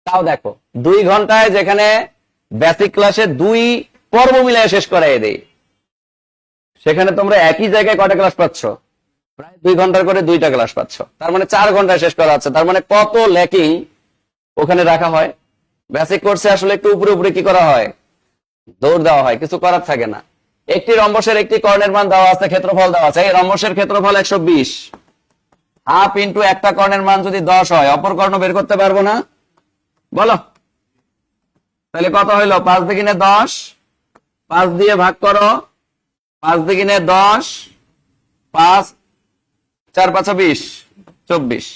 তাও দেখো 2 ঘন্টায় যেখানে বেসিক ক্লাসে 2 পর্ব মিলিয়ে শেষ করাই দেই, সেখানে তোমরা একই জায়গায় কয়টা ক্লাস পাচ্ছ? প্রায় 2 ঘন্টার করে 2টা ক্লাস পাচ্ছ। তার মানে 4 ঘন্টায় শেষ করা হচ্ছে। তার মানে কত ল্যাকিং ওখানে রাখা হয়। বেসিক কোর্সে আসলে একটু উপরে উপরে কি করা হয়, দৌড় দেওয়া হয়, কিছু করার থাকে না। একটি রম্বসের একটি কর্ণের মান দেওয়া আছে, ক্ষেত্রফল দেওয়া আছে। এই রম্বসের ক্ষেত্রফল 120, হাফ ইন্টু একটা কর্ণের মান যদি 10 হয়, অপর কর্ণ বের করতে পারবো না? বলো তাহলে কত হইলো? 5 দুগুণে 10, 5 দিয়ে ভাগ করো, 5 দুগুণে 10, 5 4 5 20, 24।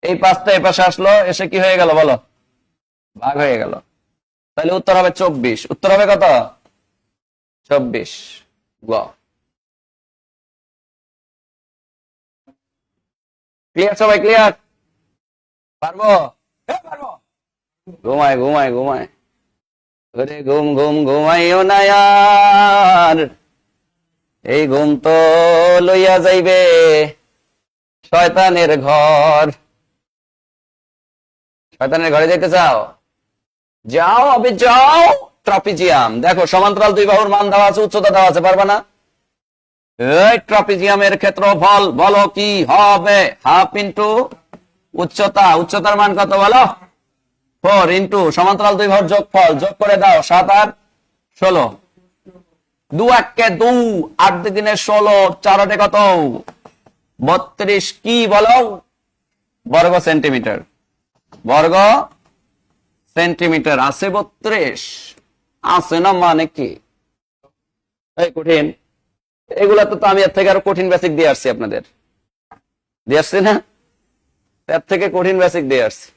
এই 5টা এই পাশে আসলো, এসে কি হয়ে গেল বলো? ভাগ হয়ে গেল। তাহলে উত্তর হবে 24। উত্তর হবে কত? 24। ক্লিয়ার সবাই? ক্লিয়ার? পারবো? পারবো। ঘুমায় ঘুমায় ঘুমায়, ওরে ঘুম ঘুম ঘুমাইও না আর, এই ঘুম তো লইয়া যাইবে শয়তানের ঘর। শয়তানের ঘরে যাইতে চাও? যাও, আবে যাও। ট্রাপিজিয়াম দেখো, সমান্তরাল 2 বাহুর মান দেওয়া আছে, উচ্চতা দেওয়া আছে, পারবা না? এই ট্রাপিজিয়ামের ক্ষেত্রফল বলো কি হবে? হাফ ইন্টু উচ্চতা, উচ্চতার মান কত বলো? 4 ইন্টু সমান্তরাল 2 বাহুর যোগফল, যোগ করে দাও 7 আর 16, 2 একে 2, 8 দুগুণে 16, 4 আটে কত? 32। কি বলো? বর্গ সেন্টিমিটার। বর্গ সেন্টিমিটার আছে 32 আছে না? মানে কি এই কঠিন? এগুলা তো আমি এর থেকে আরো কঠিন বেসিক দিয়ে আসছি, আপনাদের দিয়ে আসছি না? তার থেকে কঠিন বেসিক দিয়ে আসছি।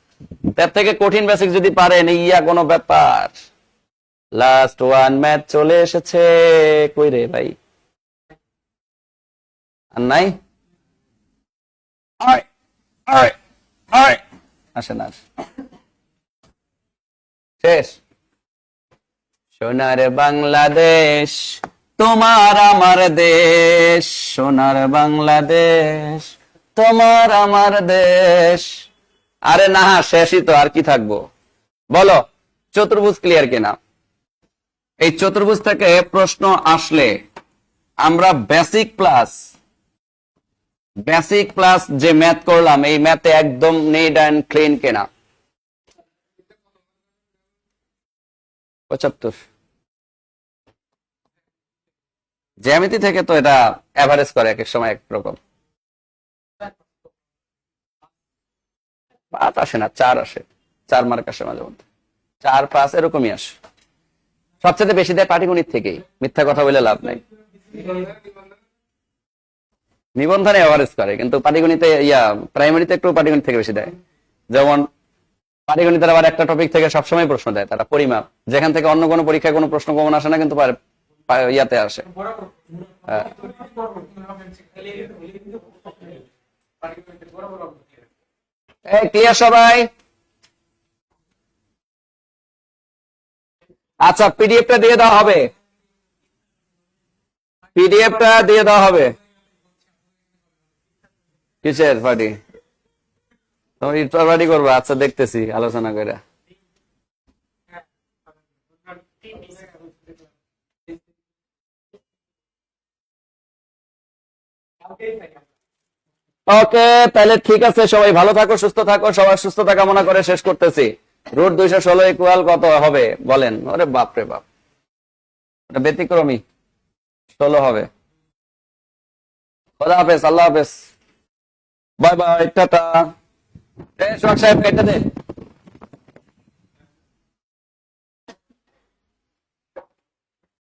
তার থেকে কঠিন বেসিক যদি পারেন, ইয়া কোনো ব্যাপার। লাস্ট ওয়ান ম্যাথ চলে এসেছে। কই রে ভাই? আর নাই? আসেন আর শেষ। সোনার বাংলাদেশ তোমার আমার দেশ, সোনার বাংলাদেশ তোমার আমার দেশ। আরে না, শেষই তো, আর কি থাকবো বলো? চতুর্ভুজ ক্লিয়ার কিনা? এই চতুর্ভুজ থেকে প্রশ্ন আসলে আমরা বেসিক প্লাস যে ম্যাথ করলাম, এই ম্যাথে একদম নিট অ্যান্ড ক্লিন কিনা? 75। জ্যামিতি থেকে তো এটা এভারেজ করে, এক এক সময় এক রকম। 5 আসে না, 4 আসে, 4 মার্ক আসে মাঝে মধ্যে, 4 5 এরকমই আসে। সবচেয়ে বেশি দেয় পাটিগণিত থেকেই, মিথ্যা কথা বলে লাভ নাই। নিবন্ধনে এভারেজ করে, কিন্তু পাটিগণিতে প্রাইমারিতে একটু পাটিগণিত থেকে বেশি দেয়। যেমন পাটিগণিতের আবার একটা টপিক থেকে সবসময় প্রশ্ন দেয়, তারা পরিমাপ, যেখান থেকে অন্য কোনো পরীক্ষায় কোনো প্রশ্ন কমন আসে না, কিন্তু ইয়াতে আসে। ক্লিয়ার সবাই? আচ্ছা, পিডিএফটা দিয়ে দেওয়া হবে, পিডিএফটা দিয়ে দেওয়া হবে। কিসের পার্টি? তোমার ইফতার পার্টি করবো? আচ্ছা, দেখতেছি আলোচনা করে। ওকে, তাহলে ঠিক আছে, সবাই ভালো থাকো, সুস্থ থাকো, সবার সুস্থতা কামনা করে শেষ করতেছি। রুট 216 ইকুয়াল কত হবে বলেন? ওরে বাপ রে বাপ, এটা ব্যতিক্রমী 16 হবে। খোদা হাফেজ, আল্লাহ হাফেজ, বাই বাই, টাটা। সোহাগ সাহেব, এটা দে।